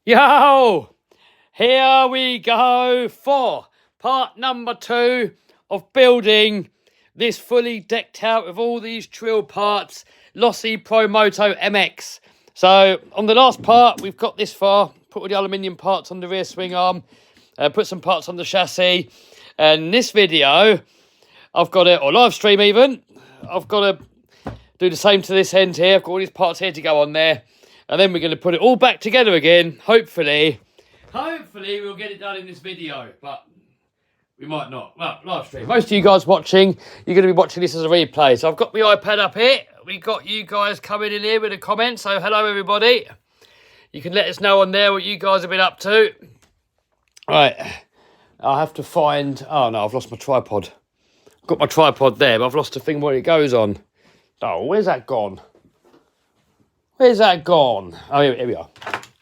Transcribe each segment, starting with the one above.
Yo! Here we go for part number 2 of building this fully decked out with all these drill parts Lossy Pro Moto MX. So on the last part, we've got this far, put all the aluminium parts on the rear swing arm, put some parts on the chassis. And this video, I've got it, or live stream even, I've got to do the same to this end here. I've got all these parts here to go on there. And then we're going to put it all back together again. Hopefully we'll get it done in this video. But we might not. Well, live stream. Most of you guys watching, you're going to be watching this as a replay. So I've got my iPad up here. We got you guys coming in here with a comment. So hello, everybody. You can let us know on there what you guys have been up to. Right. I'll have to find... Oh, no, I've lost my tripod. I've got my tripod there, but I've lost the thing where it goes on. Oh, where's that gone? Where's that gone? Oh, here we are.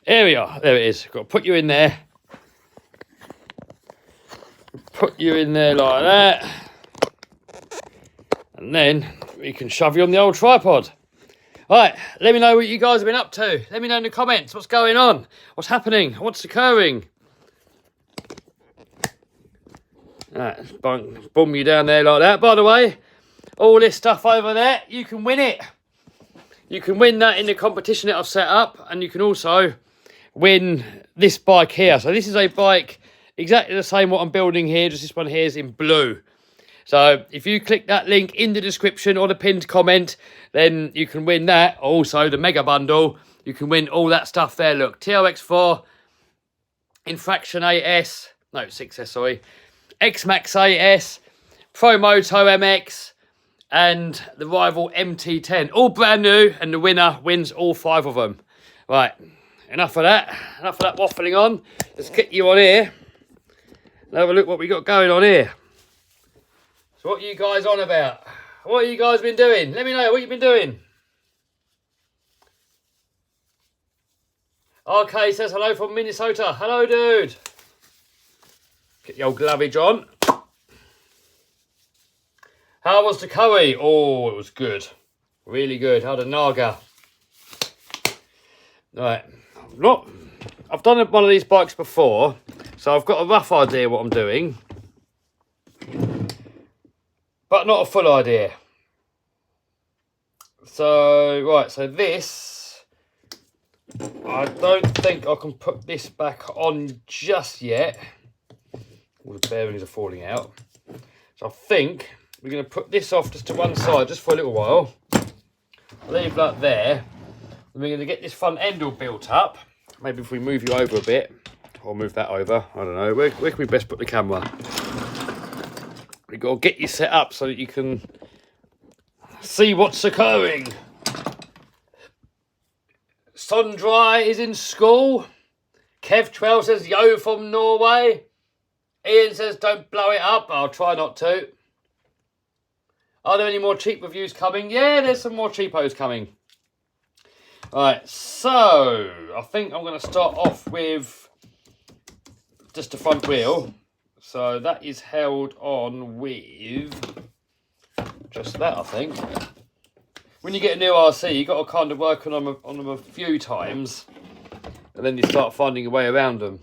Here we are. There it is. Got to put you in there. Put you in there like that. And then we can shove you on the old tripod. Right, let me know what you guys have been up to. Let me know in the comments what's going on. What's happening? What's occurring? Right, boom you down there like that. By the way, all this stuff over there, you can win it. You can win that in the competition that I've set up, and you can also win this bike here. So this is a bike exactly the same what I'm building here, just this one here is in blue. So if you click that link in the description or the pinned comment, then you can win that. Also the mega bundle, you can win all that stuff there. Look, TRX4, Infraction 8S, no 6S, sorry, X-Max 8S, Pro Moto MX, and the rival MT10. All brand new, and the winner wins all 5 of them. Right, enough of that. Enough of that waffling on. Let's get you on here and have a look what we got going on here. So what are you guys on about? What have you guys been doing? Let me know what you've been doing. RK says hello from Minnesota. Hello, dude. Get your old glovage on. How was the curry? Oh, it was good. Really good. Had a naga. Right. I've done one of these bikes before, so I've got a rough idea what I'm doing. But not a full idea. So, right, so this, I don't think I can put this back on just yet. All the bearings are falling out. So I think we're going to put this off just to one side, just for a little while. Leave that there. And we're going to get this front end all built up. Maybe if we move you over a bit, or move that over, I don't know. Where can we best put the camera? We've got to get you set up so that you can see what's occurring. Sondrai is in school. Kev12 says, yo from Norway. Ian says, don't blow it up. I'll try not to. Are there any more cheap reviews coming? Yeah, there's some more cheapos coming. Right, so I think I'm going to start off with just the front wheel. So that is held on with just that, I think. When you get a new RC, you've got to kind of work on them a few times, and then you start finding a way around them.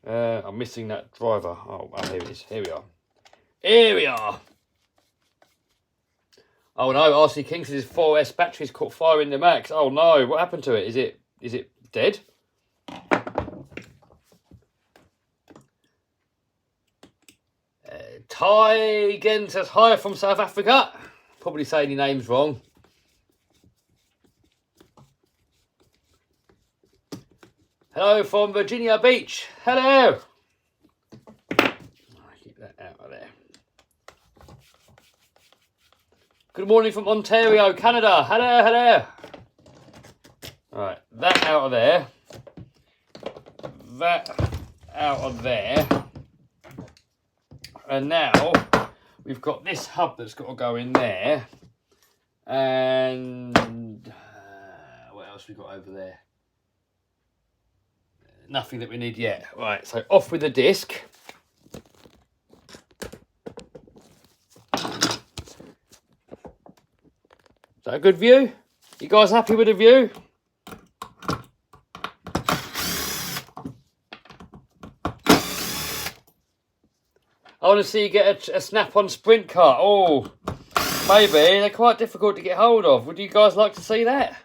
I'm missing that driver. Oh, here it is. Here we are. Here we are. Oh no, RC King says his 4S battery's caught fire in the max. Oh no, what happened to it? Is it dead? Ty again says hi from South Africa. Probably saying your name's wrong. Hello from Virginia Beach. Hello. Keep that out of there. Good morning from Ontario, Canada. Hello, hello. Right, that out of there. That out of there. And now we've got this hub that's got to go in there. And what else we got over there? Nothing that we need yet. Right, so off with the disc. Is that a good view? You guys happy with the view? I want to see you get a snap-on sprint car. Oh, maybe. They're quite difficult to get hold of. Would you guys like to see that?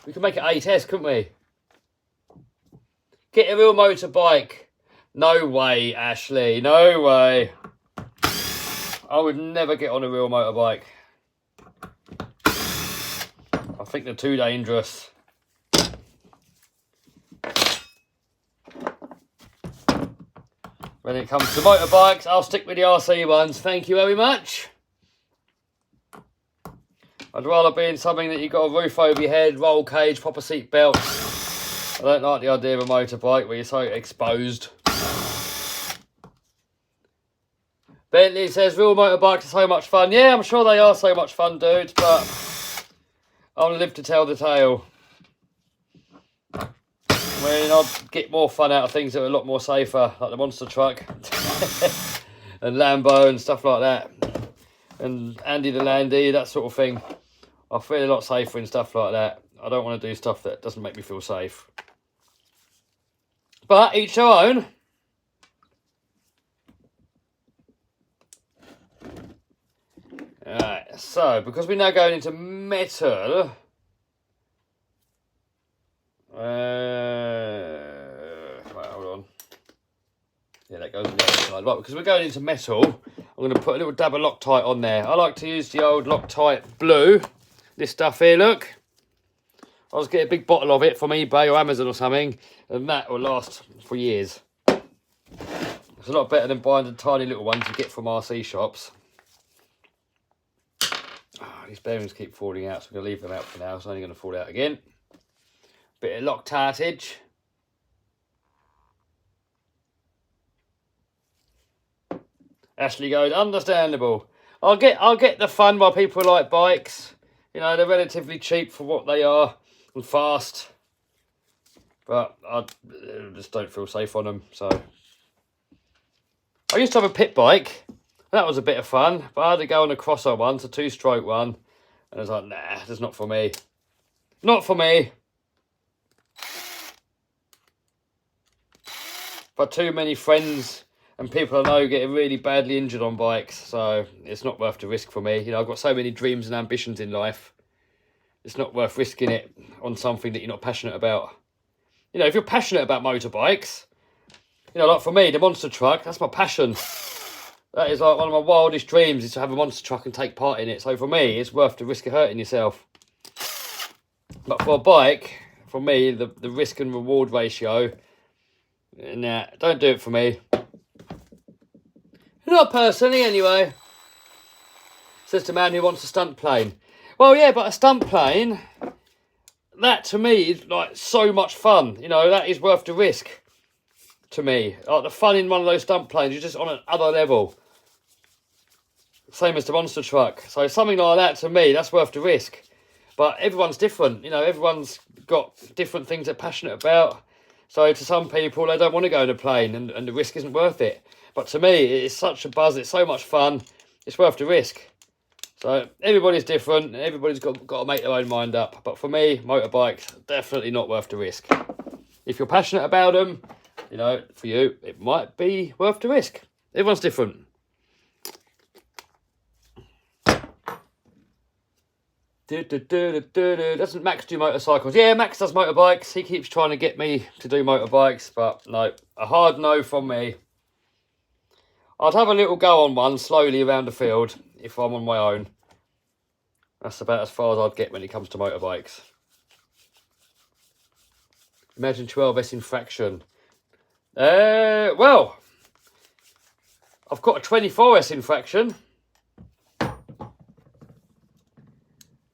We could make it 8S, couldn't we? Get a real motorbike. No way, Ashley. No way. I would never get on a real motorbike. I think they're too dangerous. When it comes to motorbikes, I'll stick with the RC ones. Thank you very much. I'd rather be in something that you've got a roof over your head, roll cage, proper seat belt. I don't like the idea of a motorbike where you're so exposed. Bentley says, real motorbikes are so much fun. Yeah, I'm sure they are so much fun, dudes, but I'll live to tell the tale. I'll get more fun out of things that are a lot more safer, like the monster truck and Lambo and stuff like that. And Andy the Landy, that sort of thing. I feel a lot safer in stuff like that. I don't want to do stuff that doesn't make me feel safe. But each their own. Alright, so because we're now going into metal. Right, hold on. Yeah, that goes on the other side. Right, because we're going into metal, I'm going to put a little dab of Loctite on there. I like to use the old Loctite blue. This stuff here, look. I'll just get a big bottle of it from eBay or Amazon or something, and that will last for years. It's a lot better than buying the tiny little ones you get from RC shops. Oh, these bearings keep falling out, so I'm going to leave them out for now. It's only going to fall out again. Bit of Loctite. Ashley goes, understandable. I'll get the fun while people like bikes. You know, they're relatively cheap for what they are and fast. But I just don't feel safe on them, so. I used to have a pit bike. That was a bit of fun, but I had to go on a crosser once, a 2-stroke one. And I was like, nah, that's not for me. Not for me. But too many friends and people I know getting really badly injured on bikes, so it's not worth the risk for me. You know, I've got so many dreams and ambitions in life. It's not worth risking it on something that you're not passionate about. You know, if you're passionate about motorbikes, you know, like for me, the monster truck, that's my passion. That is like one of my wildest dreams, is to have a monster truck and take part in it. So for me, it's worth the risk of hurting yourself. But for a bike, for me, the risk and reward ratio, nah, don't do it for me. Not personally, anyway. Says the man who wants a stunt plane. Well, yeah, but a stunt plane, that to me is like so much fun. You know, that is worth the risk to me. Like the fun in one of those stunt planes, you're just on another level. Same as the monster truck. So something like that, to me, that's worth the risk. But everyone's different. You know, everyone's got different things they're passionate about. So to some people, they don't want to go in a plane and the risk isn't worth it. But to me, it's such a buzz. It's so much fun. It's worth the risk. So everybody's different. Everybody's got to make their own mind up. But for me, motorbikes, definitely not worth the risk. If you're passionate about them, you know, for you, it might be worth the risk. Everyone's different. Doesn't Max do motorcycles? Yeah, Max does motorbikes. He keeps trying to get me to do motorbikes, but no, a hard no from me. I'd have a little go on one slowly around the field if I'm on my own. That's about as far as I'd get when it comes to motorbikes. Imagine 12S infraction. Well, I've got a 24S infraction.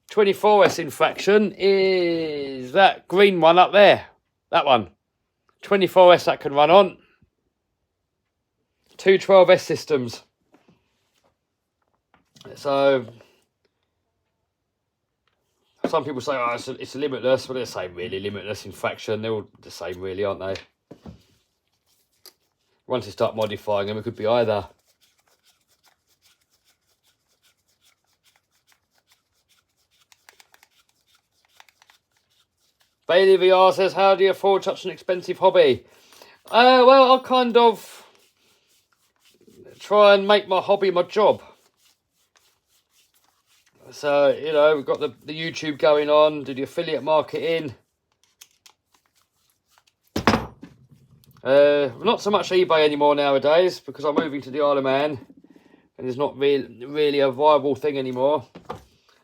24S infraction is that green one up there. That one. 24S that can run on. 2 12S systems. So some people say, oh, it's limitless. Well, they're the same, really. Limitless infraction. They're all the same, really, aren't they? Once you start modifying them, it could be either. Bailey VR says, how do you afford such an expensive hobby? Well, I kind of try and make my hobby my job. So, you know, we've got the YouTube going on, do the affiliate marketing. Not so much eBay anymore nowadays because I'm moving to the Isle of Man and it's not really a viable thing anymore.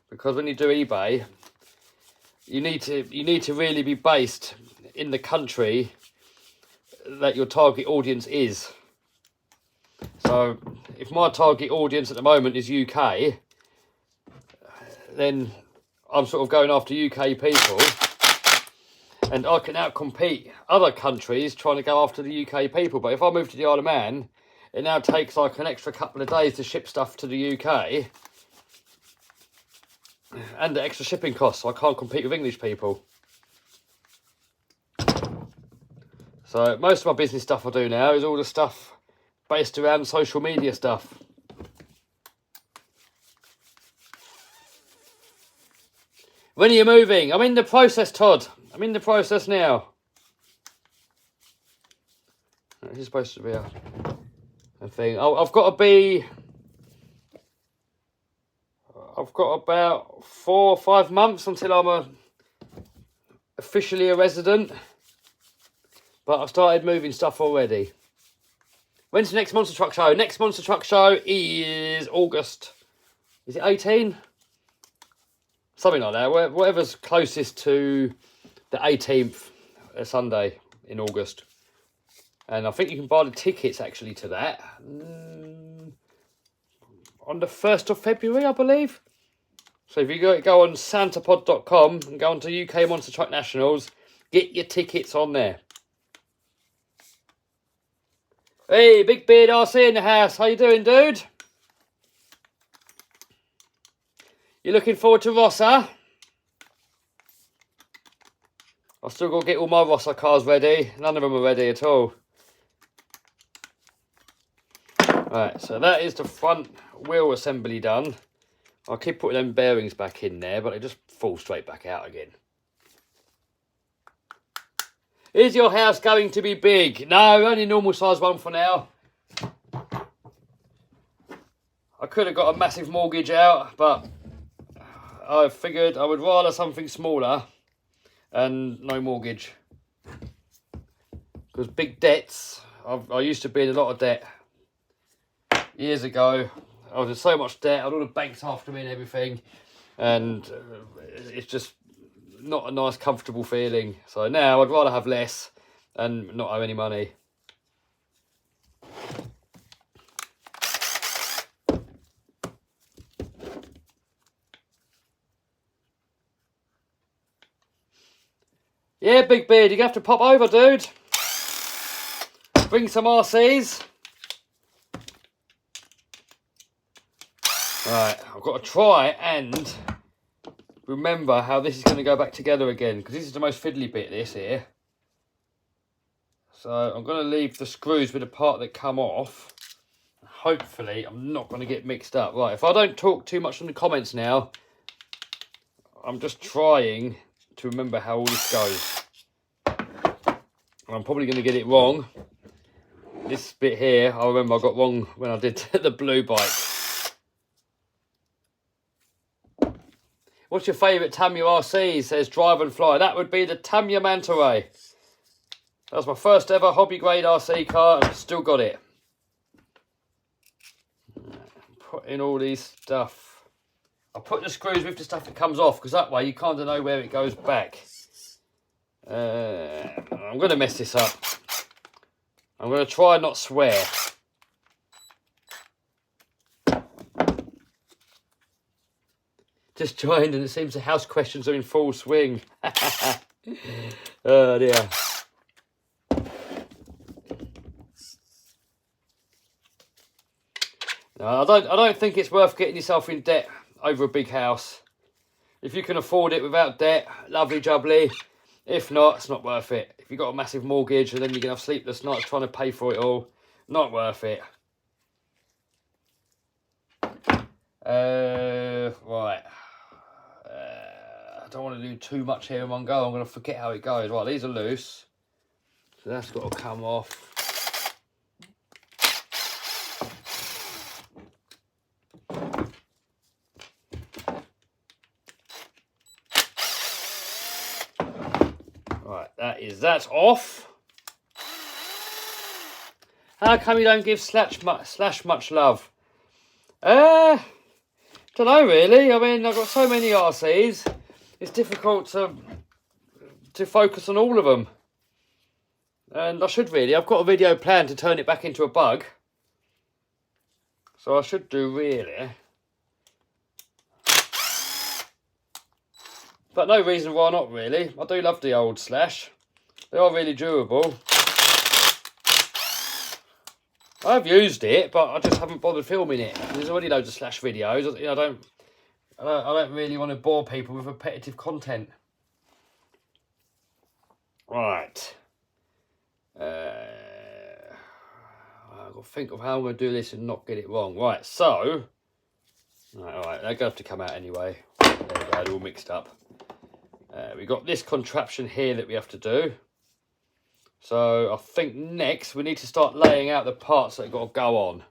Because when you do eBay, you need to really be based in the country that your target audience is. So if my target audience at the moment is UK, then I'm sort of going after UK people, and I can outcompete other countries trying to go after the UK people. But if I move to the Isle of Man, it now takes like an extra couple of days to ship stuff to the UK, and the extra shipping costs, so I can't compete with English people. So most of my business stuff I do now is all the stuff based around social media stuff. When are you moving? I'm in the process, Todd. I'm in the process now. This is supposed to be a thing. I've got about 4 or 5 months until I'm officially a resident. But I've started moving stuff already. When's the next Monster Truck Show? Next Monster Truck Show is August. Is it 18? Something like that. Whatever's closest to the 18th, Sunday in August. And I think you can buy the tickets actually to that on the 1st of February, I believe. So if you go on santapod.com and go on to UK Monster Truck Nationals, get your tickets on there. Hey, Big Beard RC in the house. How you doing, dude? You looking forward to Rossa? I've still got to get all my Rossa cars ready. None of them are ready at all. Right, so that is the front wheel assembly done. I'll keep putting them bearings back in there, but they just fall straight back out again. Is your house going to be big? No, only normal size one for now. I could have got a massive mortgage out, but I figured I would rather something smaller and no mortgage. Because big debts, I used to be in a lot of debt. Years ago, I was in so much debt, I had all the banks after me and everything. And it's just not a nice, comfortable feeling. So now I'd rather have less and not have any money. Yeah, Big Beard, you're going to have to pop over, dude. Bring some RCs. Right, I've got to try and remember how this is going to go back together again, because this is the most fiddly bit, this here. So I'm going to leave the screws with the part that come off. Hopefully I'm not going to get mixed up. Right, if I don't talk too much in the comments now, I'm just trying to remember how all this goes. I'm probably going to get it wrong. This bit here, I remember I got wrong when I did the blue bike. What's your favourite Tamiya RC? Says Drive and Fly. That would be the Tamiya Manta Ray. That was my first ever hobby grade RC car, and I've still got it. Put in all these stuff. I'll put the screws with the stuff that comes off, because that way you kind of know where it goes back. I'm going to mess this up. I'm going to try and not swear. Just joined and it seems the house questions are in full swing. Oh dear. No, I don't think it's worth getting yourself in debt over a big house. If you can afford it without debt, lovely jubbly. If not, it's not worth it. If you've got a massive mortgage and then you're going to have sleepless nights trying to pay for it all, not worth it. Right. I don't want to do too much here in one go. I'm going to forget how it goes. Right, these are loose. So that's got to come off. that's off. How come you don't give Slash much love? Don't know really. I mean, I've got so many RCs. It's difficult to focus on all of them. And I should really. I've got a video planned to turn it back into a bug. So I should do really. But no reason why not really. I do love the old Slash. They are really durable. I've used it, but I just haven't bothered filming it. There's already loads of Slash videos. You know, I don't really want to bore people with repetitive content. Right. I've got to think of how I'm going to do this and not get it wrong. Right, so... Alright, they're going to have to come out anyway. There we go, they're all mixed up. We've got this contraption here that we have to do. So I think next we need to start laying out the parts that have got to go on.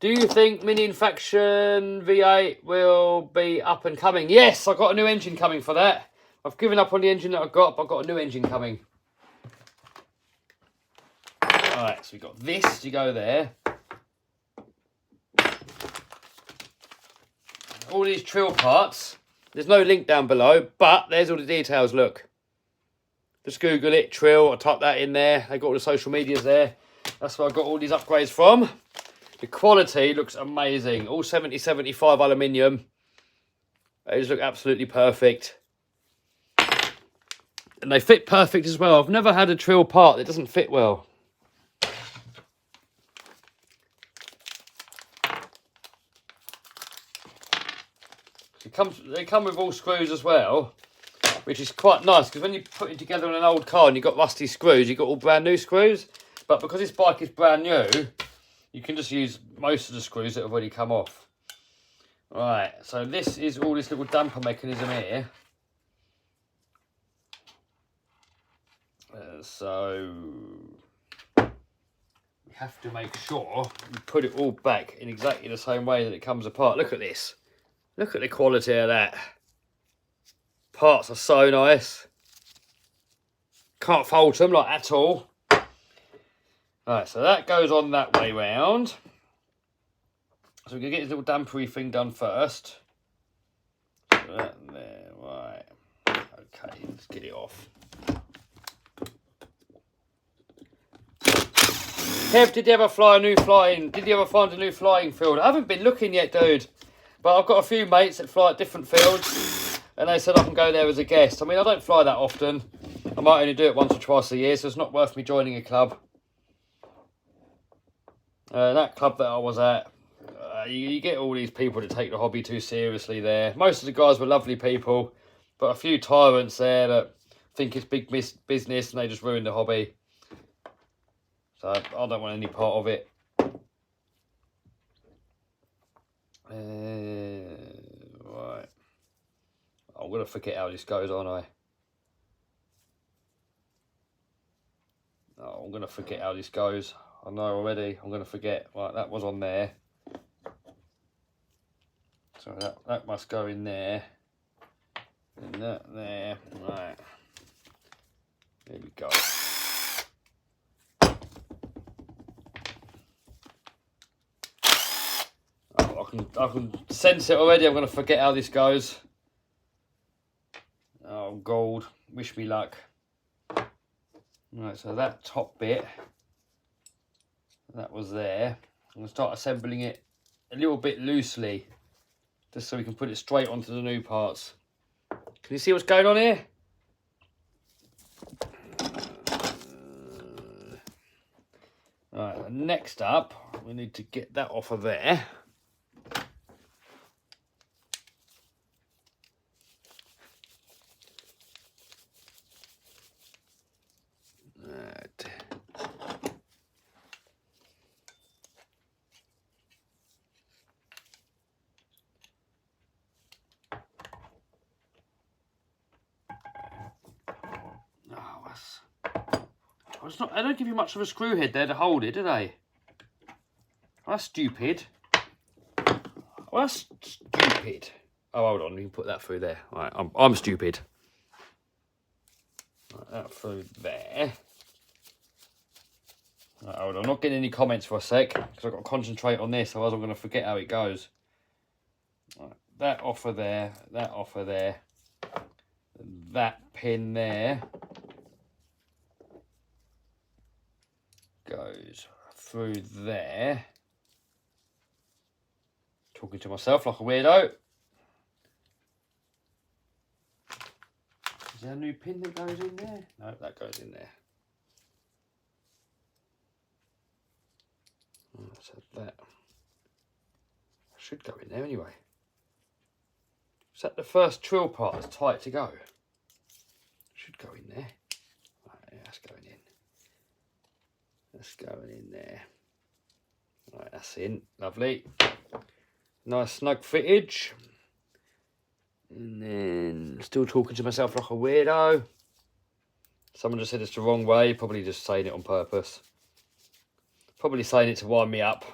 Do you think Mini Faction V8 will be up and coming? Yes, I've got a new engine coming for that. I've given up on the engine that I've got, but I've got a new engine coming. Alright, so we've got this to go there. All these trill parts. There's no link down below, but there's all the details, look. Just Google it, trill, I type that in there. They got all the social medias there. That's where I got all these upgrades from. The quality looks amazing. All 70-75 aluminium. They just look absolutely perfect. And they fit perfect as well. I've never had a trill part that doesn't fit well. They come with all screws as well, which is quite nice because when you put it together on an old car and you've got rusty screws, you've got all brand new screws. But because this bike is brand new, you can just use most of the screws that have already come off. Right, so this is all this little damper mechanism here. So we have to make sure we put it all back in exactly the same way that it comes apart. Look at this. Look at the quality of that. Parts are so nice. Can't fault them like at all. Right, so that goes on that way round. So we're going to get this little dampery thing done first. So that there, right. Okay, let's get it off. Kev, did you ever find a new flying field? I haven't been looking yet, dude. But I've got a few mates that fly at different fields, and they said I can go there as a guest. I mean, I don't fly that often. I might only do it once or twice a year, so it's not worth me joining a club. That club that I was at, you get all these people that take the hobby too seriously there. Most of the guys were lovely people, but a few tyrants there that think it's big business and they just ruin the hobby. So I don't want any part of it. Right. I'm going to forget how this goes, aren't I? Oh, I'm going to forget how this goes. I know already. I'm going to forget. Right, that was on there. So that must go in there. And that there. Right. There we go. I can sense it already. I'm going to forget how this goes. Oh, gold. Wish me luck. Right, so that top bit, that was there. I'm going to start assembling it a little bit loosely, just so we can put it straight onto the new parts. Can you see what's going on here? Right, next up, we need to get that off of there. I don't give you much of a screw head there to hold it, do they? Well, that's stupid. Well, that's stupid. Oh, hold on, you can put that through there. Right, I'm stupid. Like that through there. Right, hold on, I'm not getting any comments for a sec because I've got to concentrate on this, otherwise I'm going to forget how it goes. Right, that off of there, that off of there, that pin there goes through there. Talking to myself like a weirdo. Is there a new pin that goes in there? No, that goes in there. So that should go in there anyway. Is that the first trill part that's tight to go? Should go in there. Right, yeah, that's going in. That's going in there. Right, that's in. Lovely. Nice snug fittage. And then still talking to myself like a weirdo. Someone just said it's the wrong way. Probably just saying it on purpose. Probably saying it to wind me up.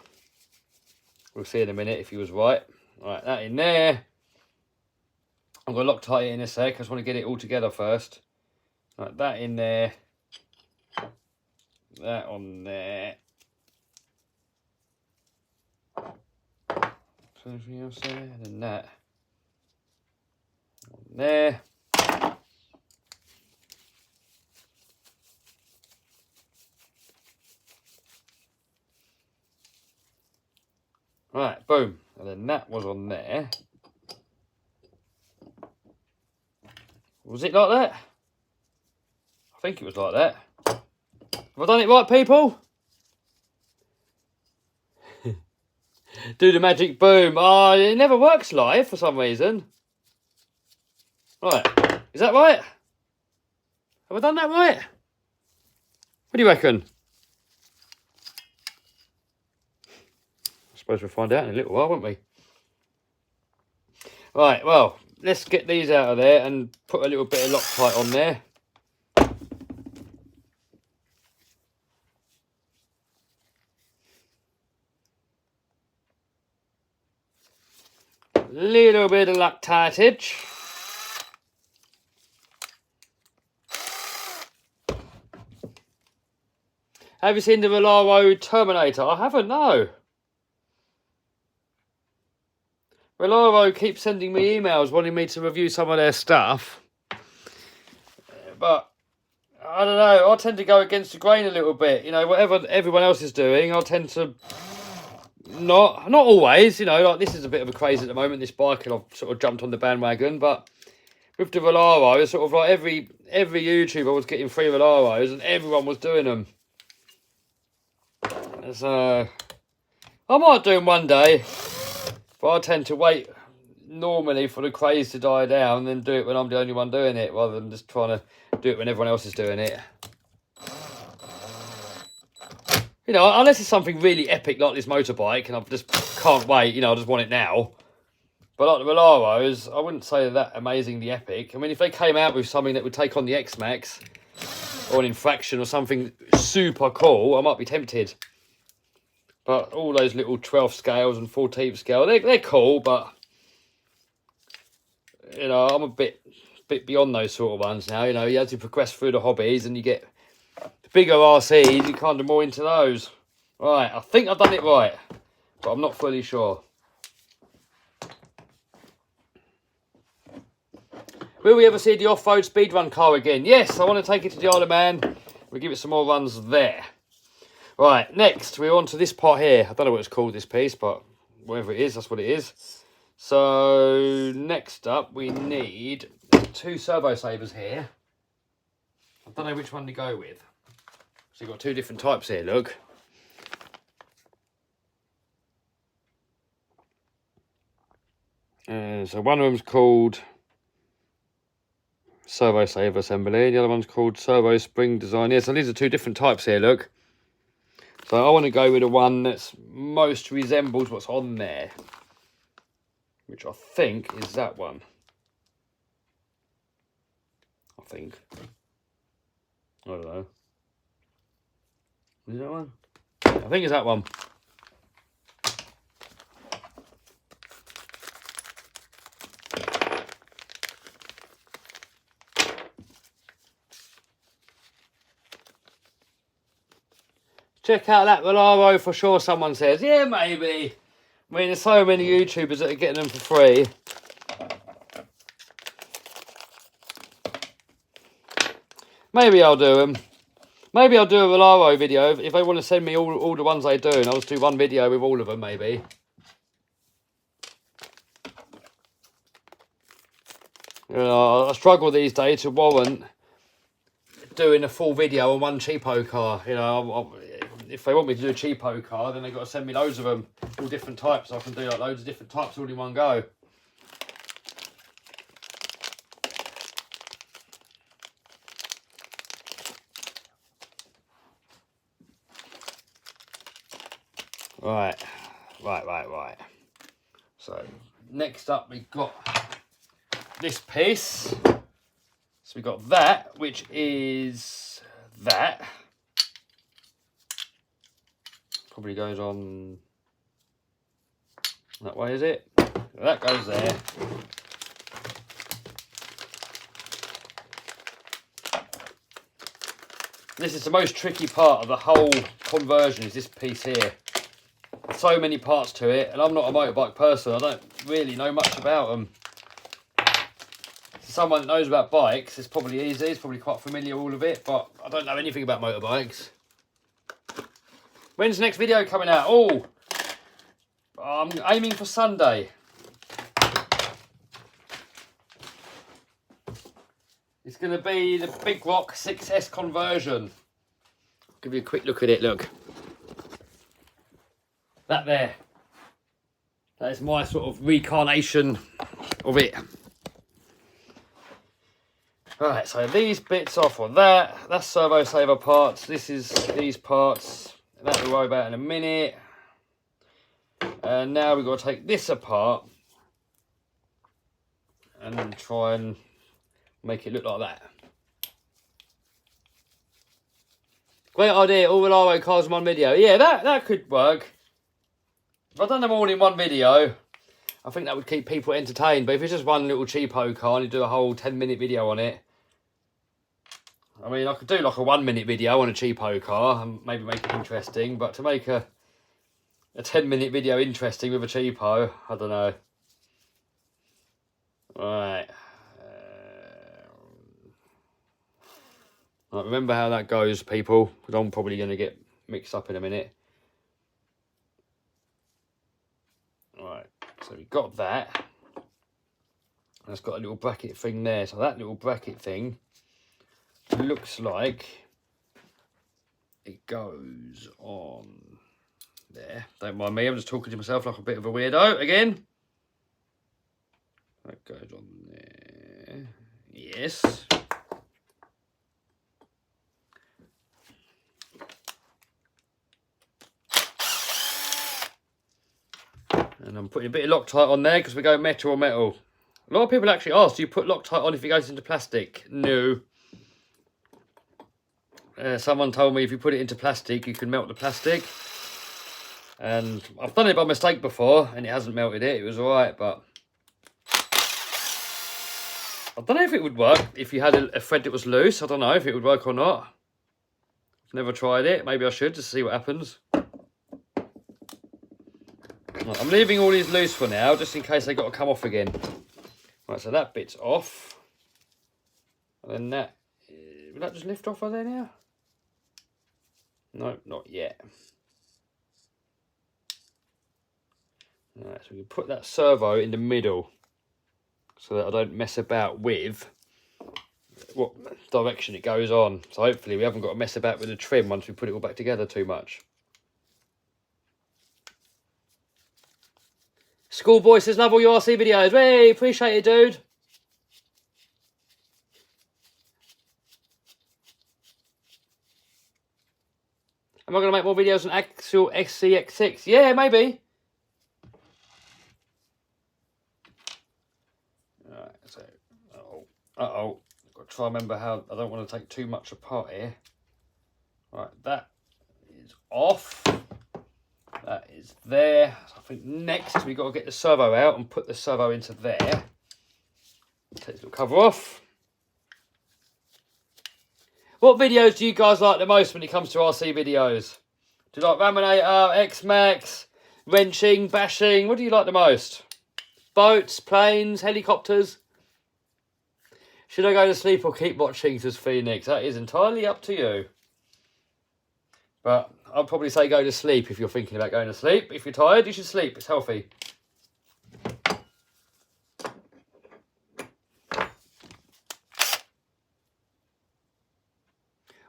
We'll see in a minute if he was right. Right, that in there. I'm going to Loctite it in a sec. I just want to get it all together first. Right, that in there. That on there. Anything else there? And then that on there. Right, boom. And then that was on there. Was it like that? I think it was like that. Have I done it right, people? Do the magic boom. Oh, it never works live for some reason. Right. Is that right? Have I done that right? What do you reckon? I suppose we'll find out in a little while, won't we? Right, well, let's get these out of there and put a little bit of Loctite on there. Little bit of Loctitage. Have you seen the Velaro Terminator? I haven't, no. Velaro keeps sending me emails wanting me to review some of their stuff. But, I don't know, I tend to go against the grain a little bit. You know, whatever everyone else is doing, I tend to not always, you know, like this is a bit of a craze at the moment, this bike, and I've sort of jumped on the bandwagon, but with the Velaro, it's sort of like every YouTuber was getting free Velaros and everyone was doing them. So, I might do them one day, but I tend to wait normally for the craze to die down and then do it when I'm the only one doing it, rather than just trying to do it when everyone else is doing it. You know, unless it's something really epic like this motorbike and I just can't wait, you know, I just want it now. But like the Velaros, I wouldn't say that amazingly epic. I mean, if they came out with something that would take on the X-Max or an Infraction or something super cool, I might be tempted. But all those little 12th scales and 14th scale, they're cool, but you know, I'm a bit beyond those sort of ones now. You know, you have to progress through the hobbies and you get bigger RCs, you kind of more into those. Right, I think I've done it right, but I'm not fully sure. Will we ever see the off-road speedrun car again? Yes, I want to take it to the Isle of Man. We'll give it some more runs there. Right, next we're on to this part here. I don't know what it's called, this piece, but whatever it is, that's what it is. So next up we need 2 servo savers here. I don't know which one to go with. So you've got 2 different types here, look. So one of them's called Servo Saver Assembly, the other one's called Servo Spring Design. Yeah, so these are 2 different types here, look. So I want to go with the one that's most resembles what's on there, which I think is that one. I think. I don't know. Is that one? I think it's that one. check out that Volaro for sure, someone says. Yeah, maybe. I mean, there's so many YouTubers that are getting them for free. Maybe I'll do them. Maybe I'll do a Volaro video. If they want to send me all the ones they do, and I'll just do one video with all of them, maybe. You know, I struggle these days to warrant doing a full video on one cheapo car. You know, if they want me to do a cheapo car, then they've got to send me loads of them, all different types. I can do like loads of different types all in one go. Right. So next up we got this piece. So we got that, which is that. Probably goes on that way, is it? That goes there. This is the most tricky part of the whole conversion, is this piece here. There's so many parts to it, and I'm not a motorbike person. I don't really know much about them. For someone that knows about bikes, it's probably easy. It's probably quite familiar with all of it, but I don't know anything about motorbikes. When's the next video coming out? Oh, I'm aiming for Sunday. It's going to be the Big Rock 6S conversion. I'll give you a quick look at it, look. That there. That is my sort of reincarnation of it. Right, so these bits off on that. That's servo saver parts. This is these parts. That we'll worry about in a minute. And now we've got to take this apart and try and make it look like that. Great idea, all Volaro cars in one video. Yeah, that could work. If I'd done them all in one video, I think that would keep people entertained. But if it's just one little cheapo car and you do a whole 10-minute video on it, I mean, I could do like a 1-minute video on a cheapo car and maybe make it interesting. But to make a 10-minute video interesting with a cheapo, I don't know. Right. Right, remember how that goes, people, because I'm probably going to get mixed up in a minute. Right, so we've got that. That's got a little bracket thing there. So that little bracket thing looks like it goes on there. Don't mind me, I'm just talking to myself like a bit of a weirdo again. That goes on there. Yes. And I'm putting a bit of Loctite on there because we go metal or metal. A lot of people actually ask, do you put Loctite on if it goes into plastic? No. Someone told me if you put it into plastic, you can melt the plastic. And I've done it by mistake before, and it hasn't melted it. It was alright, but I don't know if it would work if you had a thread that was loose. I don't know if it would work or not. I've never tried it. Maybe I should, just to see what happens. Right, I'm leaving all these loose for now, just in case they got to come off again. Right, so that bit's off. And then that, will that just lift off of there now? No, not yet. Right, so we can put that servo in the middle so that I don't mess about with what direction it goes on. So hopefully we haven't got to mess about with the trim once we put it all back together too much. Schoolboy says, love all your RC videos. Hey, appreciate it, dude. Am I going to make more videos on Axel XCX6? Yeah, maybe. Alright, so, uh-oh. I've got to try and remember how, I don't want to take too much apart here. Right, that is off. That is there. So I think next we've got to get the servo out and put the servo into there. Take this little cover off. What videos do you guys like the most when it comes to RC videos? Do you like Raminator, X-Max, wrenching, bashing? What do you like the most? Boats, planes, helicopters? Should I go to sleep or keep watching, says Phoenix? That is entirely up to you. But I'd probably say go to sleep if you're thinking about going to sleep. If you're tired, you should sleep. It's healthy.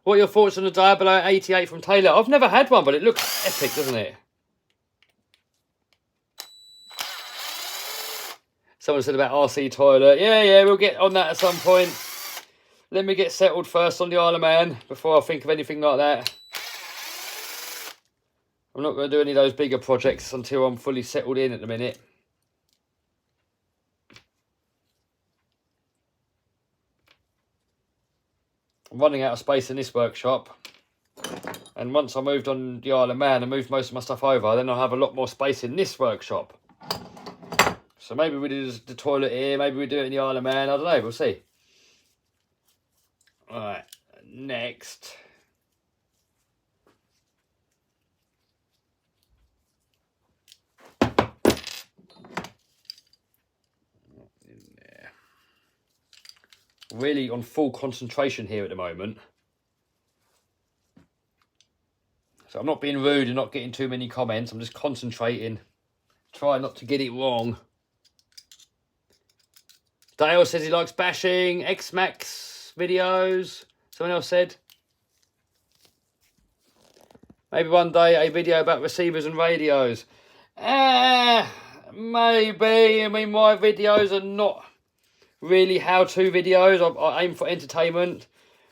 What are your thoughts on the Diablo 88 from Taylor? I've never had one, but it looks epic, doesn't it? Someone said about RC toilet. Yeah, we'll get on that at some point. Let me get settled first on the Isle of Man before I think of anything like that. I'm not going to do any of those bigger projects until I'm fully settled in at the minute. I'm running out of space in this workshop. And once I moved on the Isle of Man and moved most of my stuff over, then I'll have a lot more space in this workshop. So maybe we do the toilet here, maybe we do it in the Isle of Man, I don't know, we'll see. Alright, next. Really on full concentration here at the moment. So I'm not being rude and not getting too many comments. I'm just concentrating. Try not to get it wrong. Dale says he likes bashing. X-Max videos. Someone else said. Maybe one day a video about receivers and radios. Maybe. I mean, my videos are not really how-to videos. I aim for entertainment.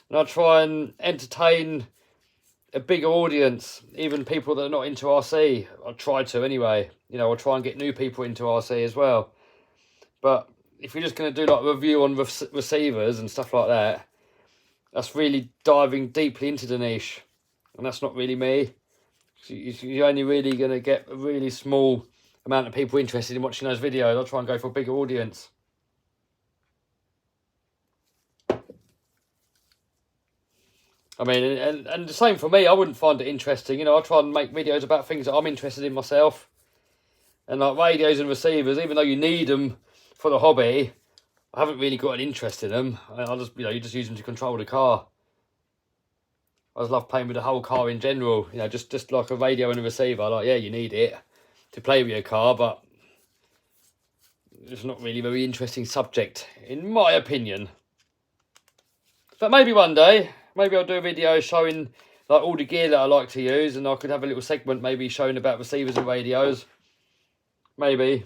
And I try and entertain a bigger audience, even people that are not into RC. I try to anyway. You know, I'll try and get new people into RC as well. But if you're just going to do like a review on receivers and stuff like that, that's really diving deeply into the niche. And that's not really me. You're only really going to get a really small amount of people interested in watching those videos. I'll try and go for a bigger audience. I mean, and the same for me. I wouldn't find it interesting. You know, I try and make videos about things that I'm interested in myself. And like radios and receivers, even though you need them for the hobby, I haven't really got an interest in them. I just, you know, you just use them to control the car. I just love playing with the whole car in general. You know, just like a radio and a receiver. Like, yeah, you need it to play with your car, but it's not really a very interesting subject, in my opinion. But maybe one day, maybe I'll do a video showing like all the gear that I like to use, and I could have a little segment maybe showing about receivers and radios. Maybe.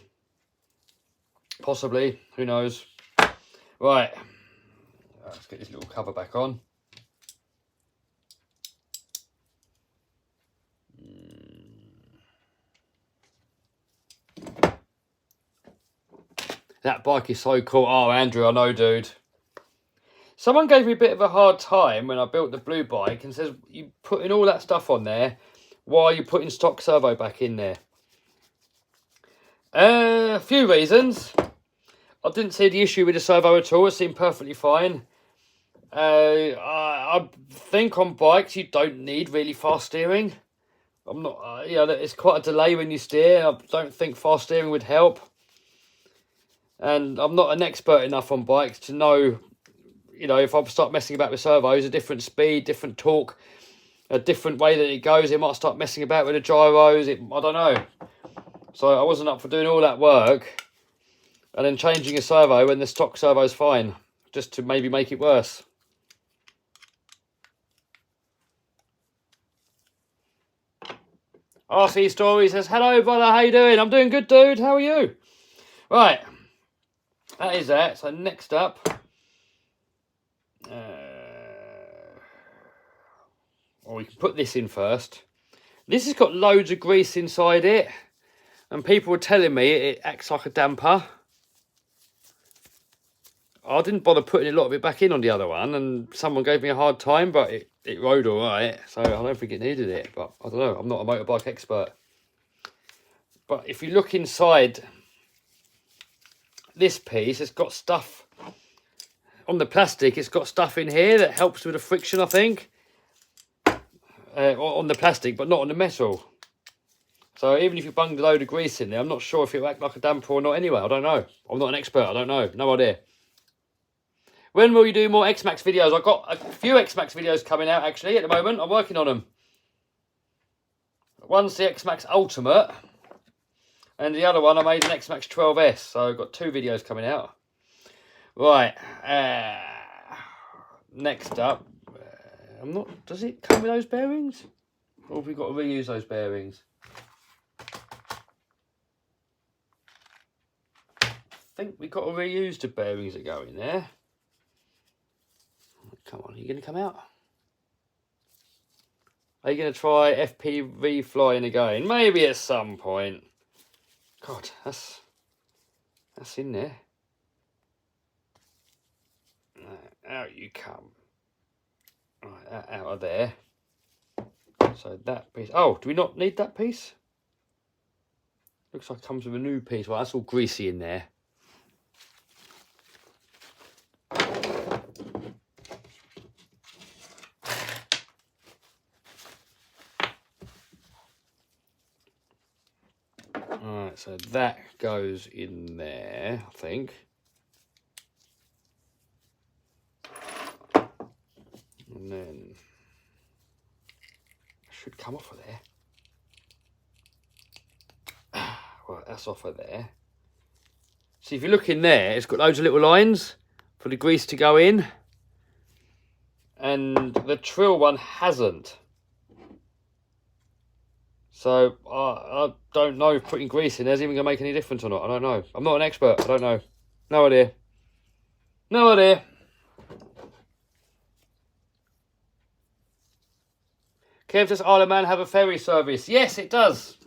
Possibly. Who knows? Right. Let's get this little cover back on. That bike is so cool. Oh, Andrew, I know, dude. Someone gave me a bit of a hard time when I built the blue bike and says, you putting all that stuff on there, why are you putting stock servo back in there? A few reasons. I didn't see the issue with the servo at all. It seemed perfectly fine. I think on bikes you don't need really fast steering. I'm not, you know, it's quite a delay when you steer. I don't think fast steering would help. And I'm not an expert enough on bikes to know, you know, if I start messing about with servos, a different speed, different torque, a different way that it goes, it might start messing about with the gyros. I don't know. So I wasn't up for doing all that work and then changing a servo when the stock servo's fine, just to maybe make it worse. RC Story says, hello, brother, how you doing? I'm doing good, dude. How are you? Right. That is that. So next up, or we can put this in first. This has got loads of grease inside it, and people were telling me it acts like a damper. I didn't bother putting a lot of it back in on the other one, and someone gave me a hard time, but it rode all right, so I don't think it needed it. But I don't know, I'm not a motorbike expert. But if you look inside this piece, it's got stuff on the plastic. It's got stuff in here that helps with the friction, I think. on the plastic, but not on the metal. So even if you bunged a load of grease in there, I'm not sure if it'll act like a damper or not anyway. I don't know. I'm not an expert. I don't know. No idea. When will you do more X-Max videos? I've got a few X-Max videos coming out, actually, at the moment. I'm working on them. One's the X-Max Ultimate. And the other one, I made an X-Max 12S. So I've got 2 videos coming out. Right. Next up. Does it come with those bearings? Or have we got to reuse those bearings? I think we've got to reuse the bearings that go in there. Come on, are you going to come out? Are you going to try FPV flying again? Maybe at some point. God, that's in there. Out you come. Right, that out of there. So that piece. Oh, do we not need that piece? Looks like it comes with a new piece. Well, that's all greasy in there. Alright, so that goes in there, I think. And then it should come off of there. Right, that's off of there. See, if you look in there, it's got loads of little lines for the grease to go in. And the Trill one hasn't. So, I don't know if putting grease in there's even going to make any difference or not. I don't know. I'm not an expert. I don't know. No idea. No idea. Kev, does Isle of Man have a ferry service? Yes, it does.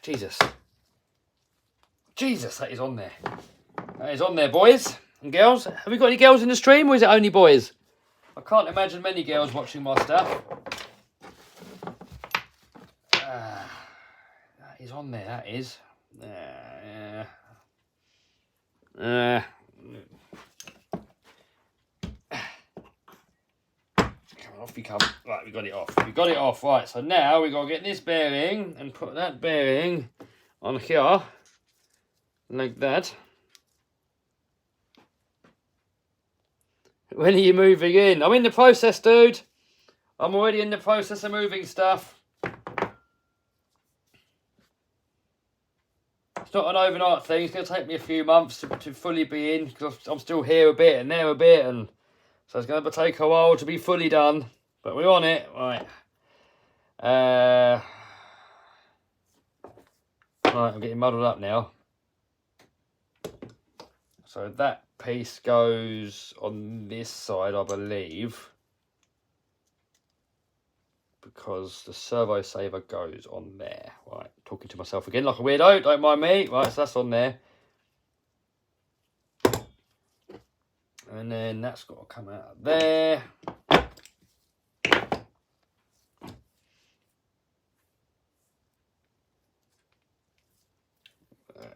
Jesus. Jesus, that is on there. That is on there, boys and girls. Have we got any girls in the stream, or is it only boys? I can't imagine many girls watching my stuff. That is on there, that is. Off you come. Right, we got it off. We got it off. Right, so now we got to get this bearing and put that bearing on here. Like that. When are you moving in? I'm in the process, dude. I'm already in the process of moving stuff. It's not an overnight thing. It's going to take me a few months to fully be in, because I'm still here a bit and there a bit, and so it's going to take a while to be fully done. But we're on it. Right. Right, I'm getting muddled up now. So that piece goes on this side, I believe, because the servo saver goes on there. Right, talking to myself again like a weirdo, don't mind me. Right, so that's on there. And then that's got to come out of there.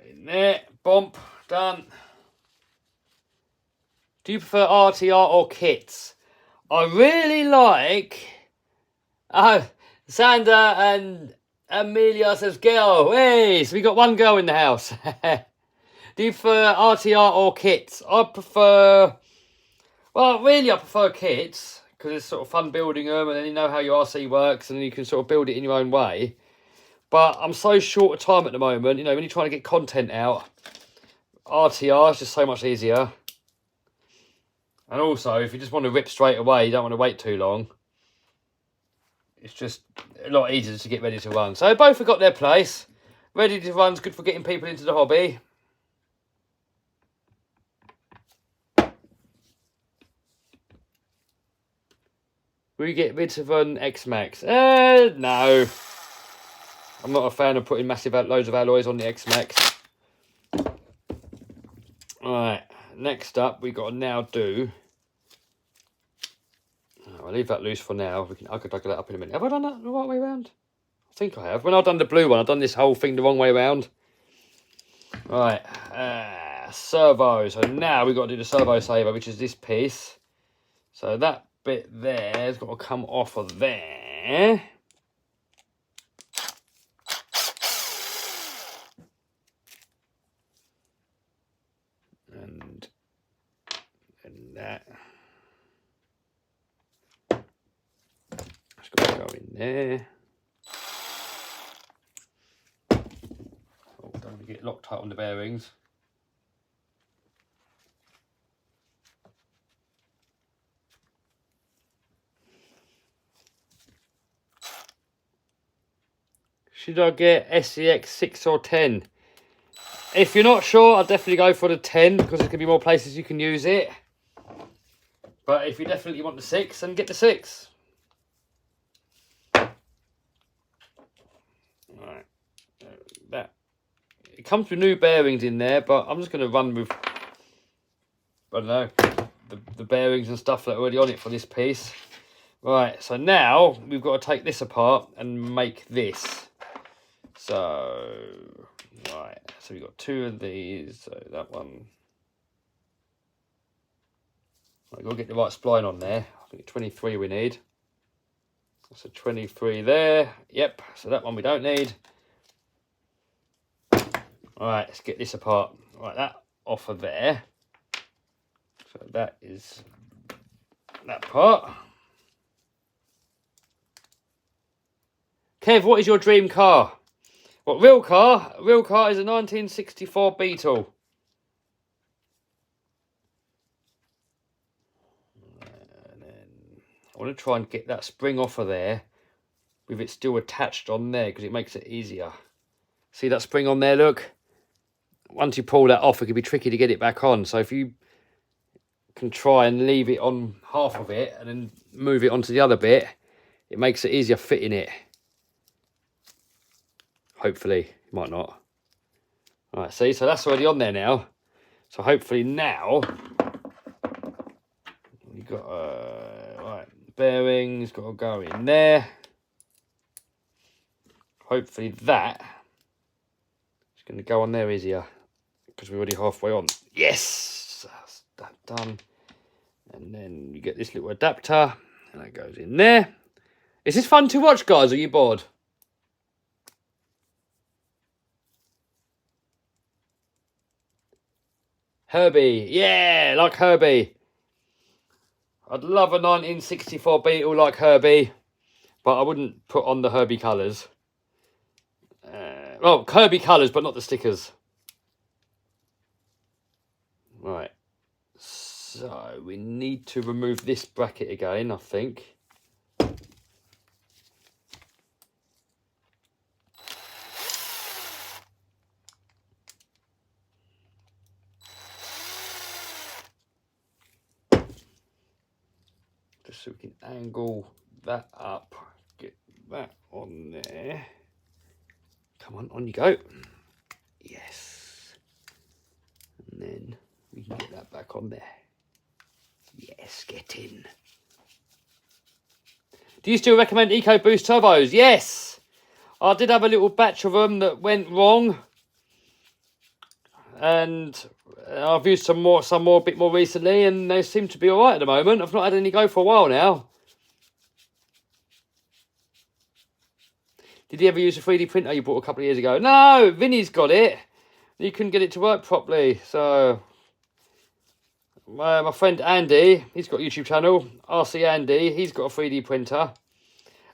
In there, bump, done. Do you prefer RTR or kits? I really like... Sandra and Amelia says girl. Hey, so we got one girl in the house. Do you prefer RTR or kits? I prefer... Well, really I prefer kits, because it's sort of fun building them, and then you know how your RC works, and you can sort of build it in your own way. But I'm so short of time at the moment, you know, when you're trying to get content out, RTR is just so much easier. And also, if you just want to rip straight away, you don't want to wait too long. It's just a lot easier to get ready to run. So both have got their place. Ready to run's good for getting people into the hobby. Will you get rid of an X-Max? No. I'm not a fan of putting loads of alloys on the X-Max. Alright, next up we got to now do... I'll leave that loose for now. I could dug that up in a minute. Have I done that the right way around? think I have. When I've done the blue one, I've done this whole thing the wrong way around. Right, servo. So now we've got to do the servo saver, which is this piece. So that bit there has got to come off of there. And that. It's got to go in there. Oh, don't want to get locked tight on the bearings. Should I get SEX 6 or 10? If you're not sure, I'd definitely go for the 10 because there's going to be more places you can use it. But if you definitely want the 6, then get the 6. Right. That. It comes with new bearings in there, but I'm just going to run with, I don't know, the bearings and stuff that are already on it for this piece. Right, so now we've got to take this apart and make this. So, right, so we've got 2 of these, so that one. Right, we've got to get the right spline on there. I think 23 we need. So 23 there, yep, so that one we don't need. Alright, let's get this apart. Right, that off of there. So that is that part. Kev, what is your dream car? What, real car? Real car is a 1964 Beetle. And then I want to try and get that spring off of there with it still attached on there because it makes it easier. See that spring on there, look? Once you pull that off, it can be tricky to get it back on. So if you can try and leave it on half of it and then move it onto the other bit, it makes it easier fitting it. Hopefully, it might not. All right, see, so that's already on there now. So hopefully now we've got right, bearings got to go in there. Hopefully that is going to go on there easier because we're already halfway on. Yes, that's that done. And then you get this little adapter and that goes in there. Is this fun to watch, guys? Or are you bored? Herbie, yeah, like Herbie. I'd love a 1964 Beetle like Herbie, but I wouldn't put on the Herbie colours. Well, Herbie colours, but not the stickers. Right, so we need to remove this bracket again, I think. Just so we can angle that up, get that on there. Come on you go. Yes. And then we can get that back on there. Yes, get in. Do you still recommend EcoBoost turbos? Yes. I did have a little batch of them that went wrong. And I've used some more a bit more recently, and they seem to be all right at the moment. I've not had any go for a while now. Did you ever use a 3D printer you bought a couple of years ago? No, Vinny's got it. You couldn't get it to work properly. So my friend Andy, he's got a YouTube channel, RC Andy, he's got a 3D printer.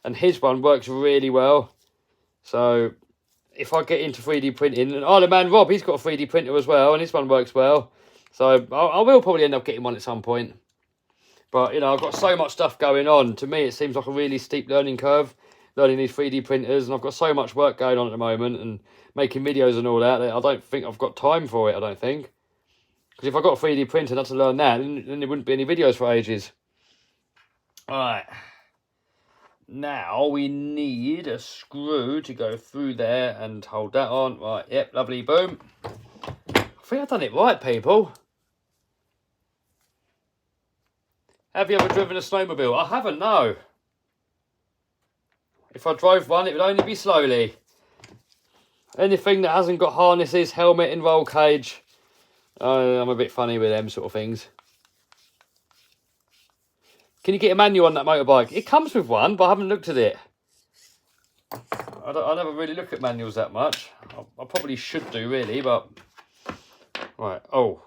And his one works really well. So if I get into 3D printing, and Isle of Man Rob, he's got a 3D printer as well, and his one works well. So I will probably end up getting one at some point. But, you know, I've got so much stuff going on. To me, it seems like a really steep learning curve, learning these 3D printers. And I've got so much work going on at the moment and making videos and all that, I don't think I've got time for it, I don't think. Because if I got a 3D printer and had to learn that, then there wouldn't be any videos for ages. All right. Now we need a screw to go through there and hold that on. Right, yep, lovely, boom. I think I've done it right, people. Have you ever driven a snowmobile? I haven't, no. If I drove one, it would only be slowly. Anything that hasn't got harnesses, helmet and roll cage, I'm a bit funny with them sort of things. Can you get a manual on that motorbike? It comes with one, but I haven't looked at it. I never really look at manuals that much. I probably should do, really, but... Right, oh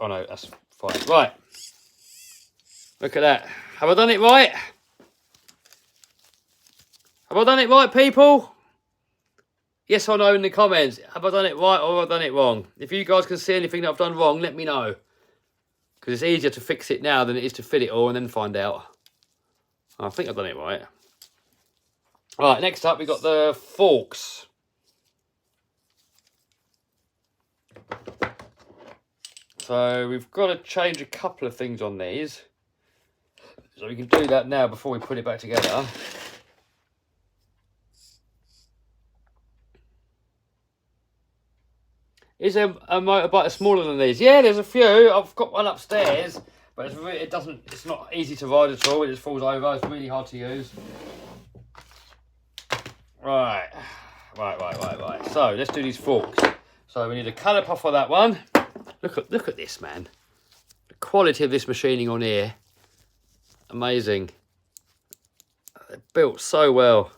no, that's fine. Right, look at that. Have I done it right? Have I done it right, people? Yes or no in the comments. Have I done it right or have I done it wrong? If you guys can see anything that I've done wrong, let me know. Because it's easier to fix it now than it is to fit it all and then find out. I think I've done it right. Right, next up we've got the forks. So we've got to change a couple of things on these. So we can do that now before we put it back together. Is there a motorbike smaller than these? Yeah, there's a few. I've got one upstairs, but it's not easy to ride at all. It just falls over. It's really hard to use. Right. So let's do these forks. So we need a caliper for that one. Look at this, man. The quality of this machining on here, amazing. They're built so well.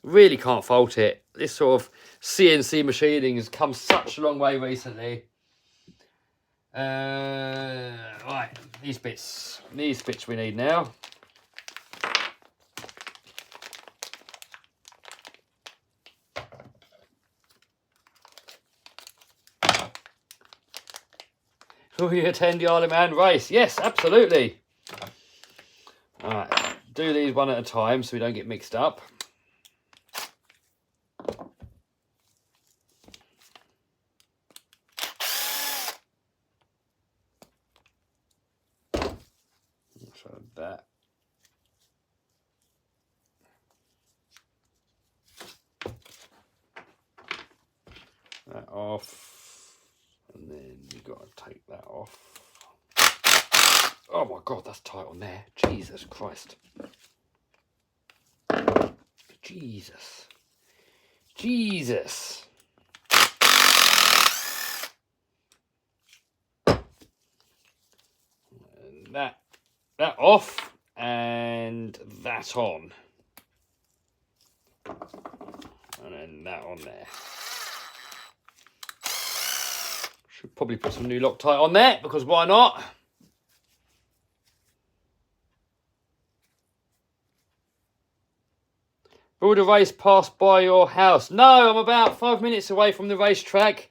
Really can't fault it. This sort of CNC machining has come such a long way recently. Right, these bits we need now. Will you attend the Isle of Man race? Yes, absolutely. All right, do these one at a time so we don't get mixed up. So that. That off. And then you've got to take that off. Oh my God, that's tight on there. Jesus Christ. Jesus. And that off and that on. And then that on there. Should probably put some new Loctite on there, because why not? Will the race pass by your house? No, I'm about 5 minutes away from the racetrack,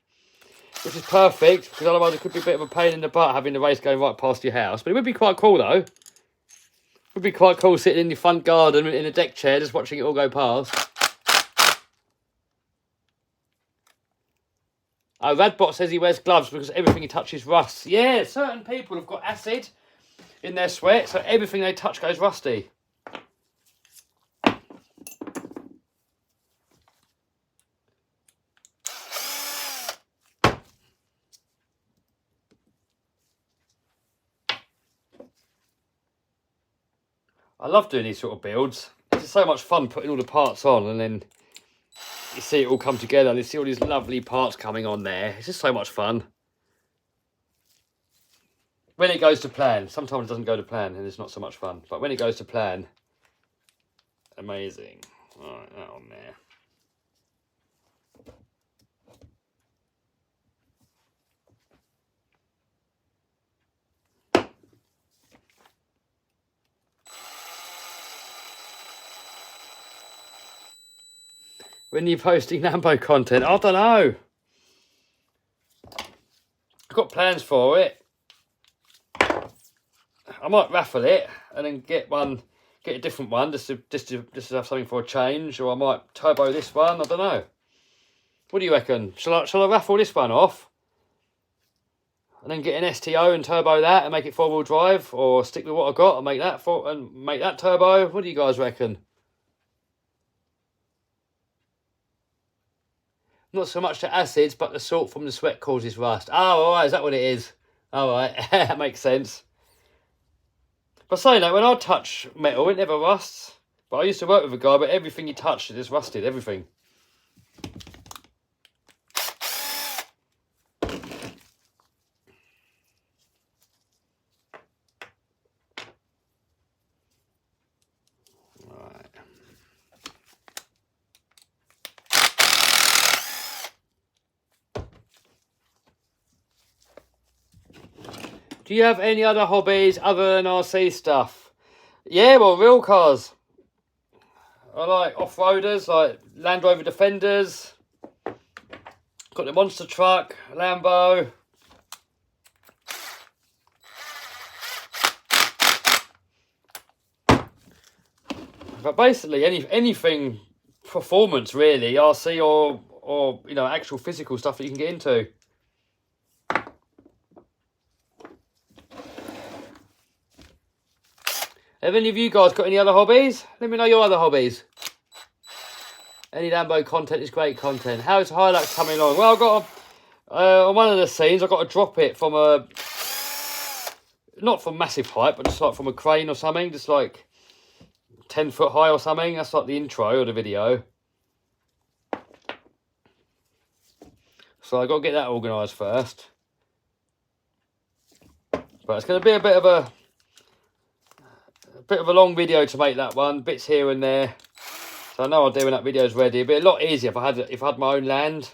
which is perfect, because otherwise it could be a bit of a pain in the butt having the race going right past your house. But it would be quite cool, though. It would be quite cool sitting in your front garden in a deck chair, just watching it all go past. Oh, Radbot says he wears gloves because everything he touches rusts. Yeah, certain people have got acid in their sweat, so everything they touch goes rusty. I love doing these sort of builds. It's just so much fun putting all the parts on and then you see it all come together and you see all these lovely parts coming on there. It's just so much fun. When it goes to plan. Sometimes it doesn't go to plan and it's not so much fun. But when it goes to plan, amazing. All right, that on there. When are you posting Lambo content? I don't know. I've got plans for it. I might raffle it and then get a different one just to have something for a change, or I might turbo this one. I don't know. What do you reckon? Shall I raffle this one off and then get an STO and turbo that and make it 4-wheel drive, or stick with what I got and make that turbo? What do you guys reckon? Not so much the acids, but the salt from the sweat causes rust. Oh, all right, is that what it is? All right, that makes sense. But saying that, when I touch metal, it never rusts. But I used to work with a guy, but everything he touched, it just rusted, everything. Do you have any other hobbies other than RC stuff? Yeah, well, real cars. I like off-roaders, like Land Rover Defenders. Got the monster truck, Lambo. But basically, anything performance really, RC or you know, actual physical stuff that you can get into. Have any of you guys got any other hobbies? Let me know your other hobbies. Any Lambo content is great content. How's Hilux coming along? Well, I've got on one of the scenes, I've got to drop it from a, not from massive height, but just like from a crane or something, just like 10 foot high or something. That's like the intro of the video. So I've got to get that organised first. But it's going to be a bit of a long video to make that one, bits here and there. So I know I'll do when that video's ready. It'd be a lot easier if I had my own land.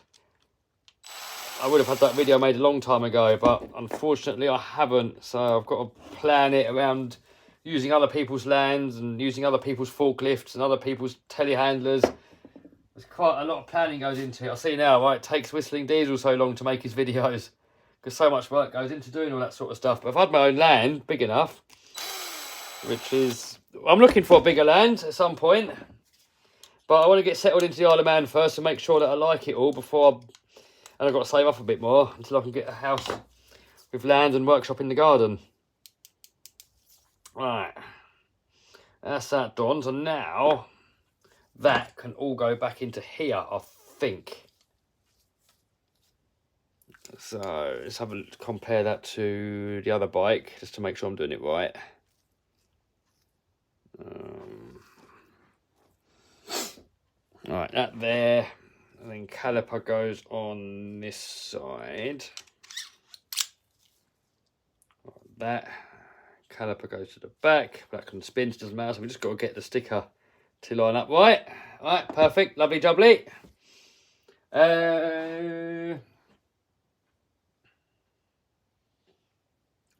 I would have had that video made a long time ago, but unfortunately I haven't. So I've got to plan it around using other people's lands and using other people's forklifts and other people's telehandlers. There's quite a lot of planning goes into it. I see now, right, it takes Whistling Diesel so long to make his videos because so much work goes into doing all that sort of stuff. But if I had my own land, big enough, which is, I'm looking for a bigger land at some point, but I want to get settled into the Isle of Man first and make sure that I like it all before, and I've got to save up a bit more until I can get a house with land and workshop in the garden. Right, that's that done. So now that can all go back into here, I think. So let's have a compare that to the other bike just to make sure I'm doing it right. Right, that there, and then caliper goes on this side. Like that caliper goes to the back. That can spin, doesn't matter. So we just got to get the sticker to line up right. Right, perfect, lovely jubbly.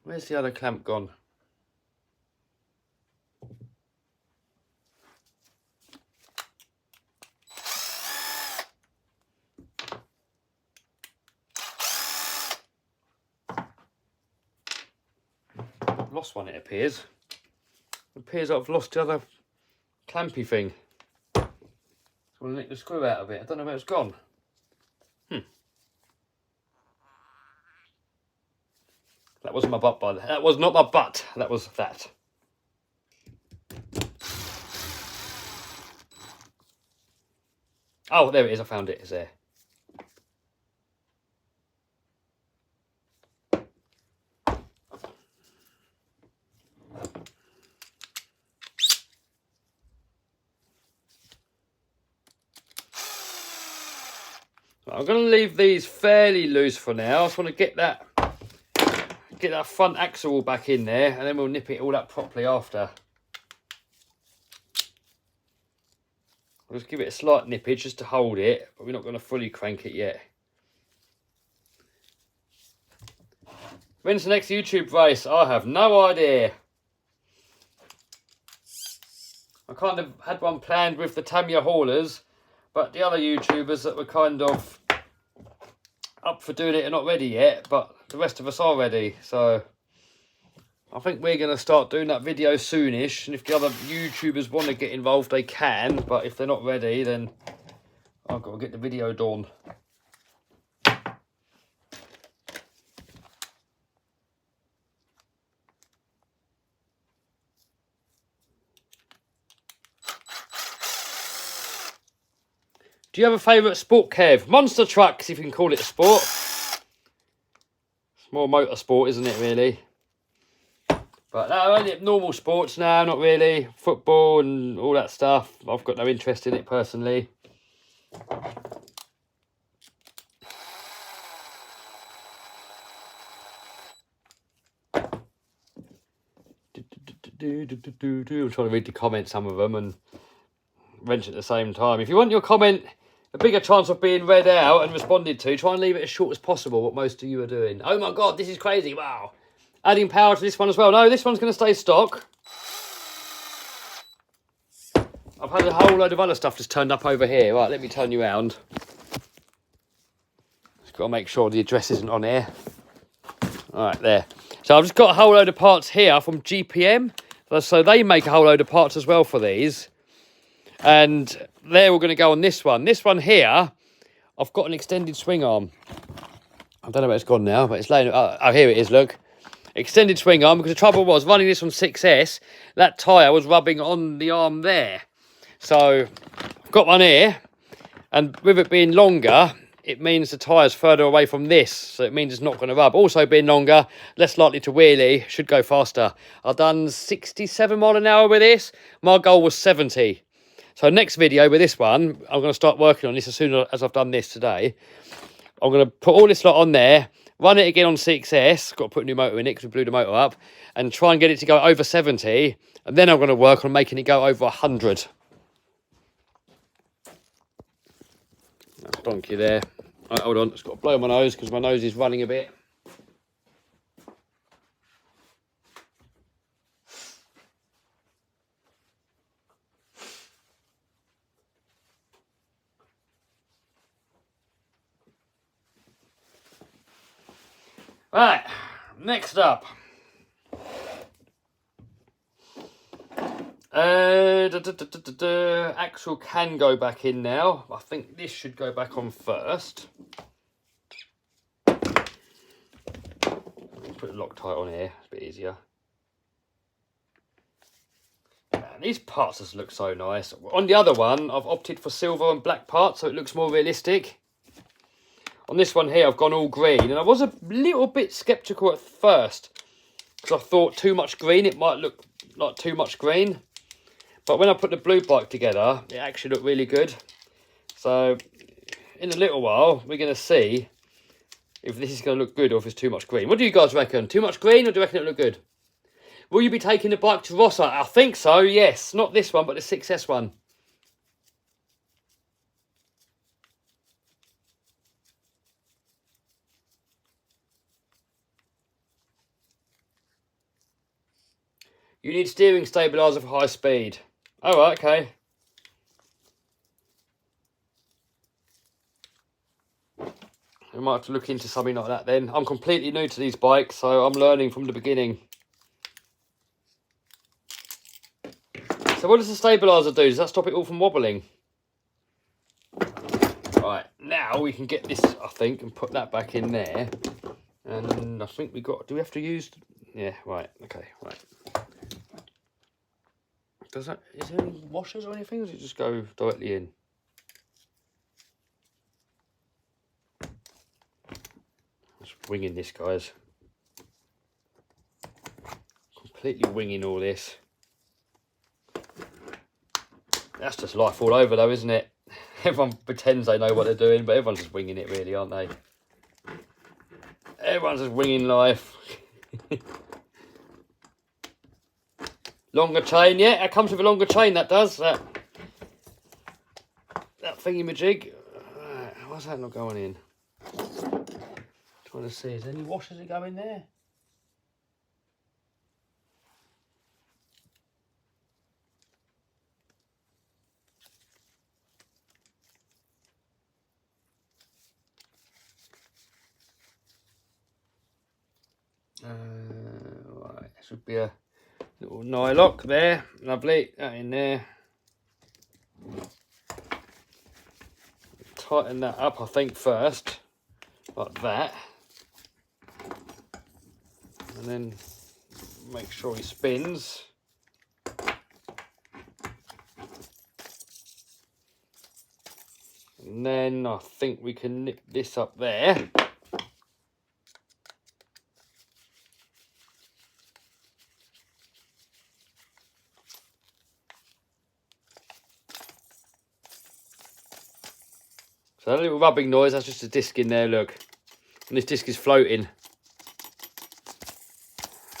Where's the other clamp gone? Lost one, it appears. It appears I've lost the other clampy thing. I'm going to nick the screw out of it. I don't know where it's gone. That wasn't my butt, by the way. That was not my butt. That was that. Oh, there it is. I found it. It's there. I'm going to leave these fairly loose for now. I just want to get that front axle all back in there, and then we'll nip it all up properly after. I'll just give it a slight nippage just to hold it, but we're not going to fully crank it yet. When's the next YouTube race? I have no idea. I kind of had one planned with the Tamiya haulers, but the other YouTubers that were kind of up for doing it are not ready yet, but the rest of us are ready. So I think we're going to start doing that video soonish, and if the other YouTubers want to get involved, they can, but if they're not ready, then I've got to get the video done. Do you have a favourite sport, Kev? Monster trucks, if you can call it a sport. It's more motorsport, isn't it, really? But no, only normal sports now, not really. Football and all that stuff. I've got no interest in it personally. I'm trying to read the comments, some of them, and wrench at the same time. If you want your comment a bigger chance of being read out and responded to, try and leave it as short as possible, what most of you are doing. Oh my God, this is crazy, wow. Adding power to this one as well. No, this one's going to stay stock. I've had a whole load of other stuff just turned up over here. Right, let me turn you around. Just got to make sure the address isn't on here. All right, there. So I've just got a whole load of parts here from GPM. So they make a whole load of parts as well for these. And they're all going to go on this one. This one here, I've got an extended swing arm. I don't know where it's gone now, but it's laying... Oh, here it is, look. Extended swing arm, because the trouble was, running this on 6S, that tyre was rubbing on the arm there. So I've got one here, and with it being longer, it means the tyre's further away from this, so it means it's not going to rub. Also being longer, less likely to wheelie, should go faster. I've done 67 mile an hour with this. My goal was 70. So next video with this one, I'm going to start working on this as soon as I've done this today. I'm going to put all this lot on there, run it again on 6S, got to put a new motor in it because we blew the motor up, and try and get it to go over 70, and then I'm going to work on making it go over 100. That's donkey there. Right, hold on, just got to blow my nose because my nose is running a bit. Right, next up. Axle can go back in now. I think this should go back on first. Put the Loctite on here, it's a bit easier. Man, these parts just look so nice. On the other one, I've opted for silver and black parts, so it looks more realistic. On this one here, I've gone all green, and I was a little bit sceptical at first because I thought too much green, it might look like too much green. But when I put the blue bike together, it actually looked really good. So in a little while, we're going to see if this is going to look good or if it's too much green. What do you guys reckon? Too much green, or do you reckon it'll look good? Will you be taking the bike to Rossa? I think so, yes. Not this one, but the 6S one. You need steering stabiliser for high speed. Oh, right, okay. We might have to look into something like that then. I'm completely new to these bikes, so I'm learning from the beginning. So what does the stabiliser do? Does that stop it all from wobbling? Right, now we can get this, I think, and put that back in there. And I think we got... Do we have to use... Yeah, right, okay, right. Is there any washers or anything, or does it just go directly in? Just winging this, guys. Completely winging all this. That's just life all over though, isn't it? Everyone pretends they know what they're doing, but everyone's just winging it really, aren't they? Everyone's just winging life. Longer chain, yeah, that comes with a longer chain, that does. That thingy-majig. Right, why's that not going in? Trying to see, is there any washers that go in there? Right, there should be a little nylock there, lovely, that in there. Tighten that up, I think, first, like that. And then make sure he spins. And then I think we can nip this up there. So that little rubbing noise, that's just a disc in there, look. And this disc is floating.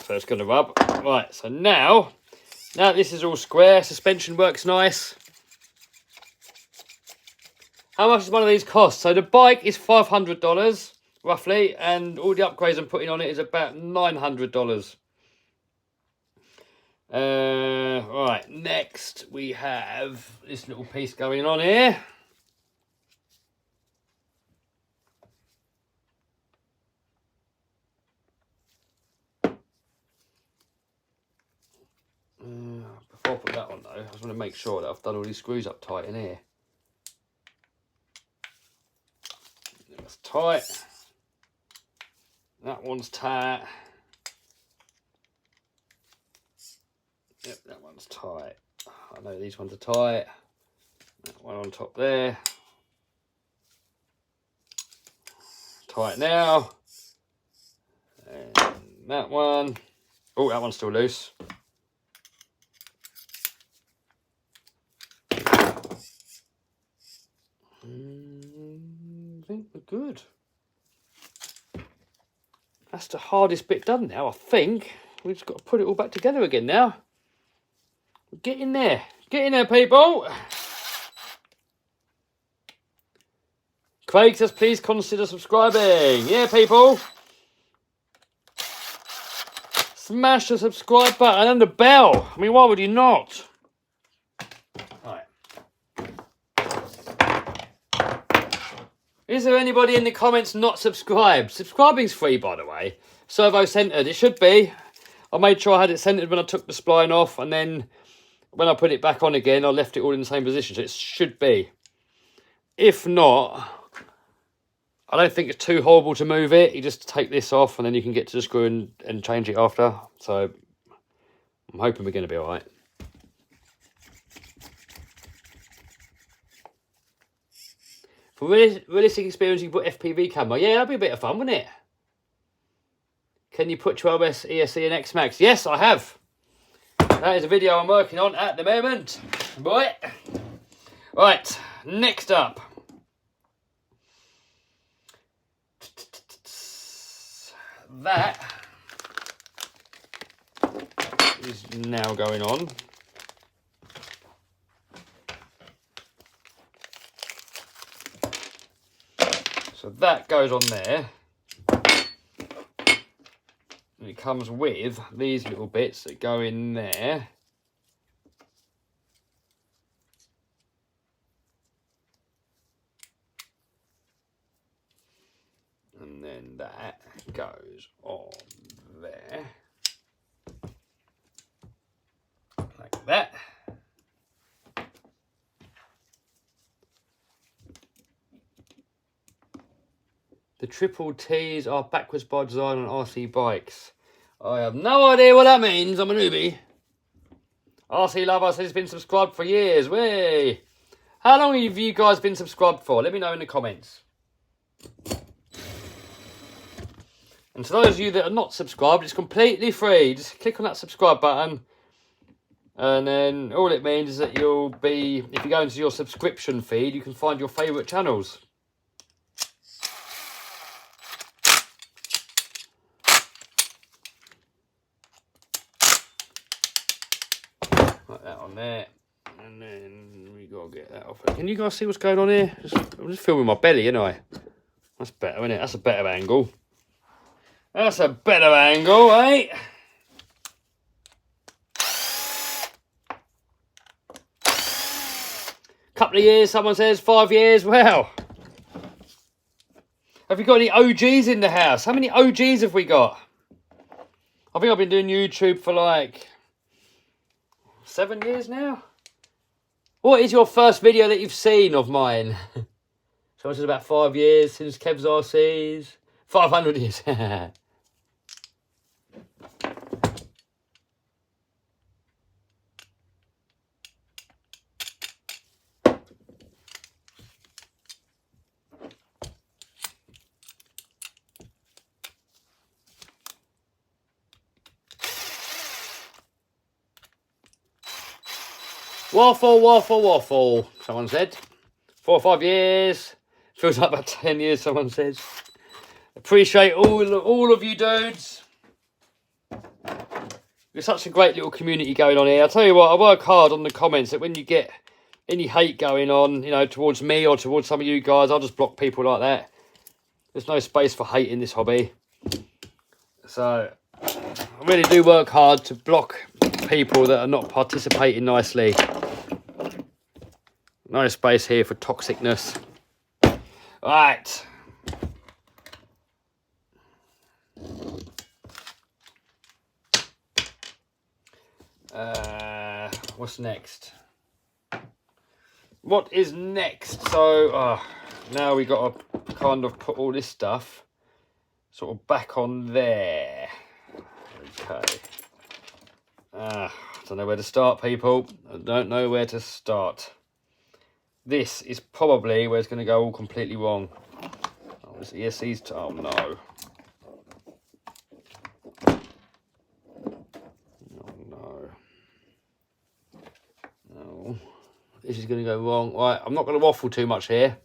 So it's going to rub. Right, so now this is all square, suspension works nice. How much does one of these cost? So the bike is $500, roughly, and all the upgrades I'm putting on it is about $900. Right, next we have this little piece going on here. Before I put that on though, I just want to make sure that I've done all these screws up tight in here. That's tight. That one's tight. Yep, that one's tight. I know these ones are tight. That one on top there. Tight now. And that one. Oh, that one's still loose. I think we're good. That's the hardest bit done now, I think. We've just got to put it all back together again now. Get in there. Get in there, people. Craig says, please consider subscribing. Yeah, people. Smash the subscribe button and the bell. I mean, why would you not? Right. Is there anybody in the comments not subscribed? Subscribing's free, by the way. Servo centered. It should be. I made sure I had it centered when I took the spline off, and then when I put it back on again, I left it all in the same position, so it should be. If not, I don't think it's too horrible to move it. You just take this off, and then you can get to the screw and change it after. So I'm hoping we're going to be all right. For realistic experience, you can put FPV camera. Yeah, that'd be a bit of fun, wouldn't it? Can you put 12S, ESC and X-Max? Yes, I have. That is a video I'm working on at the moment. Boy. Right, next up. That is now going on. So that goes on there. And it comes with these little bits that go in there. And then that goes on there. Like that. The triple T's are backwards by design on RC bikes. I have no idea what that means. I'm a newbie. RC Lover says he's been subscribed for years. Way. How long have you guys been subscribed for? Let me know in the comments. And to those of you that are not subscribed, it's completely free. Just click on that subscribe button. And then all it means is that you'll be, if you go into your subscription feed, you can find your favourite channels. Like that on there, and then we gotta get that off. Can you guys see what's going on here? I'm just filming my belly, ain't I? That's better, isn't it? That's a better angle. That's a better angle, eh? Couple of years, someone says 5 years. Well, have you got any OGs in the house? How many OGs have we got? I think I've been doing YouTube for like 7 years now. What is your first video that you've seen of mine? Someone says about 5 years since Kev's RCs. 500 years. Waffle, waffle, waffle, someone said. 4 or 5 years. Feels like about 10 years, someone says. Appreciate all of you dudes. There's such a great little community going on here. I'll tell you what, I work hard on the comments that when you get any hate going on, you know, towards me or towards some of you guys, I'll just block people like that. There's no space for hate in this hobby. So, I really do work hard to block people that are not participating nicely. No space here for toxicness. Right. What's next? What is next? So, now we got to kind of put all this stuff sort of back on there. Okay. I don't know where to start, people. I don't know where to start. This is probably where it's going to go all completely wrong. Oh, this ESC's... Oh, no. This is going to go wrong. Right, I'm not going to waffle too much here.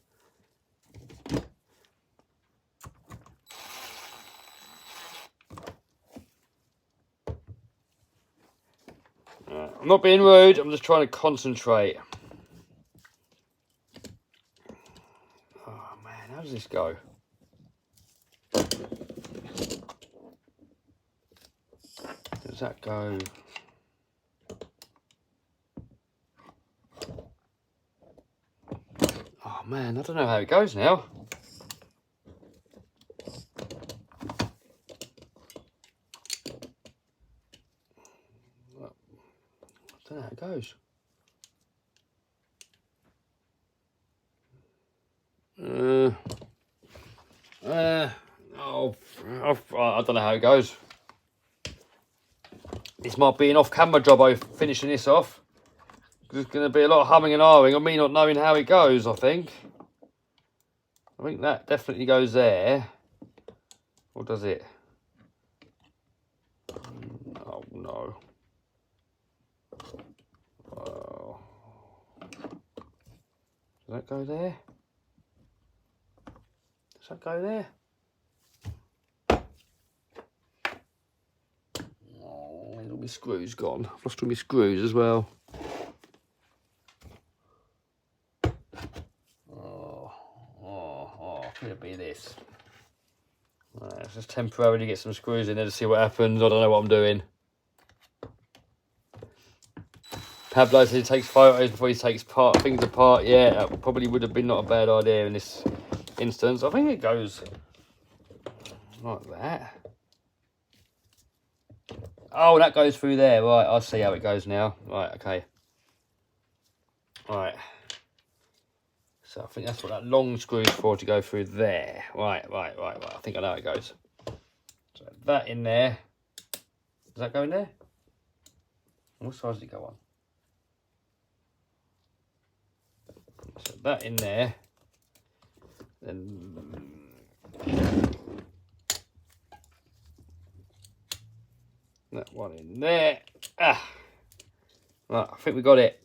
I'm not being rude. I'm just trying to concentrate. Oh, man. How does this go? Does that go... Oh man, I don't know how it goes now. I don't know how it goes. I don't know how it goes. This might be an off-camera job of finishing this off. There's going to be a lot of humming and ahhing on me not knowing how it goes, I think. I think that definitely goes there. Or does it? Oh, no. Oh. Does that go there? Does that go there? Oh, where's all my screws gone? I've lost all my screws as well. Could it be this? Right, let's just temporarily get some screws in there to see what happens. I don't know what I'm doing. Pablo says he takes photos before he takes things apart. Yeah, that probably would have been not a bad idea in this instance. I think it goes like that. Oh, that goes through there. Right, I see how it goes now. Right, okay. Right. So I think that's what that long screw is for, to go through there. Right. I think I know how it goes. So that in there. Does that go in there? What size does it go on? So that in there. Then that one in there. Right, I think we got it.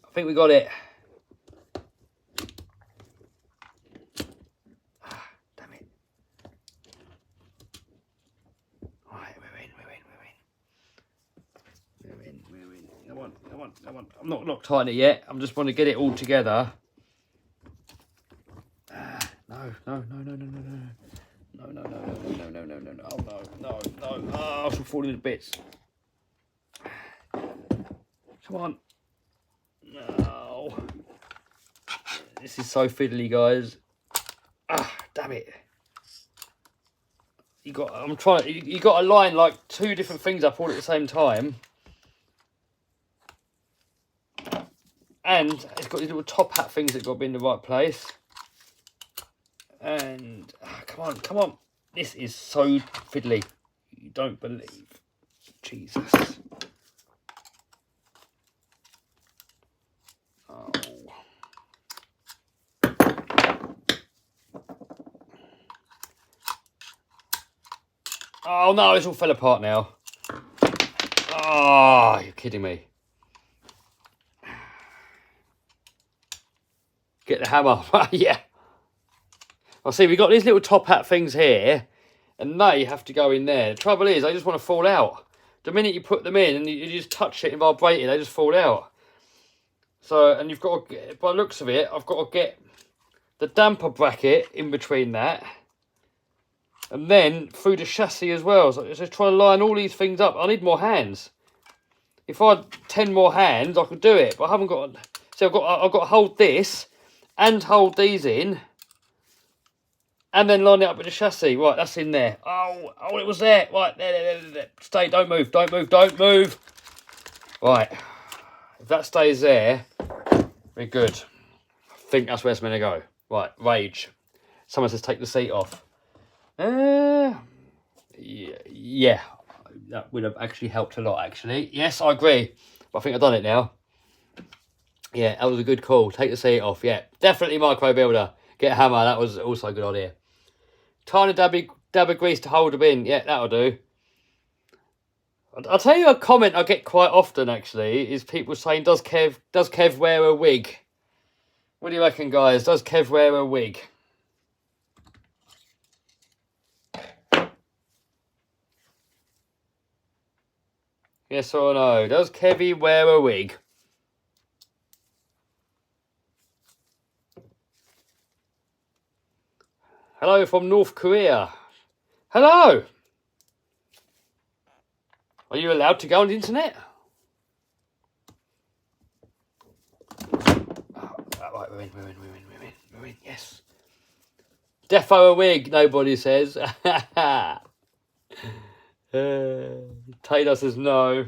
Come on. I'm not locked tight yet. I just want to get it all together. No. Oh, no. Oh, I'm falling to bits. Come on. No. This is so fiddly, guys. Damn it. You got to line like two different things up all at the same time. And it's got these little top hat things that got to be in the right place. And come on. This is so fiddly. You don't believe. Jesus. Oh. Oh no, it's all fell apart now. Oh, you're kidding me. Get the hammer. Yeah. I see, we got these little top hat things here, and they have to go in there. The trouble is, they just want to fall out. The minute you put them in and you just touch it and vibrate it, they just fall out. So, and you've got to, by the looks of it, I've got to get the damper bracket in between that. And then through the chassis as well. So just trying to line all these things up. I need more hands. If I had 10 more hands, I could do it. But I haven't got... So I've got to hold this and hold these in. And then line it up with the chassis. Right, that's in there. Oh, it was there. Right, there. Stay, don't move, don't move. Right. If that stays there, we're good. I think that's where it's meant to go. Right, rage. Someone says take the seat off. Yeah, that would have actually helped a lot, actually. Yes, I agree. But I think I've done it now. Yeah, that was a good call. Take the seat off. Yeah, definitely micro builder. Get a hammer. That was also a good idea. Tiny dab of grease to hold them in. Yeah, that'll do. I'll tell you a comment I get quite often, actually, is people saying, does Kev wear a wig? What do you reckon, guys? Does Kev wear a wig? Yes or no? Does Kevy wear a wig? Hello from North Korea. Hello! Are you allowed to go on the internet? Oh, right, we're in, yes. Defo a wig, nobody says. Taylor says no.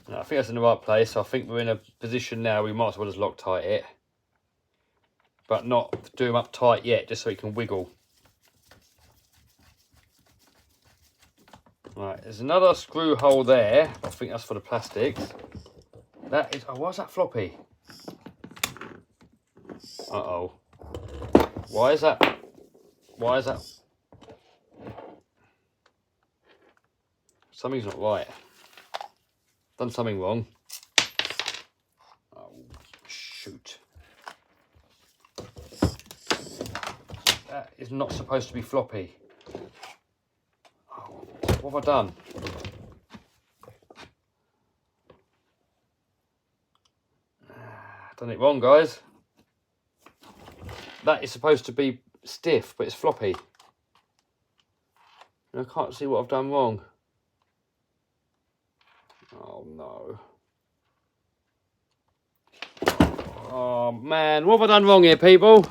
No, I think that's in the right place. I think we're in a position now we might as well just Loctite it. But not do them up tight yet, just so it can wiggle. Right, there's another screw hole there. I think that's for the plastics. That is... Oh, why's that floppy? Uh-oh. Why is that... Something's not right. Done something wrong. Oh, shoot. That is not supposed to be floppy. Oh, what have I done? Done it wrong, guys. That is supposed to be stiff, but it's floppy. And I can't see what I've done wrong. Oh, no. Oh, man. What have I done wrong here, people?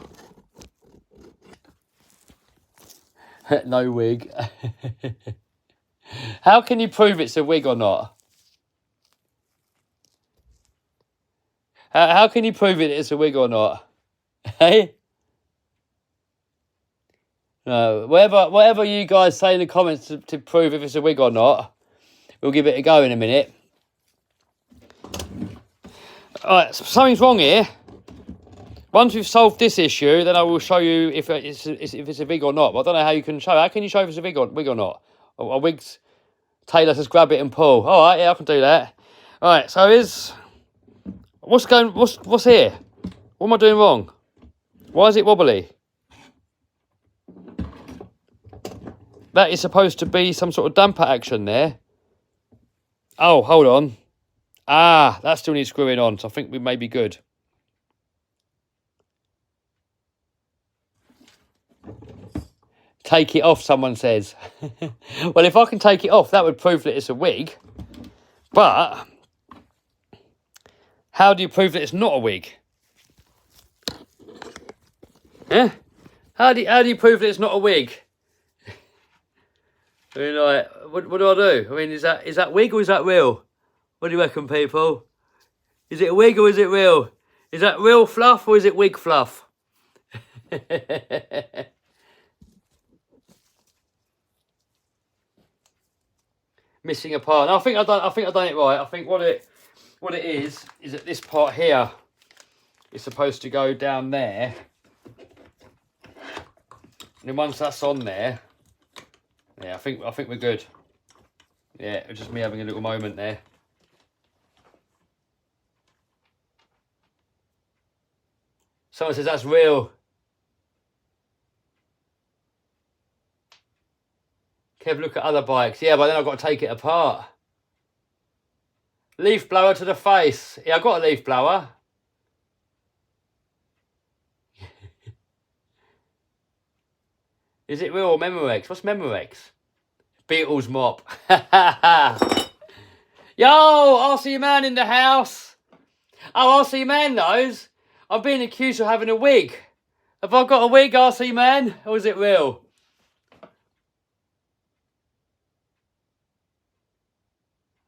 No wig. How can you prove it's a wig or not? How can you prove it's a wig or not? Hey? No, whatever you guys say in the comments to prove if it's a wig or not, we'll give it a go in a minute. Alright, so something's wrong here. Once we've solved this issue, then I will show you if it's a wig or not. But I don't know how you can show. How can you show if it's a wig or not? A wig's... Taylor says grab it and pull. Alright, yeah, I can do that. Alright, so what's here? What am I doing wrong? Why is it wobbly? That is supposed to be some sort of damper action there. Oh, hold on. Ah, that still needs screwing on, so I think we may be good. Take it off, someone says. Well, if I can take it off, that would prove that it's a wig. But how do you prove that it's not a wig? Yeah? How do you prove that it's not a wig? I mean, like, what do I do? I mean, is that wig or is that real? What do you reckon, people? Is it a wig or is it real? Is that real fluff or is it wig fluff? Missing a part. No, I think I've done it right. I think what it is that this part here is supposed to go down there. And then once that's on there, yeah, I think we're good. Yeah, it was just me having a little moment there. Someone says that's real. Kev, look at other bikes. Yeah, but then I've got to take it apart. Leaf blower to the face. Yeah, I've got a leaf blower. Is it real or Memorex? What's Memorex? Beatles mop. Yo, RC Man in the house. Oh, RC Man knows. I'm being accused of having a wig. Have I got a wig, RC Man? Or is it real?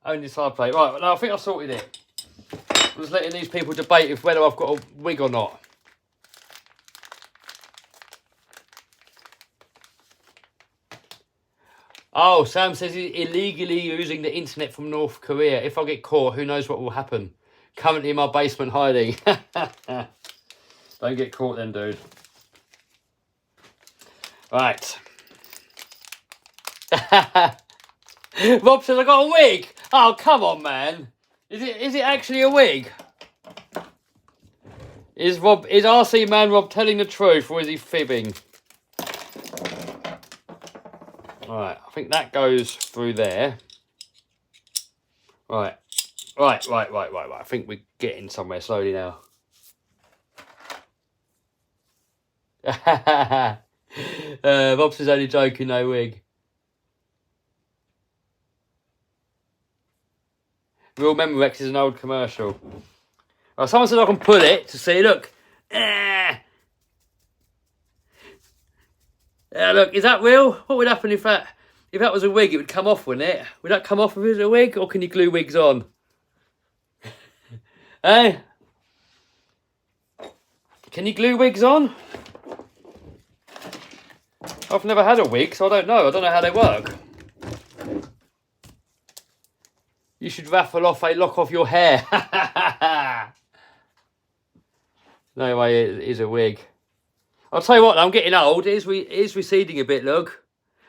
Only side plate. Right, no, I think I sorted it. I'm just letting these people debate if whether I've got a wig or not. Oh, Sam says he's illegally using the internet from North Korea. If I get caught, who knows what will happen? Currently in my basement hiding. Don't get caught then, dude. Right. Rob says I got a wig. Oh, come on, man. Is it actually a wig? Is RC Man Rob telling the truth, or is he fibbing? Right, I think that goes through there. Right. I think we're getting somewhere slowly now. Rob says only joking, no wig. Real Memorex is an old commercial. Right, someone said I can pull it to see. Look. Look, is that real? What would happen if that was a wig? It would come off, wouldn't it? Would that come off if it was a wig, or can you glue wigs on? Eh? Can you glue wigs on? I've never had a wig, so I don't know. I don't know how they work. You should raffle off a lock of your hair. No way, it is a wig. I'll tell you what, I'm getting old. It is receding a bit, look.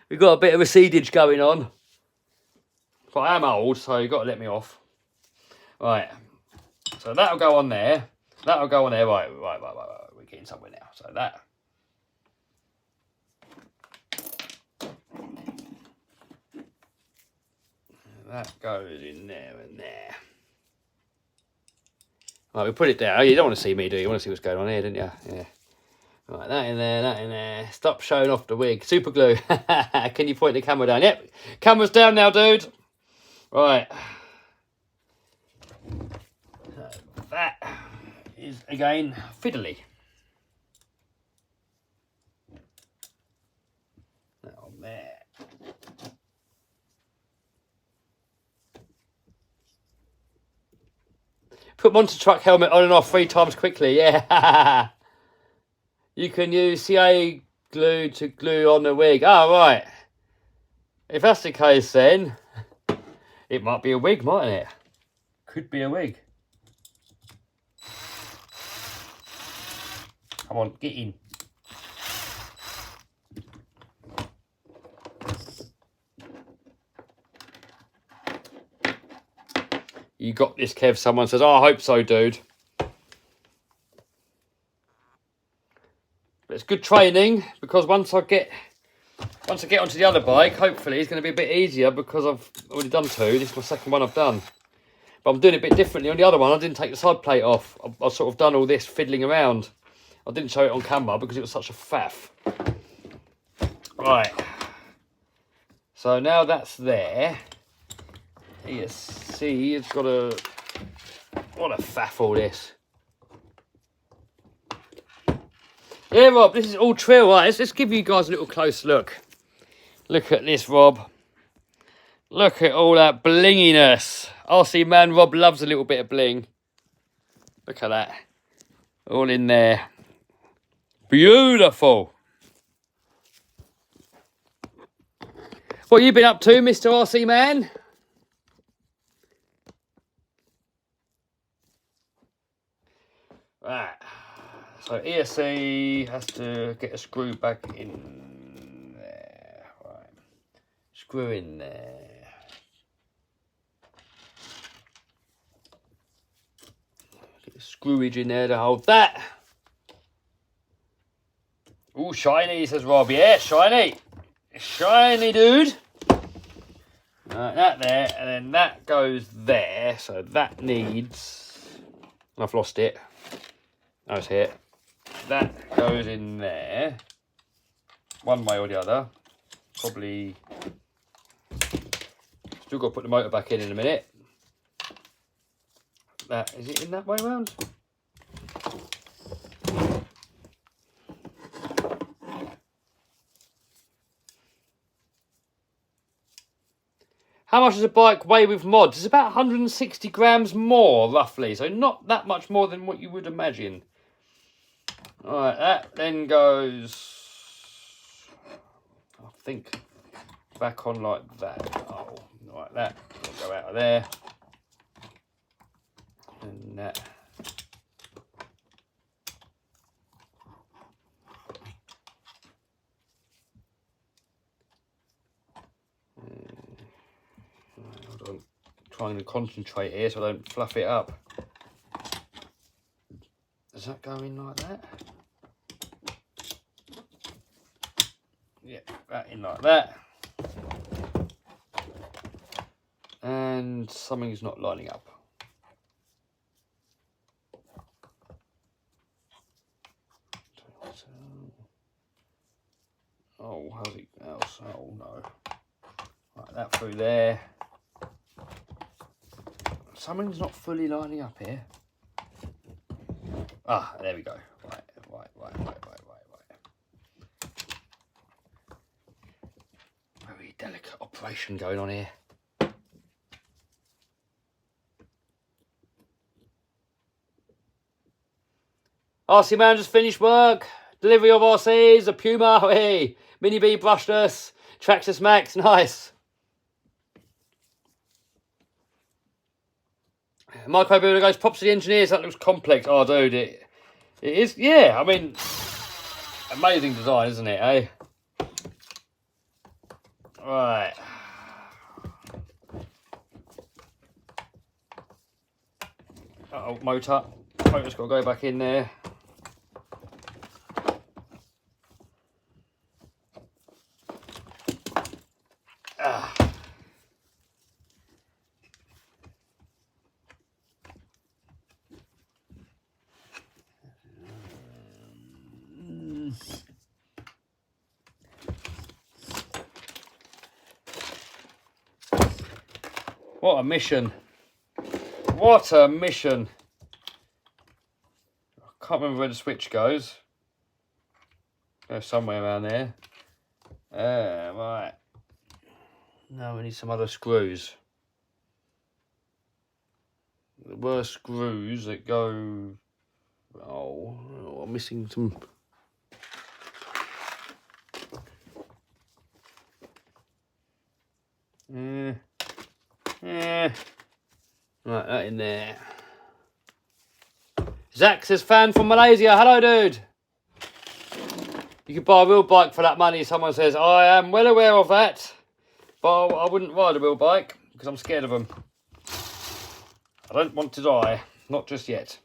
We've got a bit of recedage going on. But I am old, so you've got to let me off. Right. So that'll go on there. That'll go on there. Right. We're getting somewhere now. So that. That goes in there and there. Right, we put it down. Oh, you don't want to see me, do you? You want to see what's going on here, don't you? Yeah. Right, that in there, that in there. Stop showing off the wig. Super glue. Can you point the camera down? Yep. Camera's down now, dude. Right. That is, again, fiddly. That on there. Put monster truck helmet on and off 3 times quickly. Yeah. You can use CA glue to glue on the wig. Oh, right. If that's the case, then it might be a wig, mightn't it? Could be a wig. Come on, get in. You got this, Kev. Someone says, oh, I hope so, dude. But it's good training, because once I get onto the other bike, hopefully it's going to be a bit easier, because I've already done 2. This is my second one I've done. But I'm doing it a bit differently. On the other one, I didn't take the side plate off. I've sort of done all this fiddling around. I didn't show it on camera because it was such a faff. Right. So now that's there. ESC has got a... What a faff all this. Yeah, Rob, this is all true. Right, let's give you guys a little close look. Look at this, Rob. Look at all that blinginess. RC Man Rob loves a little bit of bling. Look at that. All in there. Beautiful. What you been up to, Mr. RC Man? Right. So ESC has to get a screw back in there. Right. Screw in there. Get a screwage in there to hold that. Ooh, shiny, says Rob. Yeah, shiny. Shiny, dude. That there, and then that goes there. So that needs... I've lost it. Oh, it's here. That goes in there. One way or the other. Probably... Still got to put the motor back in a minute. That, is it in that way round? How much does a bike weigh with mods? It's about 160 grams more, roughly. So not that much more than what you would imagine. Alright, that then goes... I think back on like that. Oh, like that. It'll go out of there. And that. Hold on. Trying to concentrate here so I don't fluff it up. Does that go in like that? Yeah, that in like that. And something's not lining up. Oh, how's it else? Oh no. Like that through there. Something's not fully lining up here. Ah, there we go. Right. Very delicate operation going on here. RC man just finished work. Delivery of RCs, a Puma, hey, Mini B brushless, Traxxas Max, nice. Micro Builder goes, props to the engineers, that looks complex. Oh, dude, it is, yeah, I mean, amazing design, isn't it, eh? Right. Uh-oh, motor. Motor's got to go back in there. What a mission. What a mission. I can't remember where the switch goes. Goes somewhere around there. Right. Now we need some other screws. There were screws that go... Oh, I'm missing some... Right, that in there. Zach says, fan from Malaysia. Hello, dude. You could buy a wheel bike for that money. Someone says, I am well aware of that. But I wouldn't ride a wheel bike because I'm scared of them. I don't want to die. Not just yet.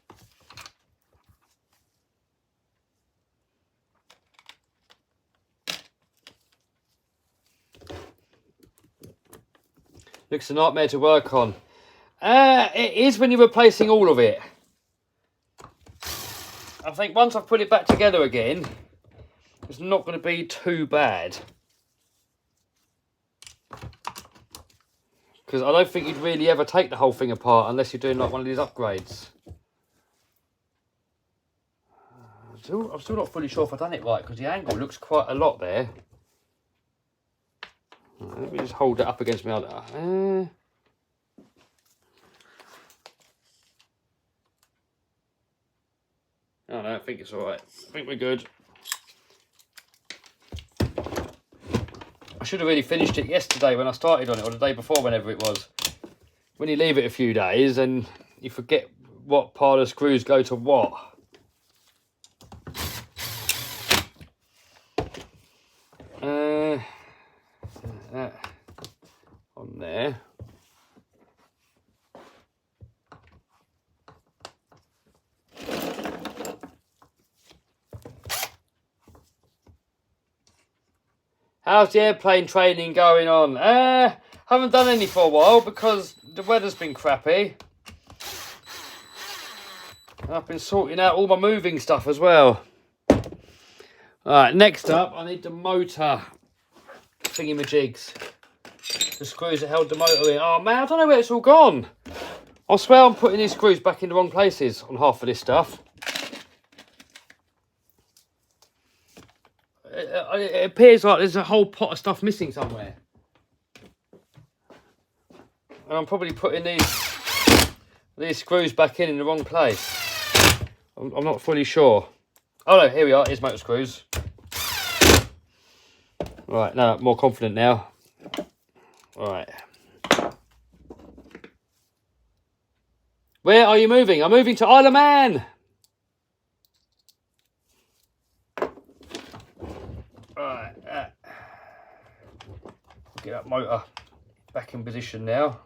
Looks a nightmare to work on. It is when you're replacing all of it. I think once I've put it back together again, it's not going to be too bad. Because I don't think you'd really ever take the whole thing apart unless you're doing like one of these upgrades. I'm still not fully sure if I've done it right because the angle looks quite a lot there. Let me just hold it up against my other. Oh no, I think it's alright. I think we're good. I should have really finished it yesterday when I started on it, or the day before, whenever it was. When you leave it a few days and you forget what part of screws go to what. That on there. How's the airplane training going on? Haven't done any for a while because the weather's been crappy. I've been sorting out all my moving stuff as well. Alright, next up, I need the motor thingy-majigs. The screws that held the motor in. Oh man, I don't know where it's all gone. I swear I'm putting these screws back in the wrong places on half of this stuff. It appears like there's a whole pot of stuff missing somewhere. And I'm probably putting these screws back in the wrong place. I'm not fully sure. Oh no, here we are, here's motor screws. Right, now more confident now. Right. Where are you moving? I'm moving to Isle of Man. Right. Get that motor back in position now.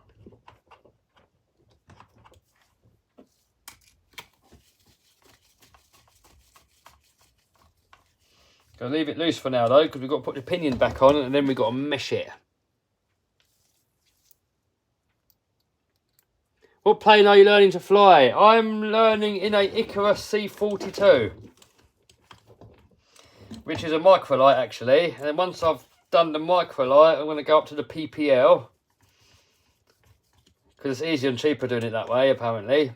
Gonna leave it loose for now though, because we've got to put the pinion back on and then we've got to mesh it. What plane are you learning to fly? I'm learning in a Icarus C-42, which is a microlight actually. And then once I've done the microlight, I'm going to go up to the PPL, because it's easier and cheaper doing it that way apparently.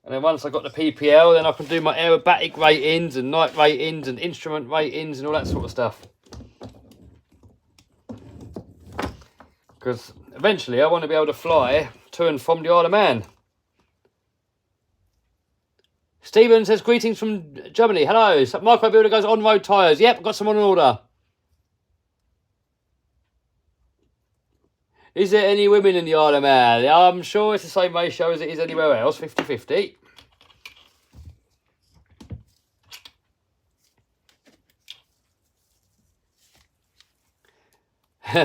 And then once I've got the PPL, then I can do my aerobatic ratings and night ratings and instrument ratings and all that sort of stuff. Because eventually I want to be able to fly to and from the Isle of Man. Stephen says, greetings from Germany. Hello. Micro builder goes on-road tyres. Yep, got some on order. Is there any women in the Isle of Man? I'm sure it's the same ratio as it is anywhere else, 50-50.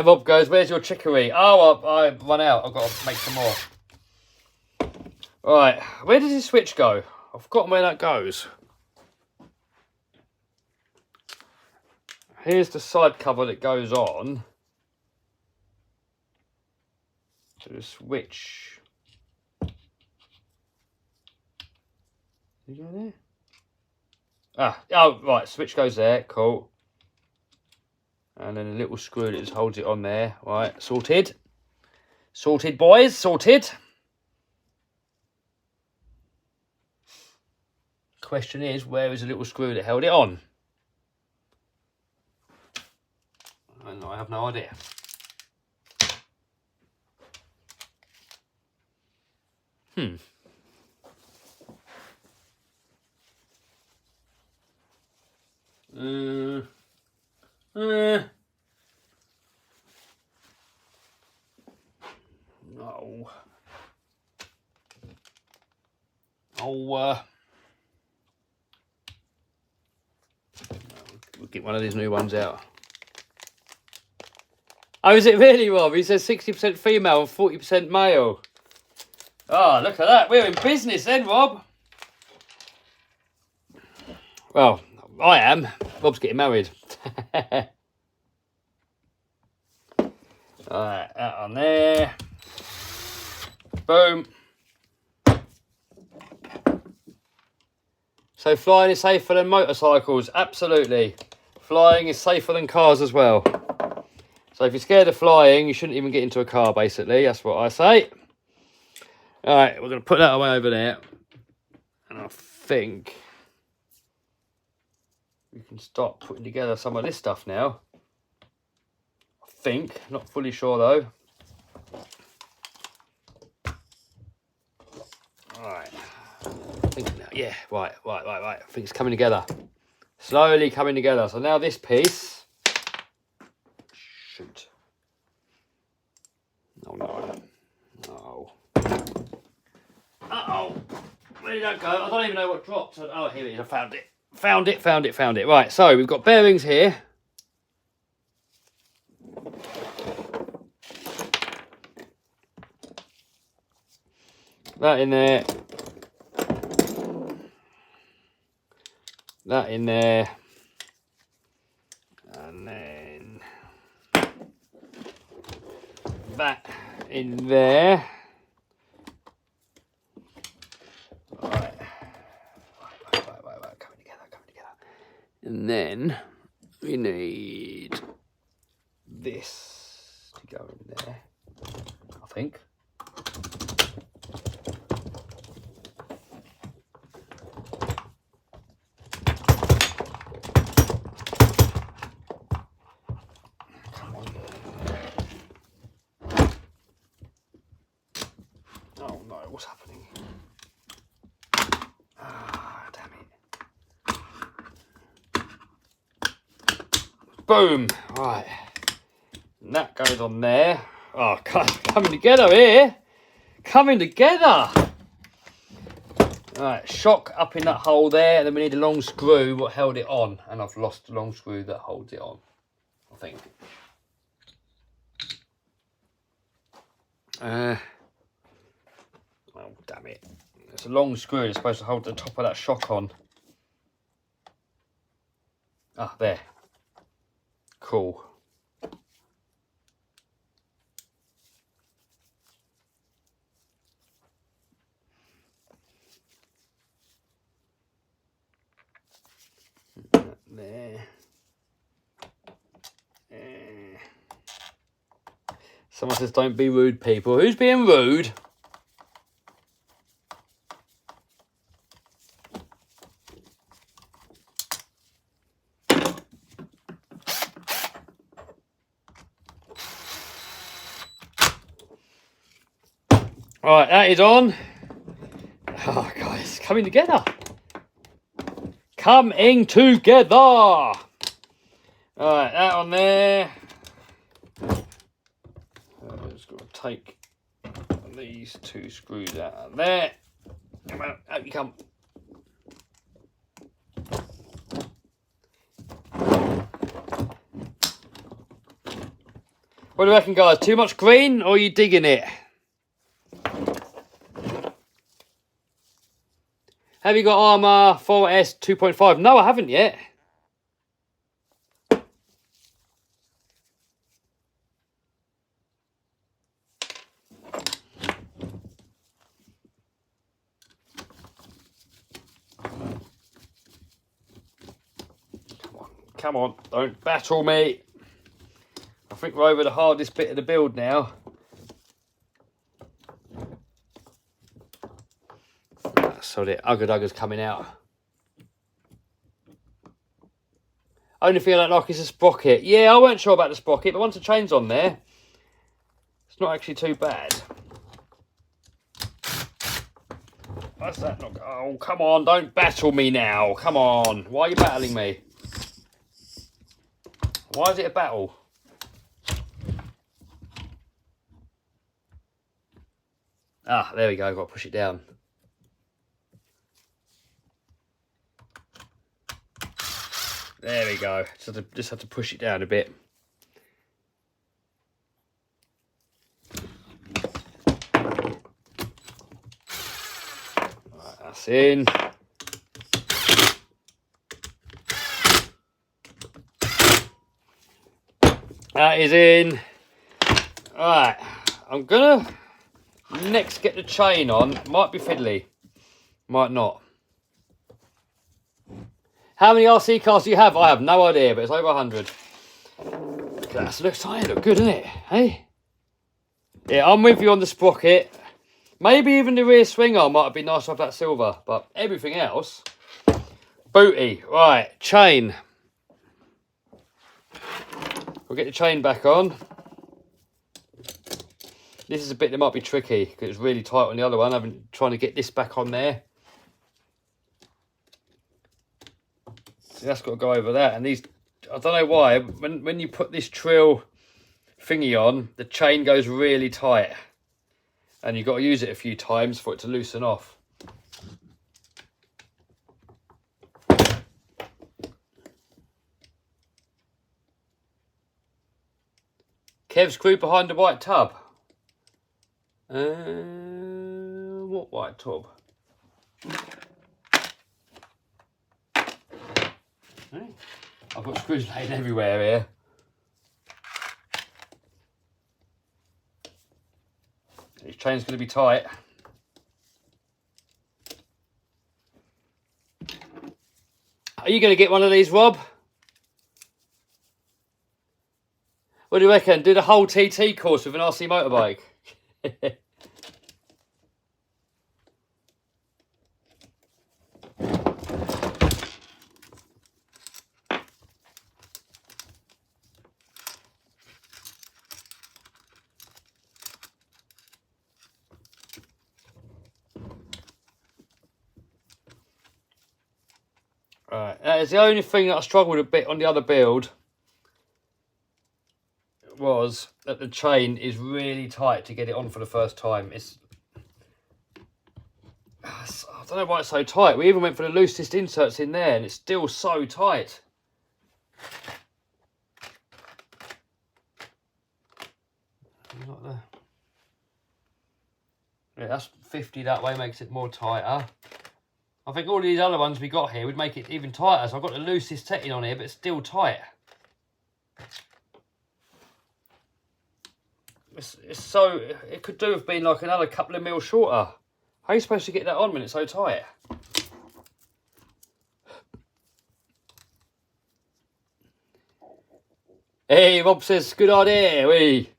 Bob goes, where's your chicory? Oh, I run out. I've got to make some more. Right, where does this switch go? I've forgotten where that goes. Here's the side cover that goes on. So the switch. Did you go there? Oh, right, switch goes there, cool. And then a little screw that just holds it on there. Right, sorted. Sorted, boys, sorted. Question is, where is the little screw that held it on? I have no idea. No. We'll get one of these new ones out. Oh, is it really, Rob? He says 60% female and 40% male. Oh, look at that. We're in business then, Rob. Well, I am. Rob's getting married. Alright, that on there. Boom. So flying is safer than motorcycles. Absolutely. Flying is safer than cars as well. So if you're scared of flying, you shouldn't even get into a car, basically. That's what I say. Alright, we're going to put that away over there. And I think we can start putting together some of this stuff now. I think. Not fully sure, though. Alright. I think now, yeah, right. I think it's coming together. Slowly coming together. So now this piece. Shoot. Oh, no. No. Uh-oh. Where did that go? I don't even know what dropped. Oh, here it is. I found it. Found it. Right, so we've got bearings here. That in there. That in there. And then that in there. Right. Coming together. And then we need this to go in there, I think. Come on. Oh no, what's happening? Ah, damn it. Boom. Right. And that goes on there. Oh, coming together here. Coming together. Right, shock up in that hole there. And then we need a long screw what held it on. And I've lost the long screw that holds it on, I think. Oh, damn it. It's a long screw. It's supposed to hold the top of that shock on. Ah, there. Cool. There. Someone says don't be rude, people. Who's being rude? Right, that is on. Oh, guys, coming together. Coming together. All right, that on there. Just got to take these two screws out of there. Come on, out you come. What do you reckon, guys? Too much green, or are you digging it? Have you got Armour 4S 2.5? No, I haven't yet. Come on, don't battle me. I think we're over the hardest bit of the build now. So the ugger's coming out. Only thing I don't like is the sprocket. Yeah, I weren't sure about the sprocket, but once the chain's on there, it's not actually too bad. What's that not? Oh, come on, don't battle me now. Come on. Why are you battling me? Why is it a battle? Ah, there we go. I've got to push it down. There we go. Just have to push it down a bit. Right, that's in. That is in. Right, I'm gonna next get the chain on. Might be fiddly, might not. How many RC cars do you have? I have no idea, but it's over 100. That looks tight. Look good, doesn't it? Hey. Yeah, I'm with you on the sprocket. Maybe even the rear swing arm might have been nice to have that silver, but everything else, booty. Right, chain. We'll get the chain back on. This is a bit that might be tricky because it's really tight on the other one. I've been trying to get this back on there. So that's got to go over that. And these, I don't know why, when you put this trill thingy on, the chain goes really tight. And you've got to use it a few times for it to loosen off. Kev, screw behind the white tub. What white tub? Hey, I've got screws laying everywhere here. chain's going to be tight. Are you going to get one of these, Rob? What do you reckon? Do the whole TT course with an RC motorbike? Right, that is the only thing that I struggled a bit on the other build, was that the chain is really tight to get it on for the first time. I don't know why it's so tight. We even went for the loosest inserts in there and it's still so tight. Yeah, that's 50 that way, makes it more tighter. I think all these other ones we got here would make it even tighter. So I've got the loosest setting on here, but it's still tight. It's so, it could do with being like another couple of mil shorter. How are you supposed to get that on when it's so tight? Hey, Rob says, good idea. Wee.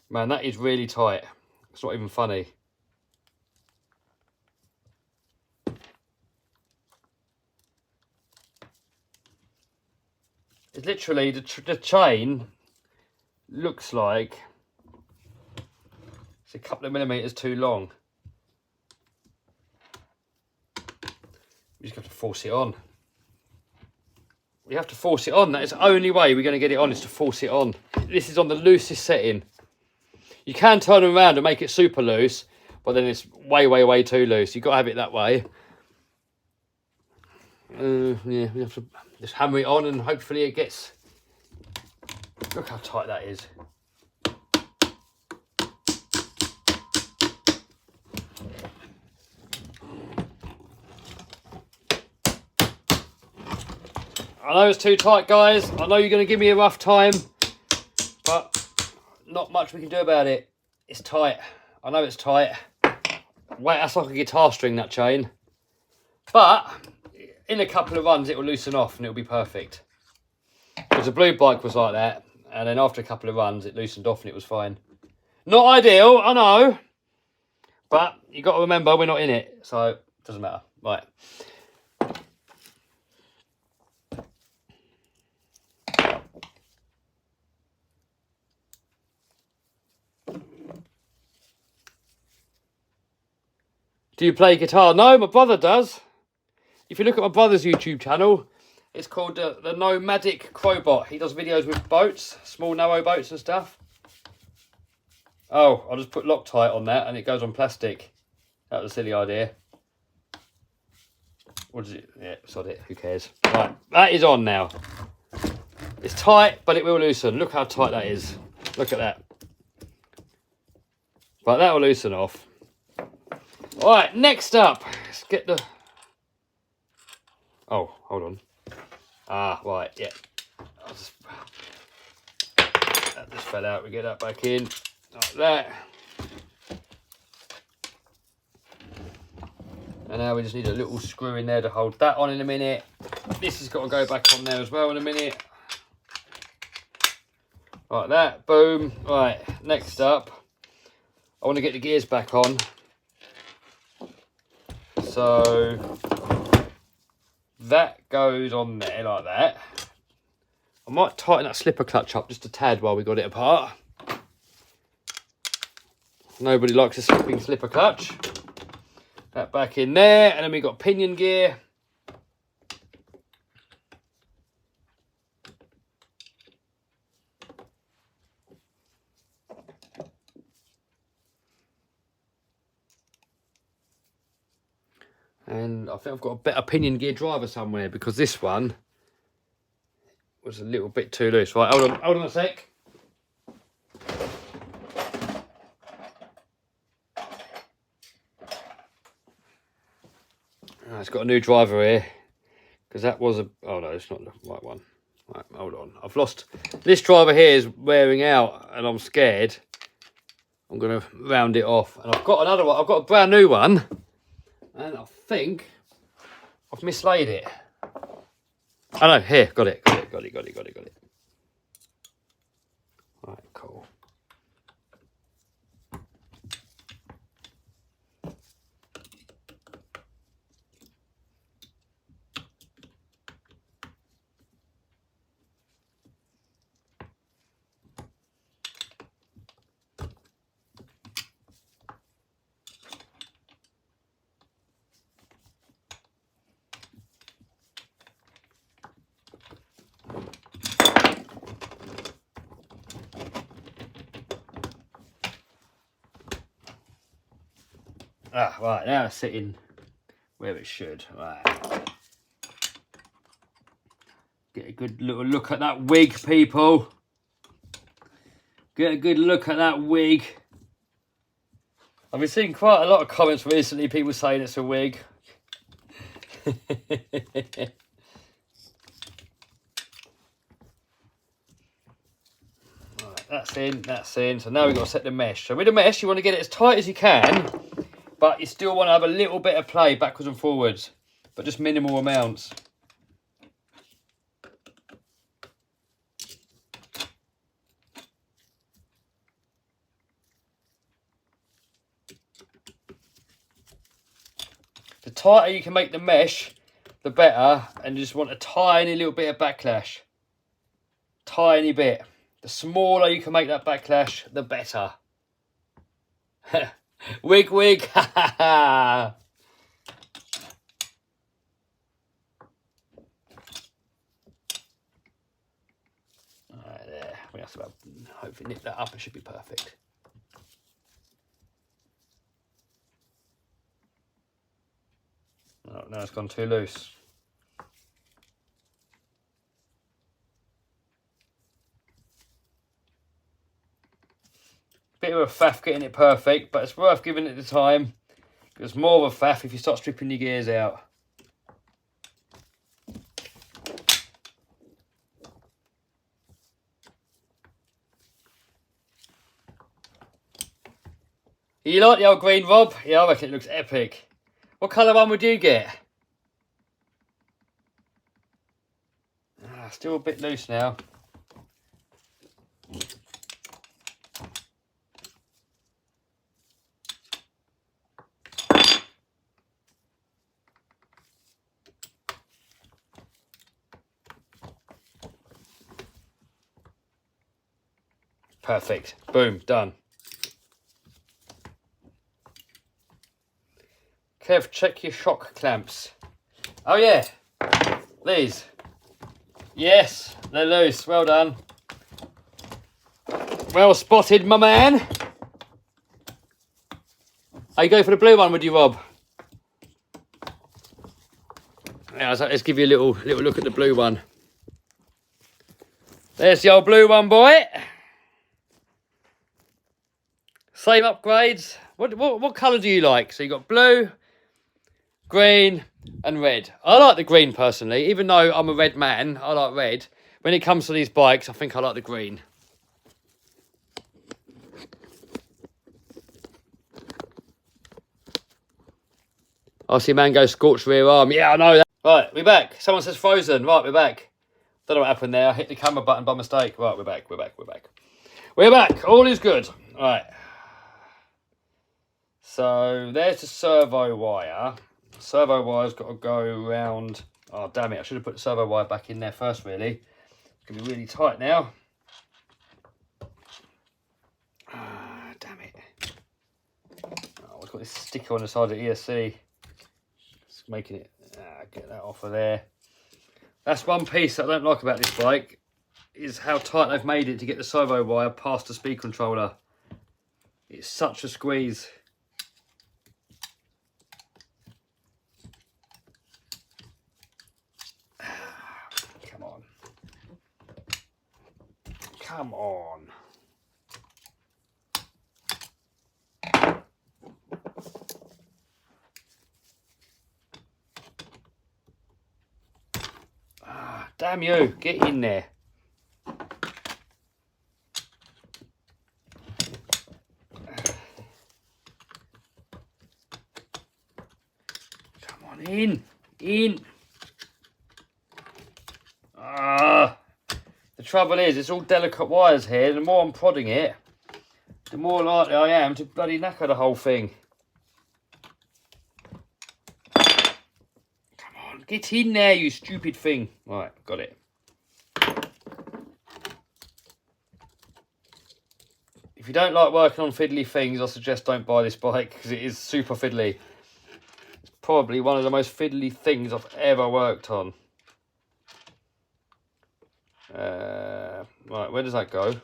Man, that is really tight. It's not even funny. It's literally, the chain looks like it's a couple of millimeters too long. We just have to force it on. We have to force it on. That is the only way we're going to get it on, is to force it on. This is on the loosest setting. You can turn them around and make it super loose, but then it's way, way, way too loose. You've got to have it that way. Yeah, we have to just hammer it on and hopefully it gets... Look how tight that is. I know it's too tight, guys. I know you're going to give me a rough time, but not much we can do about it. It's tight. I know it's tight. Wait, that's like a guitar string, that chain. But in a couple of runs, it will loosen off and it'll be perfect. Because the blue bike was like that, and then after a couple of runs, it loosened off and it was fine. Not ideal, I know, but you got to remember we're not in it, so it doesn't matter. Right. Do you play guitar? No, my brother does. If you look at my brother's YouTube channel, it's called the Nomadic Crowbot. He does videos with boats, small narrow boats and stuff. Oh, I'll just put Loctite on that and it goes on plastic. That was a silly idea. What is it? Yeah, sod it. Who cares? Right, that is on now. It's tight, but it will loosen. Look how tight that is. Look at that. But that will loosen off. All right, next up, let's get the... Oh, hold on. Ah, right, yeah. That just fell out. We get that back in like that. And now we just need a little screw in there to hold that on in a minute. This has got to go back on there as well in a minute. Like that, boom. Right, next up, I want to get the gears back on. So that goes on there like that. I might tighten that slipper clutch up just a tad while we got it apart. Nobody likes a slipping slipper clutch. That back in there, and then we got pinion gear. And I think I've got a better pinion gear driver somewhere, because this one was a little bit too loose. Right, hold on a sec. Oh, it's got a new driver here, because that was a... Oh no, it's not the right one. Right, hold on. I've lost... This driver here is wearing out and I'm scared I'm going to round it off. And I've got another one. I've got a brand new one. And I think I've mislaid it. Oh no, here, got it. Right, cool. Ah, right, now it's sitting where it should. Right. Get a good little look at that wig, people. Get a good look at that wig. I've been seeing quite a lot of comments recently, people saying it's a wig. Right, that's in. So now we've got to set the mesh. So with the mesh, you want to get it as tight as you can, but you still want to have a little bit of play backwards and forwards, but just minimal amounts. The tighter you can make the mesh, the better, and you just want a tiny little bit of backlash. Tiny bit. The smaller you can make that backlash, the better. Wig, wig, ha ha ha. Alright, there. We have to hopefully nip that up, it should be perfect. Oh, now it's gone too loose. Bit of a faff getting it perfect, but it's worth giving it the time. It's more of a faff if you start stripping your gears out. You like the old green, Rob? Yeah, I reckon it looks epic. What colour one would you get? Still a bit loose now. Perfect. Boom, done. Kev, check your shock clamps. Oh yeah, these. Yes, they're loose. Well done. Well spotted, my man. Are you going for the blue one, would you, Rob? Yeah, so let's give you a little look at the blue one. There's the old blue one, boy. Same upgrades. What colour do you like? So you got blue, green and red. I like the green personally, even though I'm a red man, I like red. When it comes to these bikes, I think I like the green. I see man go scorched rear arm. Yeah, I know that. Right, we're back. Someone says frozen. Right, we're back. Don't know what happened there. I hit the camera button by mistake. Right, we're back. We're back. All is good. Right. So there's the servo wire. Servo wire's got to go around. Oh, damn it. I should have put the servo wire back in there first, really. It's going to be really tight now. Ah, damn it. Oh, I've got this sticker on the side of the ESC. It's making it... get that off of there. That's one piece that I don't like about this bike, is how tight they've made it to get the servo wire past the speed controller. It's such a squeeze. Come on. Come on. Damn you, get in there. The trouble is, it's all delicate wires here. The more I'm prodding it, the more likely I am to bloody knacker the whole thing. Come on, get in there, you stupid thing. Right, got it. If you don't like working on fiddly things, I suggest don't buy this bike because it is super fiddly. It's probably one of the most fiddly things I've ever worked on. Right, where does that go? Does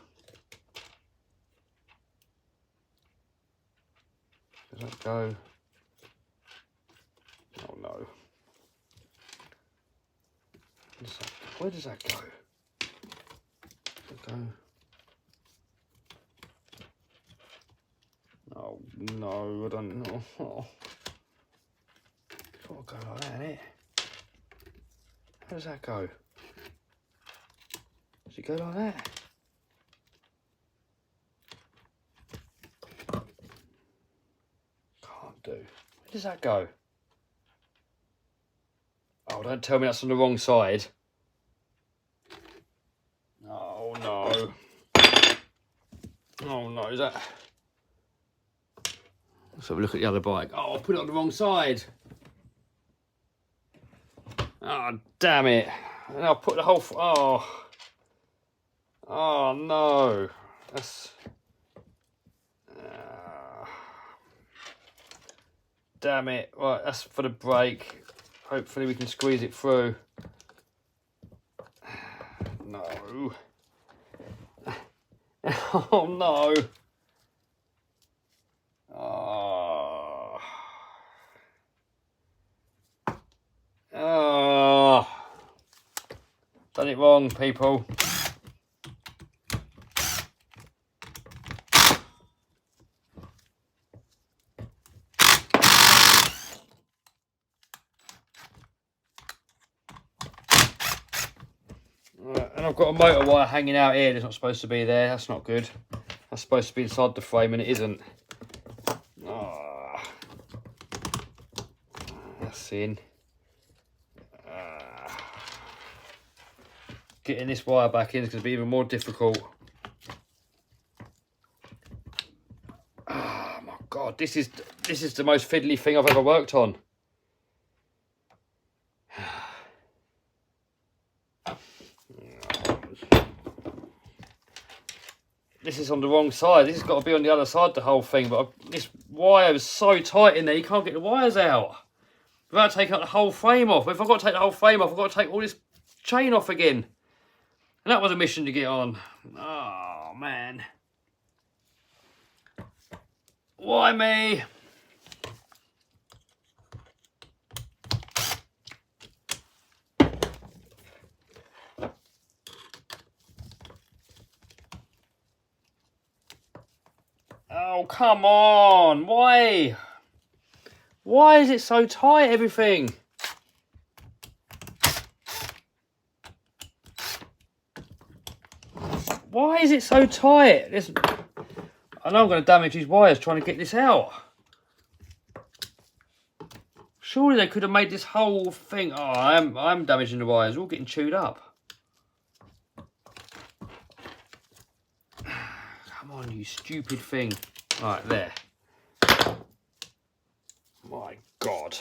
that go? Oh no. Where does that go? Oh no, I don't know. Oh. It's got to go like that, innit? How does that go? Does it go like that? Can't do. Where does that go? Oh, don't tell me that's on the wrong side. Oh no. Oh no, is that... Let's have a look at the other bike. Oh, I put it on the wrong side. Oh, damn it. And I'll put the whole... Oh. Oh, no. That's... Damn it. Right, that's for the brake. Hopefully we can squeeze it through. No. Oh, no. Oh. Oh. Done it wrong, people. And I've got a motor wire hanging out here that's not supposed to be there. That's not good. That's supposed to be inside the frame and it isn't. Oh. That's in. Getting this wire back in is going to be even more difficult. Oh my god, this is the most fiddly thing I've ever worked on. This is on the wrong side. This has got to be on the other side, the whole thing. But this wire is so tight in there, you can't get the wires out without taking out the whole frame off. If I've got to take the whole frame off, I've got to take all this chain off again. And that was a mission to get on. Oh, man. Why me? Oh, come on. Why? Why is it so tight, everything? Why is it so tight? Listen, I know I'm going to damage these wires trying to get this out. Surely they could have made this whole thing... Oh, I'm damaging the wires. They're all getting chewed up. Come on, you stupid thing. Right, there. My God.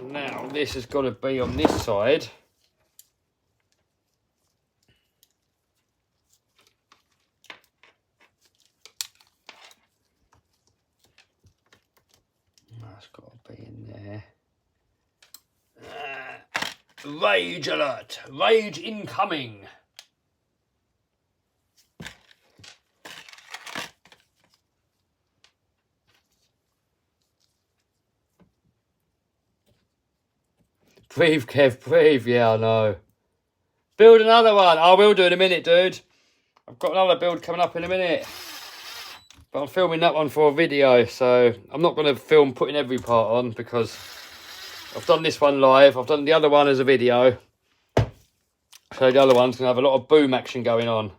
Now, this has got to be on this side. That's got to be in there. Rage alert! Rage incoming! Breathe, Kev, breathe. Yeah, I know. Build another one. I will do in a minute, dude. I've got another build coming up in a minute. But I'm filming that one for a video, so I'm not going to film putting every part on because I've done this one live. I've done the other one as a video. So the other one's going to have a lot of boom action going on.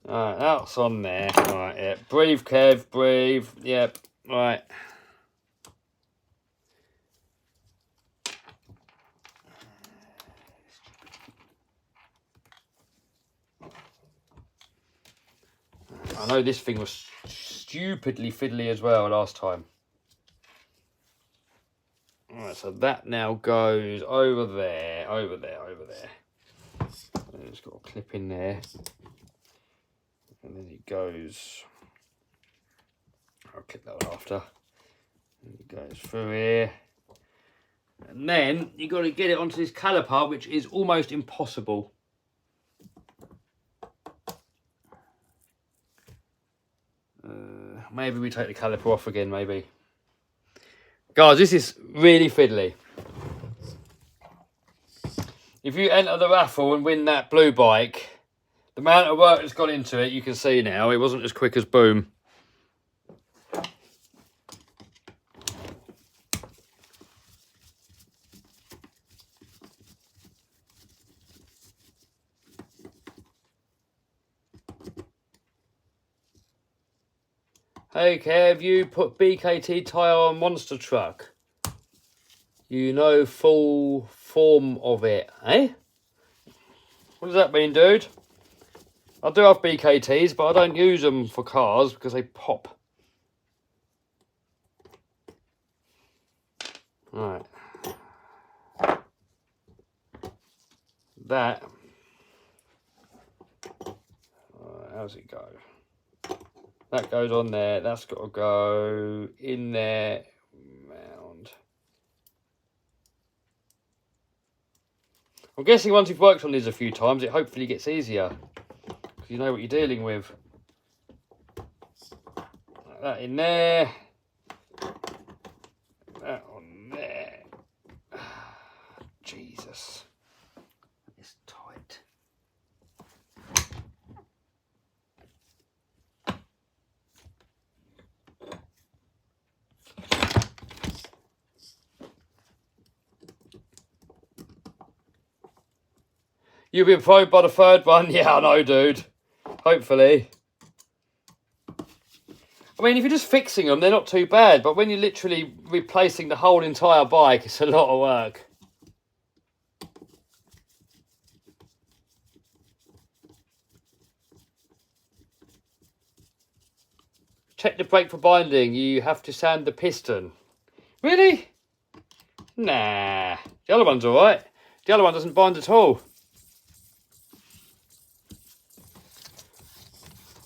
Alright, that's on there. Alright, yeah. Breathe, Kev, breathe. Yep, right. I know this thing was stupidly fiddly as well last time. Alright, so that now goes over there. And it's got a clip in there. And then it goes... I'll clip that one after. And it goes through here. And then you've got to get it onto this caliper, which is almost impossible. Maybe we take the caliper off again, maybe. Guys, this is really fiddly. If you enter the raffle and win that blue bike, the amount of work that's gone into it, you can see now, it wasn't as quick as boom. Hey Kev, you put BKT tyre on monster truck. You know full form of it, eh? What does that mean, dude? I do have BKTs, but I don't use them for cars because they pop. Right. That. How's it go? That goes on there. That's got to go in there. Round. I'm guessing once you've worked on these a few times, it hopefully gets easier. Because you know what you're dealing with. Like that in there. That on there. Jesus. It's tight. You've been probed by the third one? Yeah, I know, dude. Hopefully. I mean, if you're just fixing them, they're not too bad. But when you're literally replacing the whole entire bike, it's a lot of work. Check the brake for binding. You have to sand the piston. Really? Nah. The other one's alright. The other one doesn't bind at all.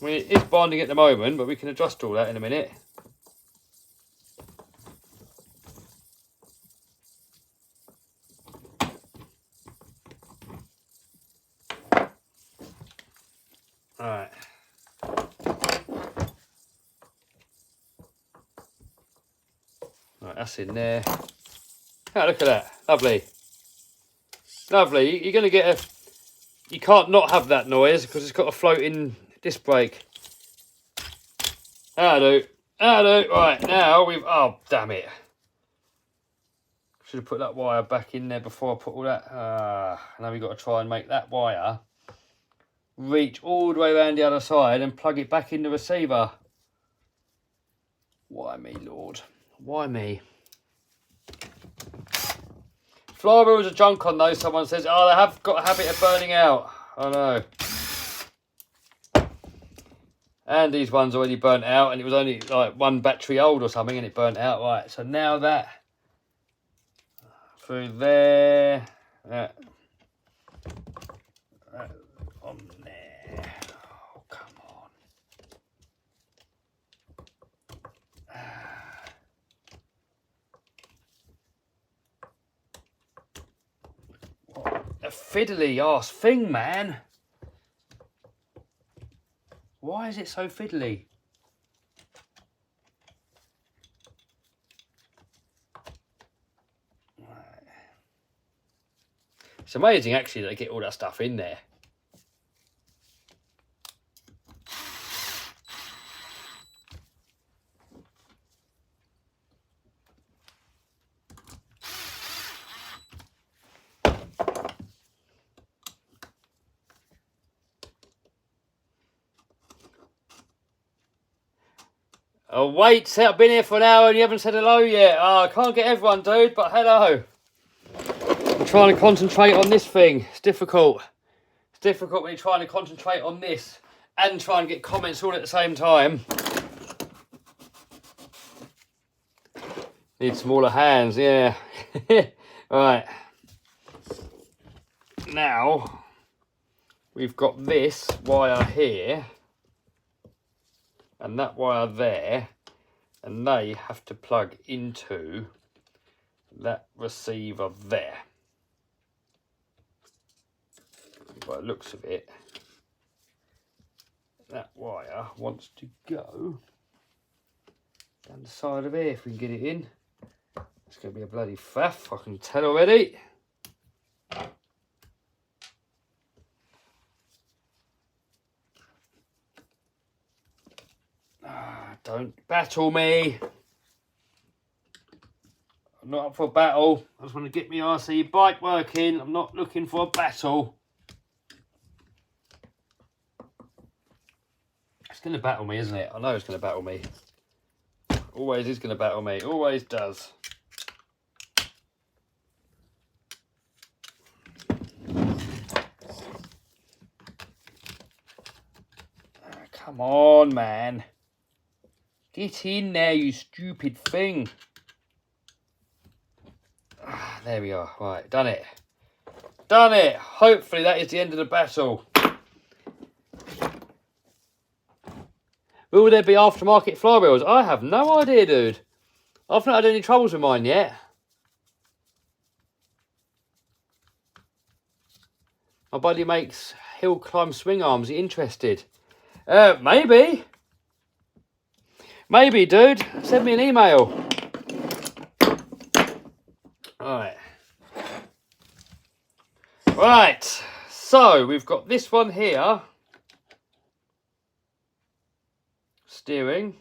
I mean, it is binding at the moment, but we can adjust all that in a minute. Alright. Right, that's in there. Oh, look at that. Lovely. Lovely. You're going to get a... You can't not have that noise because it's got a floating disc brake. That'll do. That'll do. Right, now we've... Oh, damn it. Should have put that wire back in there before I put all that... now we've got to try and make that wire reach all the way around the other side and plug it back in the receiver. Why me, Lord? Why me? Flywheels are junk on those. Someone says, oh, they have got a habit of burning out. I know. And these ones already burnt out, and it was only like one battery old or something, and it burnt out. Right, so now that through there, that on there. Oh, come on. What a fiddly ass thing, man. Why is it so fiddly? Right. It's amazing actually that they get all that stuff in there. Oh, wait, I've been here for an hour and you haven't said hello yet. Oh, I can't get everyone, dude, but hello. I'm trying to concentrate on this thing. It's difficult. It's difficult when you're trying to concentrate on this. and try and get comments all at the same time. Need smaller hands, yeah. Right. Now, we've got this wire here and that wire there, and they have to plug into that receiver there. By the looks of it, that wire wants to go down the side of here if we can get it in. It's going to be a bloody faff, I can tell already. Don't battle me. I'm not up for a battle. I just want to get my RC bike working. I'm not looking for a battle. It's going to battle me, isn't it? I know it's going to battle me. Always is going to battle me. Always does. Come on, man. Get in there, you stupid thing. There we are. Right, done it. Done it. Hopefully that is the end of the battle. Will there be aftermarket flywheels? I have no idea, dude. I've not had any troubles with mine yet. My buddy makes hill climb swing arms. Are you interested? Maybe. Maybe, dude. Send me an email. Alright. Right. So, we've got this one here. Steering.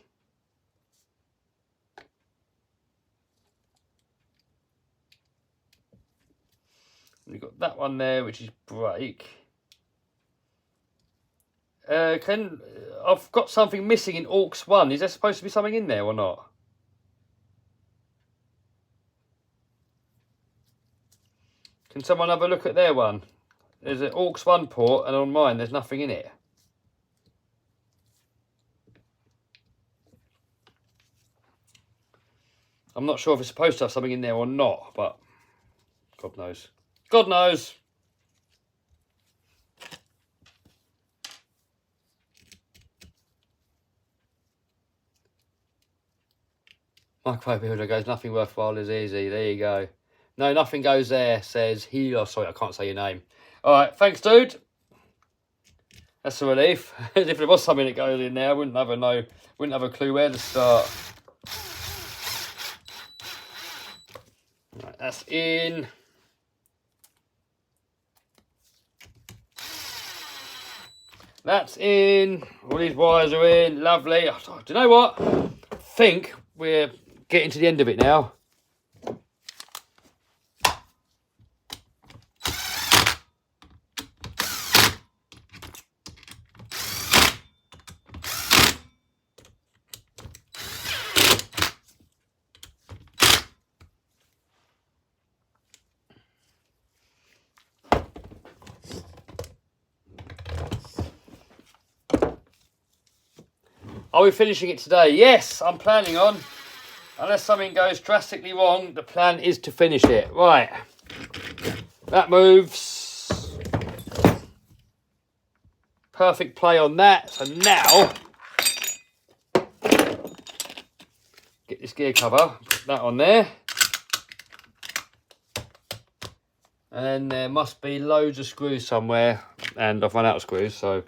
We've got that one there, which is brake. I've got something missing in aux 1. Is there supposed to be something in there or not? Can someone have a look at their one? There's an aux 1 port, and on mine there's nothing in it. I'm not sure if it's supposed to have something in there or not, but God knows. God knows. Microwave builder goes, nothing worthwhile is easy. There you go. No, nothing goes there, says he. Oh, sorry, I can't say your name. All right, thanks, dude. That's a relief. If there was something that goes in there, I wouldn't have a clue where to start. Right, that's in. That's in. All these wires are in. Lovely. Oh, do you know what? I think we're getting to the end of it now. Are we finishing it today? Yes, I'm planning on. Unless something goes drastically wrong, the plan is to finish it. Right. That moves. Perfect play on that. So now, get this gear cover, put that on there. And there must be loads of screws somewhere. And I've run out of screws, so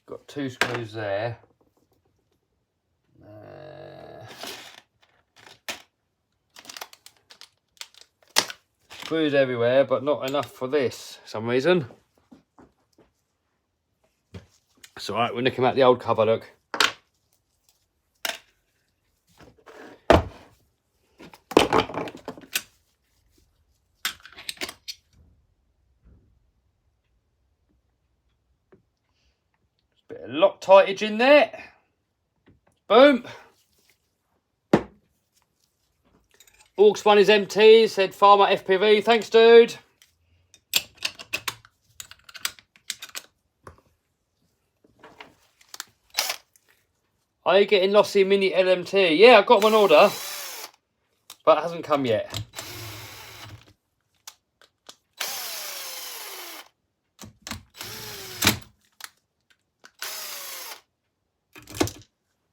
got 2 screws there. Screws everywhere, but not enough for this for some reason. It's alright, we'll nick them out the old cover, look. Bit of Loctitage in there. Boom. Aux 1 is empty, said Farmer FPV. Thanks, dude. Are you getting Lossy Mini LMT? Yeah, I've got them on order, but it hasn't come yet.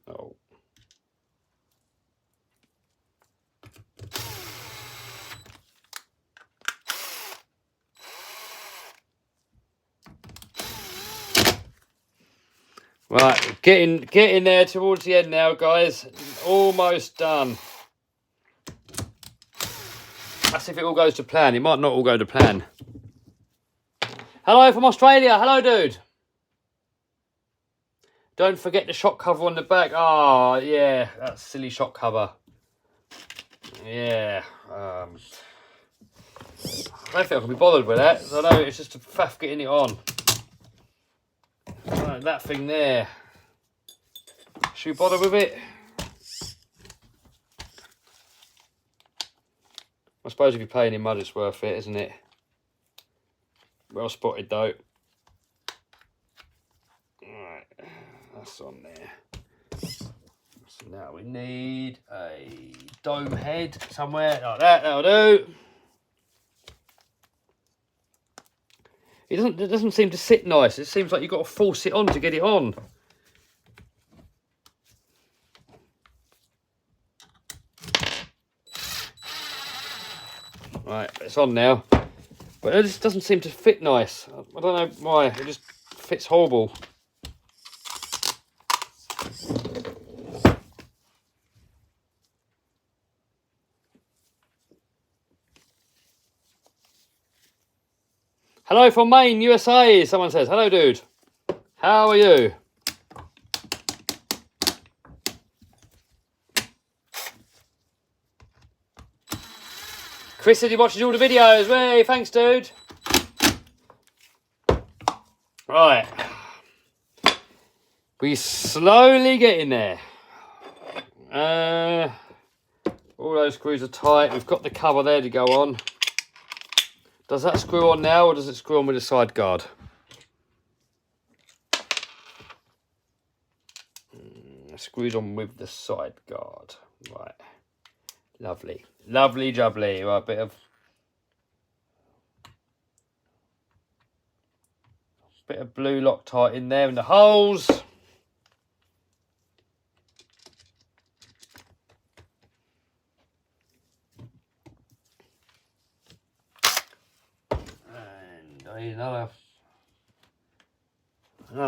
Oh. Right, getting there towards the end now, guys. Almost done. That's if it all goes to plan. It might not all go to plan. Hello from Australia. Hello, dude. Don't forget the shock cover on the back. Oh, yeah, that silly shock cover. Yeah. I don't think I can be bothered with that. I know it's just a faff getting it on. Right, that thing there. Should we bother with it? I suppose if you're paying in mud, it's worth it, isn't it? Well spotted, though. Right, that's on there. So now we need a dome head somewhere like that. That'll do. It doesn't seem to sit nice. It seems like you've got to force it on to get it on. Right, it's on now. But it just doesn't seem to fit nice. I don't know why. It just fits horrible. Hello from Maine, USA, someone says. Hello, dude. How are you? Chris said he watches all the videos. Hey, thanks, dude. Right. We slowly getting there. All those screws are tight. We've got the cover there to go on. Does that screw on now, or does it screw on with the side guard? Screws on with the side guard. Right. Lovely. Lovely jubbly. Right, bit of blue Loctite in there in the holes. And I need another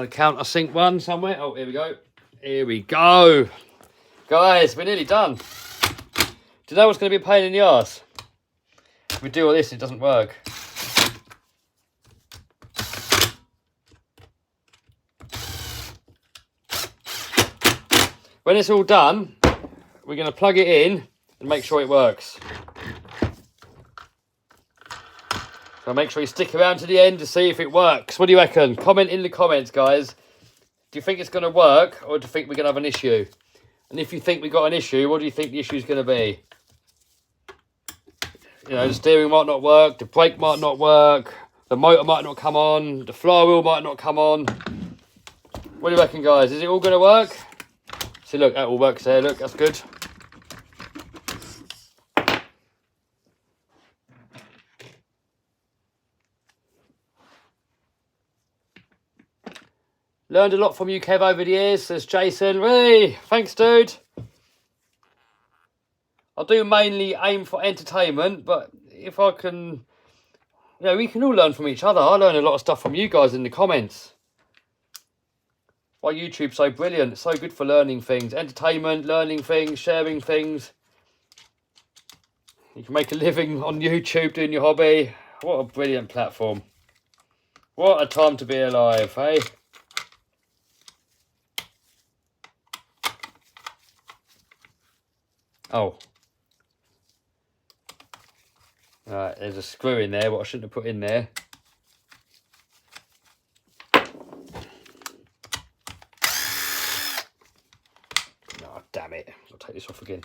countersink one somewhere. Oh, here we go. Here we go. Guys, we're nearly done. Do you know what's going to be a pain in the arse? If we do all this, it doesn't work. When it's all done, we're going to plug it in and make sure it works. So make sure you stick around to the end to see if it works. What do you reckon? Comment in the comments, guys. Do you think it's going to work, or do you think we're going to have an issue? And if you think we've got an issue, what do you think the issue is going to be? You know, the steering might not work, the brake might not work, the motor might not come on, the flywheel might not come on. What do you reckon, guys? Is it all going to work? See, look, that all works there. Look, that's good. Learned a lot from you, Kev, over the years, says Jason. Hey, thanks, dude. I do mainly aim for entertainment, but if I can, you know, we can all learn from each other. I learn a lot of stuff from you guys in the comments. Why YouTube's so brilliant. It's so good for learning things. Entertainment, learning things, sharing things. You can make a living on YouTube doing your hobby. What a brilliant platform. What a time to be alive, hey? Oh. Right, there's a screw in there, what I shouldn't have put in there. Oh, damn it. I'll take this off again.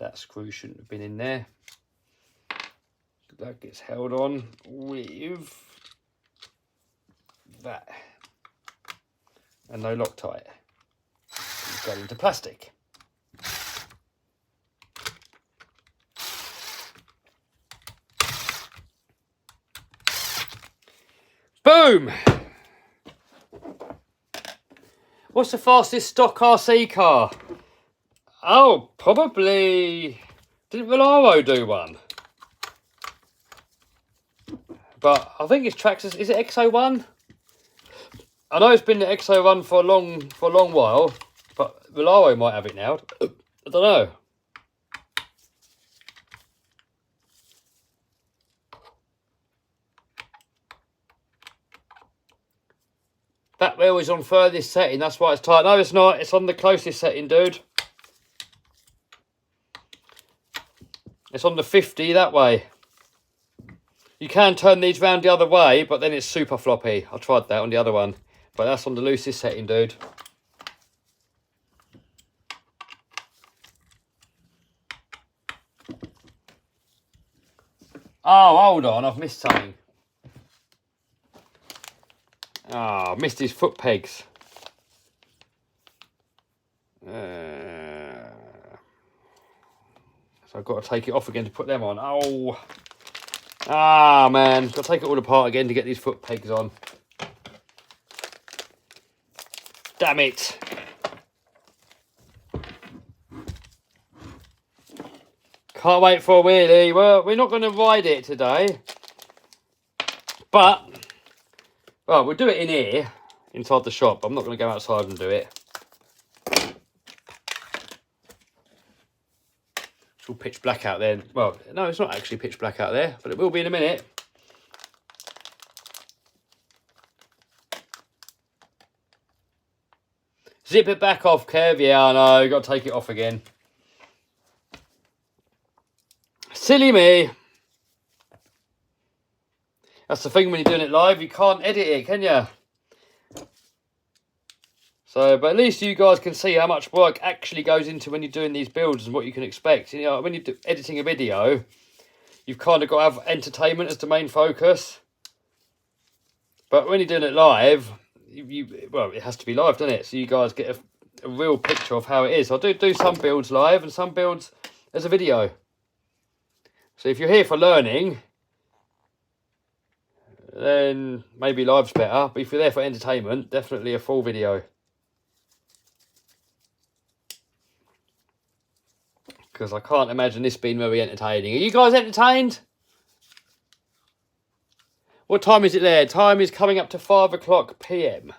that screw shouldn't have been in there. That gets held on with that. And no Loctite. It's going into plastic. Boom! What's the fastest stock RC car? Oh, probably... Didn't Volaro do one? But I think it's Traxxas. Is it XO1? I know it's been the XO1 for a long while, but Volaro might have it now. I don't know. That wheel is on furthest setting, that's why it's tight. No, it's not. It's on the closest setting, dude. It's on the 50 that way. You can turn these round the other way, but then it's super floppy. I tried that on the other one, but that's on the loosest setting, dude. Oh, hold on, I've missed something. Oh, I missed his foot pegs. So I've got to take it off again to put them on. Oh. Ah, man. Got to take it all apart again to get these foot pegs on. Damn it. Can't wait for a wheelie. Well, we're not going to ride it today. But, well, we'll do it in here, inside the shop. I'm not going to go outside and do it. It's all pitch black out there. Well, no, it's not actually pitch black out there, but it will be in a minute. Zip it back off, Kev. Yeah, I know. You've got to take it off again. Silly me. That's the thing when you're doing it live. You can't edit it, can you? So, but at least you guys can see how much work actually goes into when you're doing these builds and what you can expect. You know, when you're editing a video, you've kind of got to have entertainment as the main focus. But when you're doing it live, well, it has to be live, doesn't it? So you guys get a real picture of how it is. I do some builds live and some builds as a video. So if you're here for learning, then maybe live's better. But if you're there for entertainment, definitely a full video. Because I can't imagine this being very entertaining. Are you guys entertained? What time is it there? Time is coming up to 5 o'clock PM.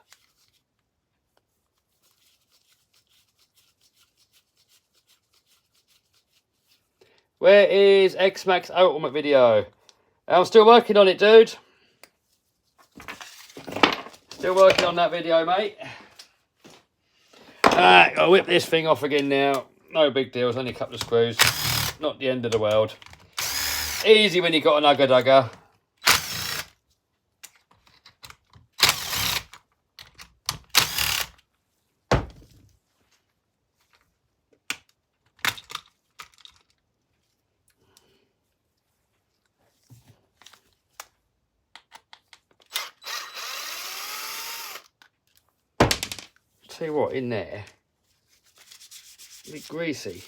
Where is X-Max Ultimate video? I'm still working on it, dude. Still working on that video, mate. Alright, I'll whip this thing off again now. No big deal, it's only a couple of screws. Not the end of the world. Easy when you got an ugger dugger. Tell you what, in there, a bit greasy.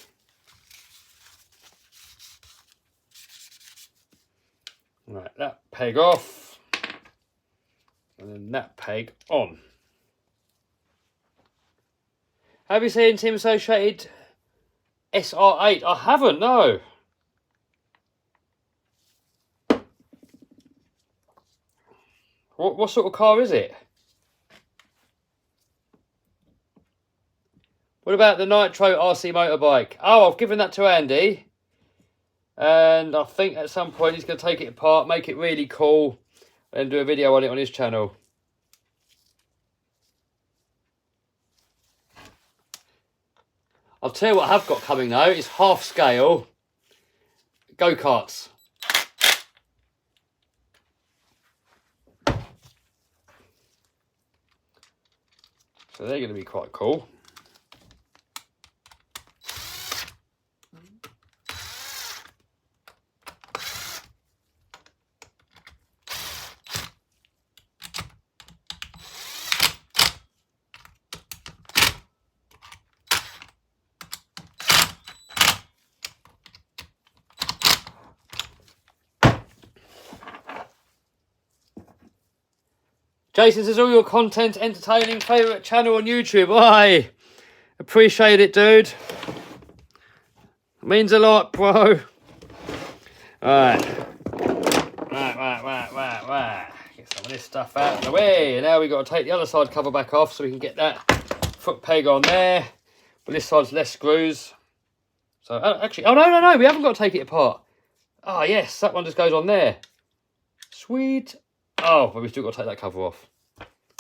Right, that peg off, and then that peg on. Have you seen Team Associated SR8? I haven't, no. What sort of car is it? What about the Nitro RC motorbike? Oh, I've given that to Andy. And I think at some point he's going to take it apart, make it really cool, and do a video on it on his channel. I'll tell you what I have got coming though, is half scale go-karts. So they're going to be quite cool. Jason says, all your content entertaining, favourite channel on YouTube. I appreciate it, dude. Means a lot, bro. Right. Get some of this stuff out of the way. And now we've got to take the other side cover back off so we can get that foot peg on there. But this side's less screws. So, actually, oh, no, we haven't got to take it apart. Oh, yes, that one just goes on there. Sweet. Oh, but we still got to take that cover off.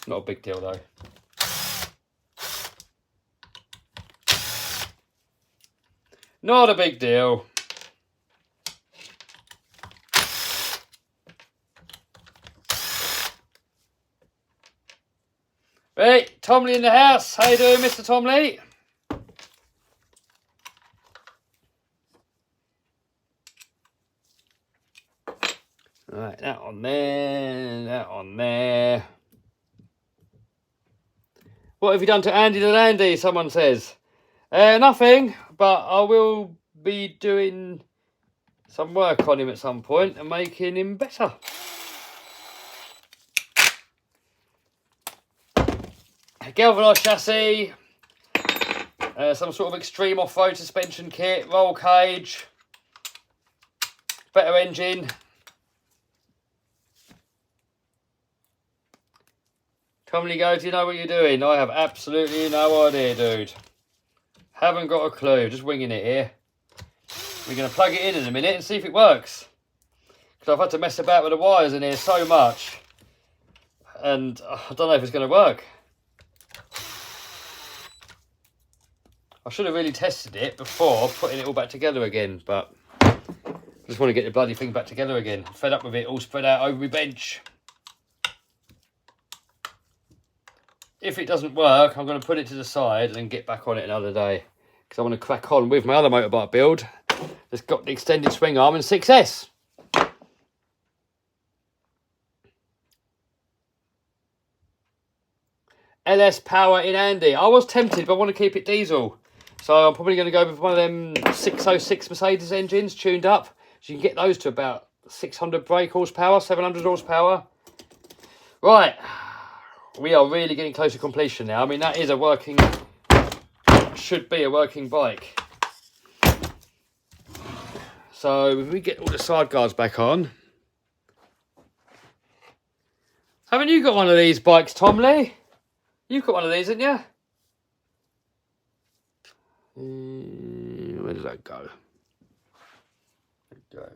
Not a big deal, though. Not a big deal. Hey, Tom Lee in the house. How you doing, Mr. Tom Lee? Right, that on there, that on there. What have you done to Andy the Landy, someone says? Nothing, but I will be doing some work on him at some point and making him better. Galvanised chassis, some sort of extreme off-road suspension kit, roll cage, better engine. Commonly go, do you know what you're doing? I have absolutely no idea, dude. Haven't got a clue, just winging it here. We're going to plug it in a minute and see if it works. Because I've had to mess about with the wires in here so much. And I don't know if it's going to work. I should have really tested it before putting it all back together again. But I just want to get the bloody thing back together again. I'm fed up with it all spread out over my bench. If it doesn't work, I'm going to put it to the side and get back on it another day. Because I want to crack on with my other motorbike build. It's got the extended swing arm and 6S. LS power in Andy. I was tempted, but I want to keep it diesel. So I'm probably going to go with one of them 606 Mercedes engines tuned up. So you can get those to about 600 brake horsepower, 700 horsepower. Right. We are really getting close to completion now. I mean, that is a working, should be a working bike. So if we get all the side guards back on. Haven't you got one of these bikes, Tom Lee? You've got one of these, haven't you? Where does that go? It goes.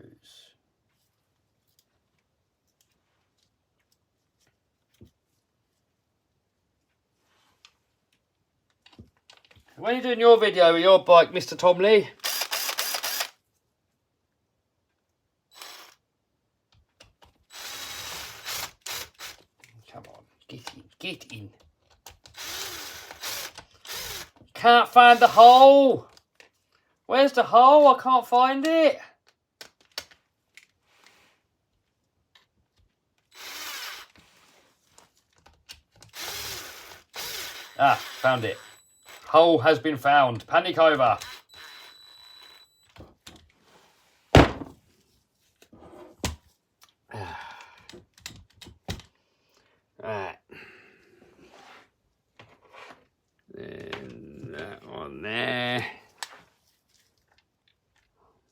When are you doing your video with your bike, Mr. Tom Lee? Come on, get in. Can't find the hole. Where's the hole? I can't find it. Ah, found it. Hole has been found. Panic over. Right. Then that one there.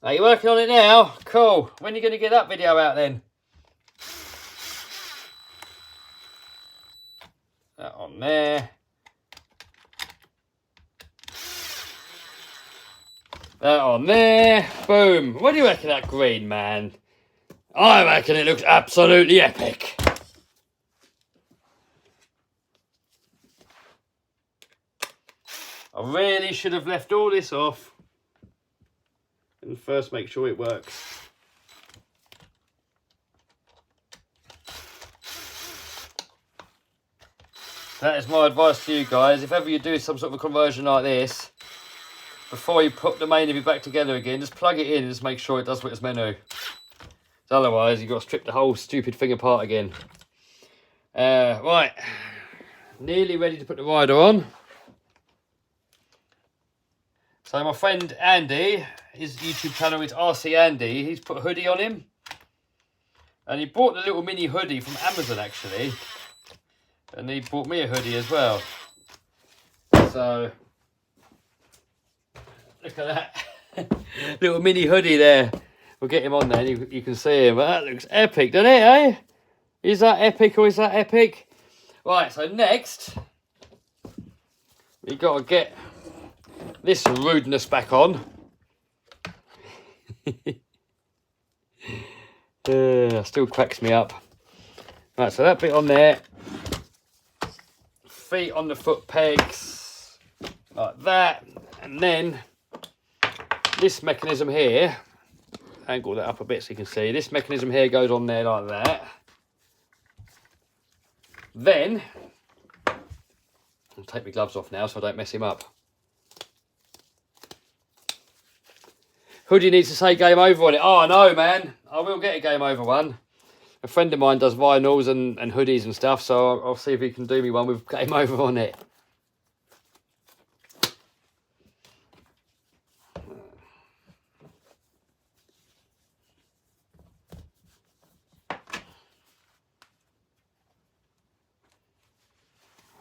Are you working on it now? Cool. When are you going to get that video out then? That on there. That on there. Boom. What do you reckon of that green, man? I reckon it looks absolutely epic. I really should have left all this off. And first make sure it works. That is my advice to you guys. If ever you do some sort of a conversion like this, before you put the main of it back together again, just plug it in and just make sure it does what it's meant to. Otherwise, you've got to strip the whole stupid thing apart again. Right. Nearly ready to put the rider on. So my friend Andy, his YouTube channel is RC Andy. He's put a hoodie on him. And he bought the little mini hoodie from Amazon, actually. And he bought me a hoodie as well. So, look at that. Little mini hoodie there. We'll get him on there and you can see him. But that looks epic, doesn't it, eh? Is that epic or is that epic? Right, so next, we've got to get this rudeness back on. Still cracks me up. Right, so that bit on there. Feet on the foot pegs. Like that. And then this mechanism here. Angle that up a bit so you can see. This mechanism here goes on there like that. Then, I'll take my gloves off now so I don't mess him up. Hoodie needs to say game over on it. Oh, no, man. I will get a game over one. A friend of mine does vinyls and hoodies and stuff, so I'll see if he can do me one with game over on it.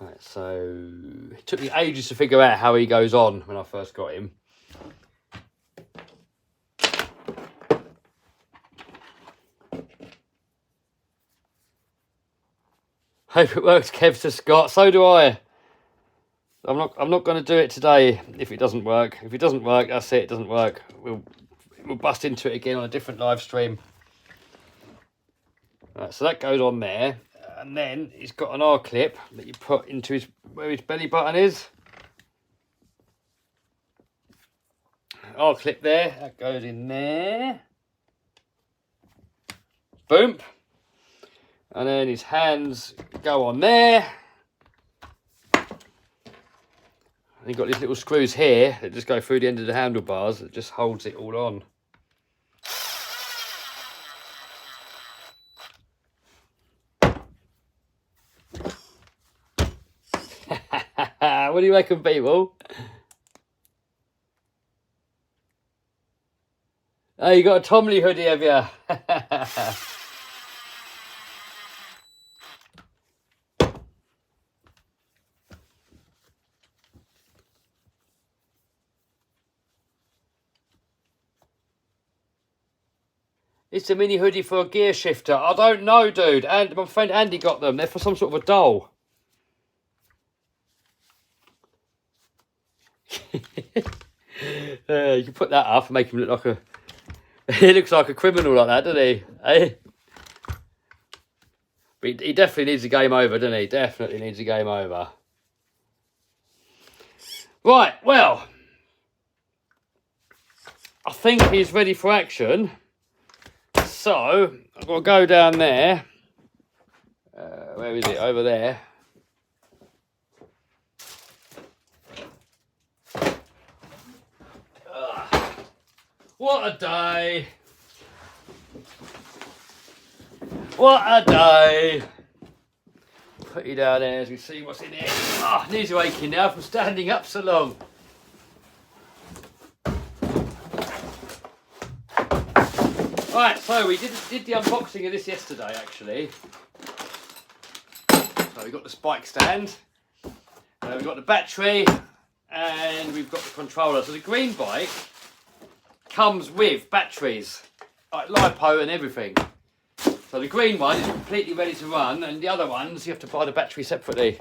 Right, so it took me ages to figure out how he goes on when I first got him. Hope it works, Kev to Scott. So do I. I'm not going to do it today if it doesn't work. If it doesn't work, that's it. It doesn't work. We'll bust into it again on a different live stream. Right, so that goes on there. And then he's got an R clip that you put into where his belly button is. R clip there, that goes in there. Boom. And then his hands go on there. And you've got these little screws here that just go through the end of the handlebars that just holds it all on. What do you reckon, people? Oh, you got a Tomley hoodie, have you? It's a mini hoodie for a gear shifter. I don't know, dude. And my friend Andy got them. They're for some sort of a doll. You can put that up and make him look like a... He looks like a criminal like that, doesn't he? Eh? But he definitely needs a game over, doesn't he? Definitely needs a game over. Right, well. I think he's ready for action. So, I've got to go down there. Where is it? Over there. What a day. What a day. Put you down there as we see what's in here. Oh, knees are aching now from standing up so long. Right, so we did the unboxing of this yesterday, actually. So we've got the spike stand, we've got the battery, and we've got the controller. So the green bike comes with batteries, like LiPo and everything. So the green one is completely ready to run, and the other ones you have to buy the battery separately.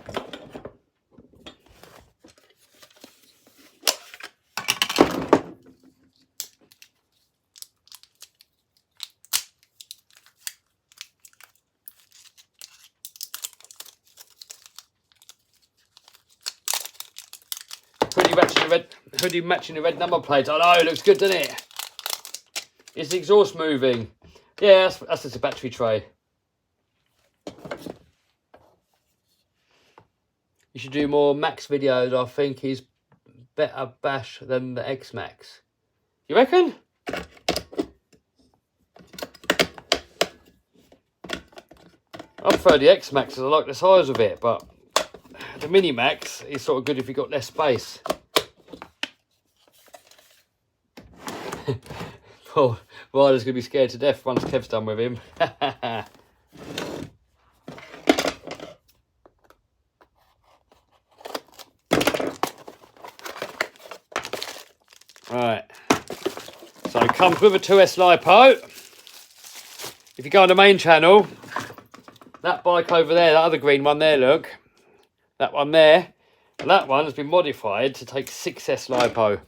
Hoodie matching the red number plate. I know, it looks good, doesn't it? Is the exhaust moving? Yeah, that's just a battery tray. You should do more Max videos. I think he's better bash than the X Max. You reckon? I prefer the X Max, I like the size of it, but the Mini Max is sort of good if you've got less space. Poor Ryder's going to be scared to death once Kev's done with him. comes with a 2S LiPo. If you go on the main channel, that bike over there, that other green one there, look. That one there. And that one has been modified to take 6S LiPo.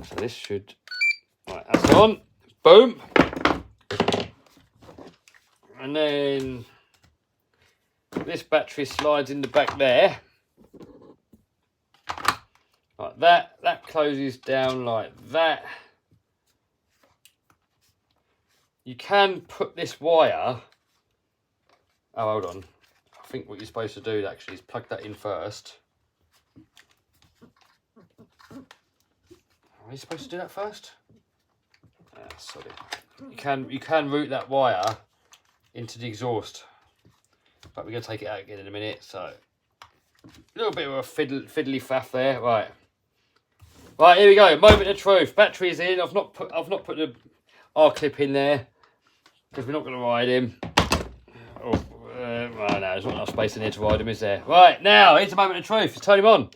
So this should... Right, that's on. Boom. And then this battery slides in the back there. Like that. That closes down like that. You can put this wire... Oh, hold on. I think what you're supposed to do actually is plug that in first. Are you supposed to do that first? Sorry. You can route that wire into the exhaust, but we're going to take it out again in a minute. So a little bit of a fiddly faff there. Right, here we go. Moment of truth. Battery's in. I've not put the R clip in there because we're not going to ride him. Oh, well, no, there's not enough space in here to ride him, is there? Right, now here's the moment of truth. Let's turn him on.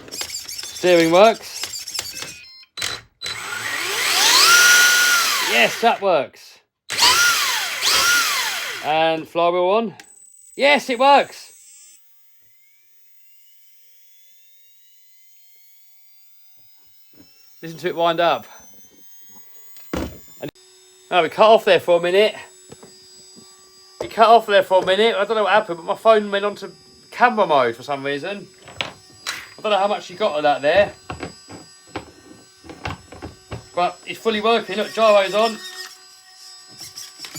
Steering works. Yes, that works. And flywheel on. Yes, it works. Listen to it wind up. Now we cut off there for a minute. I don't know what happened, but my phone went onto camera mode for some reason. I don't know how much you got of that there. But it's fully working. Look, gyro's on.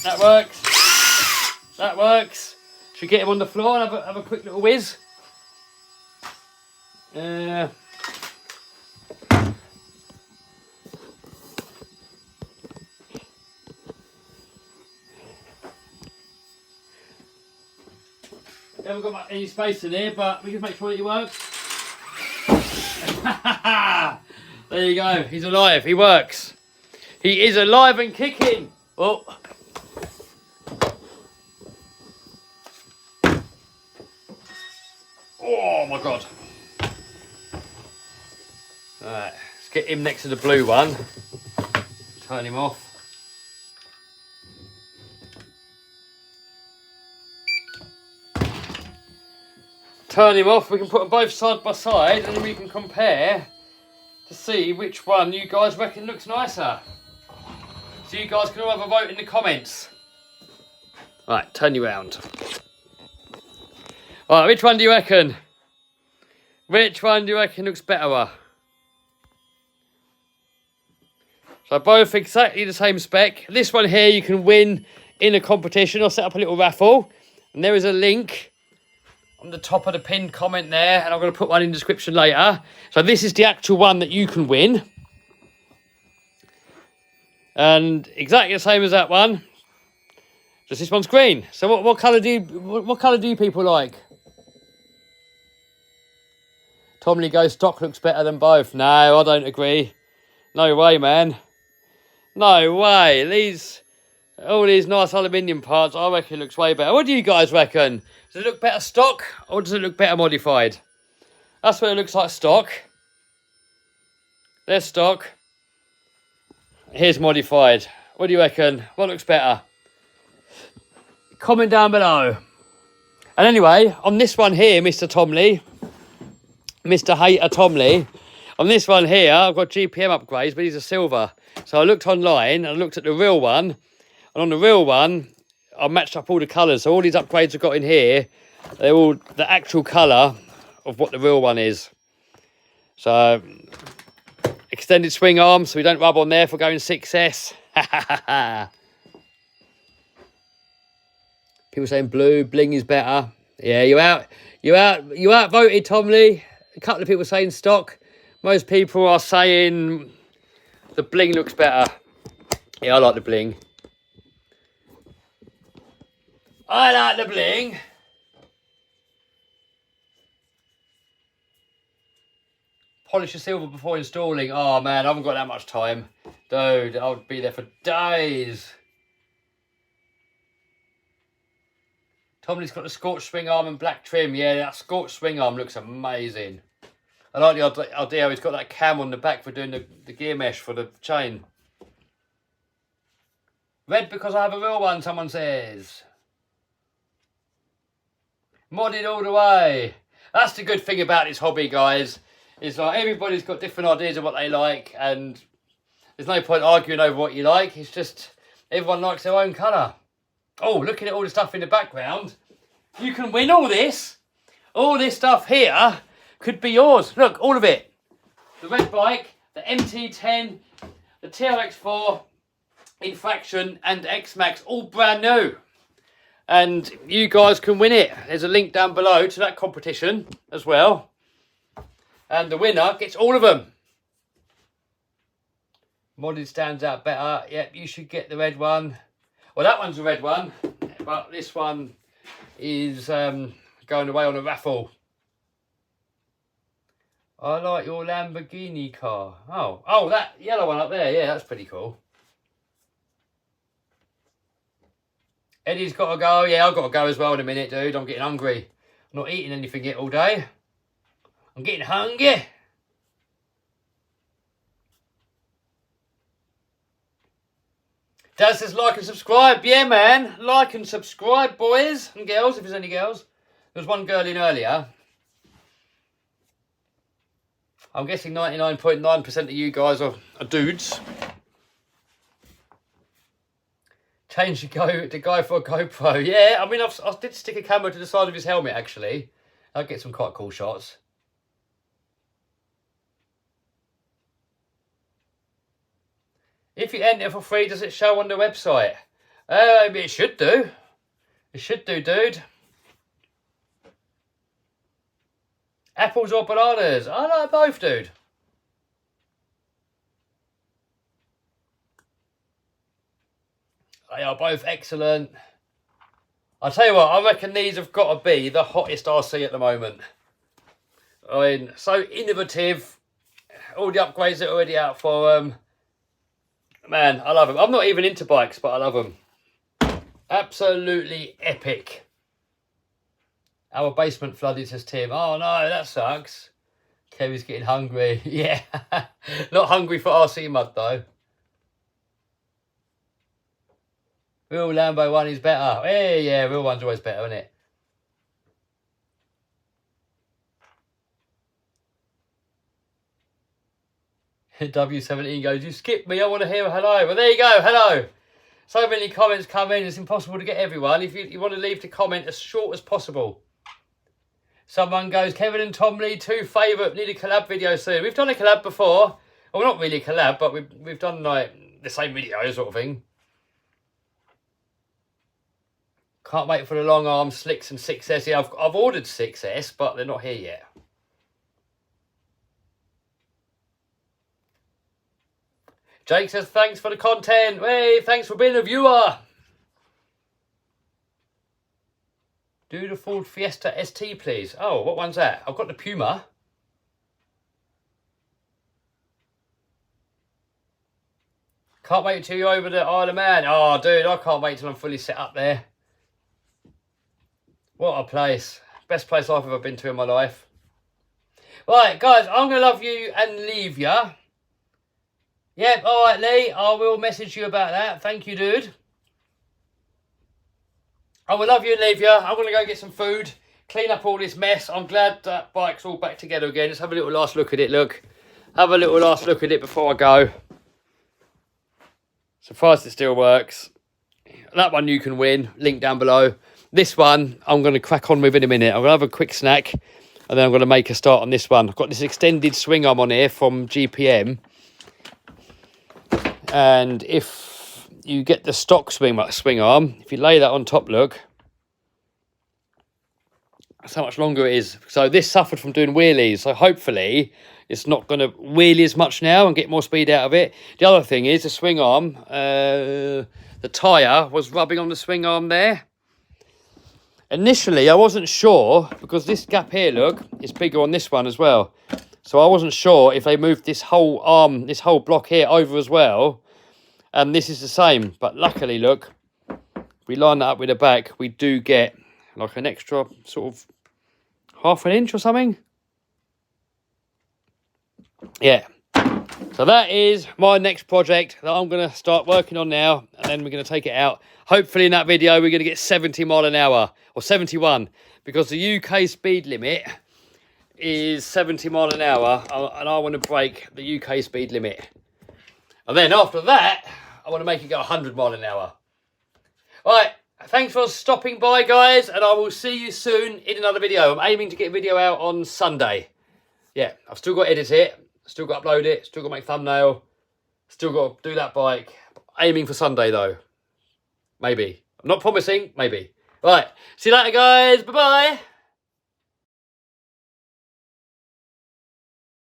That works. That works. Should we get him on the floor and have a quick little whiz? There haven't got any space in here, but we can make sure that it works. There you go. He's alive. He works. He is alive and kicking. Oh. Oh my God. Alright, let's get him next to the blue one. Turn him off. Turn him off. We can put them both side by side and then we can compare to see which one you guys reckon looks nicer. So you guys can all have a vote in the comments. Right, turn you round. Right, which one do you reckon? Which one do you reckon looks better? So both exactly the same spec. This one here you can win in a competition. I'll set up a little raffle. And there is a link on the top of the pinned comment there. And I'm going to put one in the description later. So this is the actual one that you can win. And exactly the same as that one. Just this one's green. So what colour do you people like? Tom Lee goes, stock looks better than both. No, I don't agree. No way, man. No way. All these nice aluminium parts, I reckon looks way better. What do you guys reckon? Does it look better stock or does it look better modified? That's what it looks like stock. There's stock. Here's modified. What do you reckon? What looks better? Comment down below. And anyway, on this one here, Mr. Tom Lee, Mr. Hater Tom Lee, on this one here, I've got GPM upgrades, but these are silver. So I looked online and I looked at the real one. And on the real one, I matched up all the colours. So all these upgrades I've got in here, they're all the actual colour of what the real one is. So extended swing arm, so we don't rub on there for going 6S. People saying blue, bling is better. Yeah, you outvoted Tom Lee. A couple of people saying stock. Most people are saying the bling looks better. Yeah, I like the bling. I like the bling. Polish the silver before installing. Oh man, I haven't got that much time. Dude, I would be there for days. Tomley's got the scorched swing arm and black trim. Yeah, that scorched swing arm looks amazing. I like the idea how he's got that cam on the back for doing the gear mesh for the chain. Red because I have a real one, someone says. Modded all the way. That's the good thing about this hobby, guys. Is like everybody's got different ideas of what they like, and there's no point arguing over what you like. It's just everyone likes their own colour. Oh, looking at all the stuff in the background. You can win all this. All this stuff here could be yours. Look, all of it. The red bike, the MT10, the TRX4, Infraction and X-Max, all brand new. And you guys can win it. There's a link down below to that competition as well. And the winner gets all of them. Modded stands out better. Yep, you should get the red one. Well, that one's a red one, but this one is going away on a raffle. I like your Lamborghini car. Oh, that yellow one up there. Yeah, that's pretty cool. Eddie's got to go. Yeah, I've got to go as well in a minute, dude. I'm getting hungry. I'm not eating anything yet all day. I'm getting hungry. Dad says like and subscribe. Yeah, man. Like and subscribe, boys and girls, if there's any girls. There was one girl in earlier. I'm guessing 99.9% of you guys are dudes. Change the guy for a GoPro. Yeah, I mean, I did stick a camera to the side of his helmet, actually. I'll get some quite cool shots. If you enter for free, does it show on the website? It should do. It should do, dude. Apples or bananas? I like both, dude. They are both excellent. I'll tell you what, I reckon these have got to be the hottest RC at the moment. I mean, so innovative. All the upgrades are already out for them. Man, I love them. I'm not even into bikes, but I love them. Absolutely epic. Our basement flooded, says Tim. Oh no, that sucks. Kevin's getting hungry. Yeah. Not hungry for RC mud though. Real Lambo one is better. Yeah, real one's always better, isn't it? W17 goes, you skipped me, I want to hear a hello. Well, there you go, hello. So many comments come in, it's impossible to get everyone. If you want to leave the comment as short as possible. Someone goes, Kevin and Tom Lee, two favourite, need a collab video soon. We've done a collab before. Well, not really a collab, but we've done like the same video sort of thing. Can't wait for the long arm slicks and 6S. Yeah, I've ordered 6S, but they're not here yet. Jake says, thanks for the content. Hey, thanks for being a viewer. Do the Ford Fiesta ST, please. Oh, what one's that? I've got the Puma. Can't wait till you're over the Isle of Man. Oh, dude, I can't wait till I'm fully set up there. What a place. Best place I've ever been to in my life. Right, guys, I'm going to love you and leave you. Yep, all right, Lee. I will message you about that. Thank you, dude. I will love you and leave you. I'm going to go get some food, clean up all this mess. I'm glad that bike's all back together again. Let's have a little last look at it, look. Have a little last look at it before I go. Surprised it still works. That one you can win. Link down below. This one, I'm going to crack on with in a minute. I'm going to have a quick snack, and then I'm going to make a start on this one. I've got this extended swing arm on here from GPM. And if you get the stock swing arm, if you lay that on top, look, that's how much longer it is. So this suffered from doing wheelies. So hopefully it's not going to wheelie as much now and get more speed out of it. The other thing is the swing arm, the tyre was rubbing on the swing arm there. Initially, I wasn't sure, because this gap here, look, is bigger on this one as well. So I wasn't sure if they moved this whole arm, this whole block here over as well. And this is the same. But luckily, look, if we line that up with the back, we do get like an extra sort of half an inch or something. Yeah. So that is my next project that I'm going to start working on now, and then we're going to take it out. Hopefully in that video we're going to get 70 mile an hour, or 71, because the UK speed limit is 70 mile an hour, and I want to break the UK speed limit. And then after that, I want to make it go 100 mile an hour. All right, thanks for stopping by, guys, and I will see you soon in another video. I'm aiming to get a video out on Sunday. Yeah, I've still got to edit it. Still got to upload it, still got to make thumbnail, still got to do that bike. Aiming for Sunday though. Maybe. I'm not promising, maybe. Right, see you later guys, bye-bye.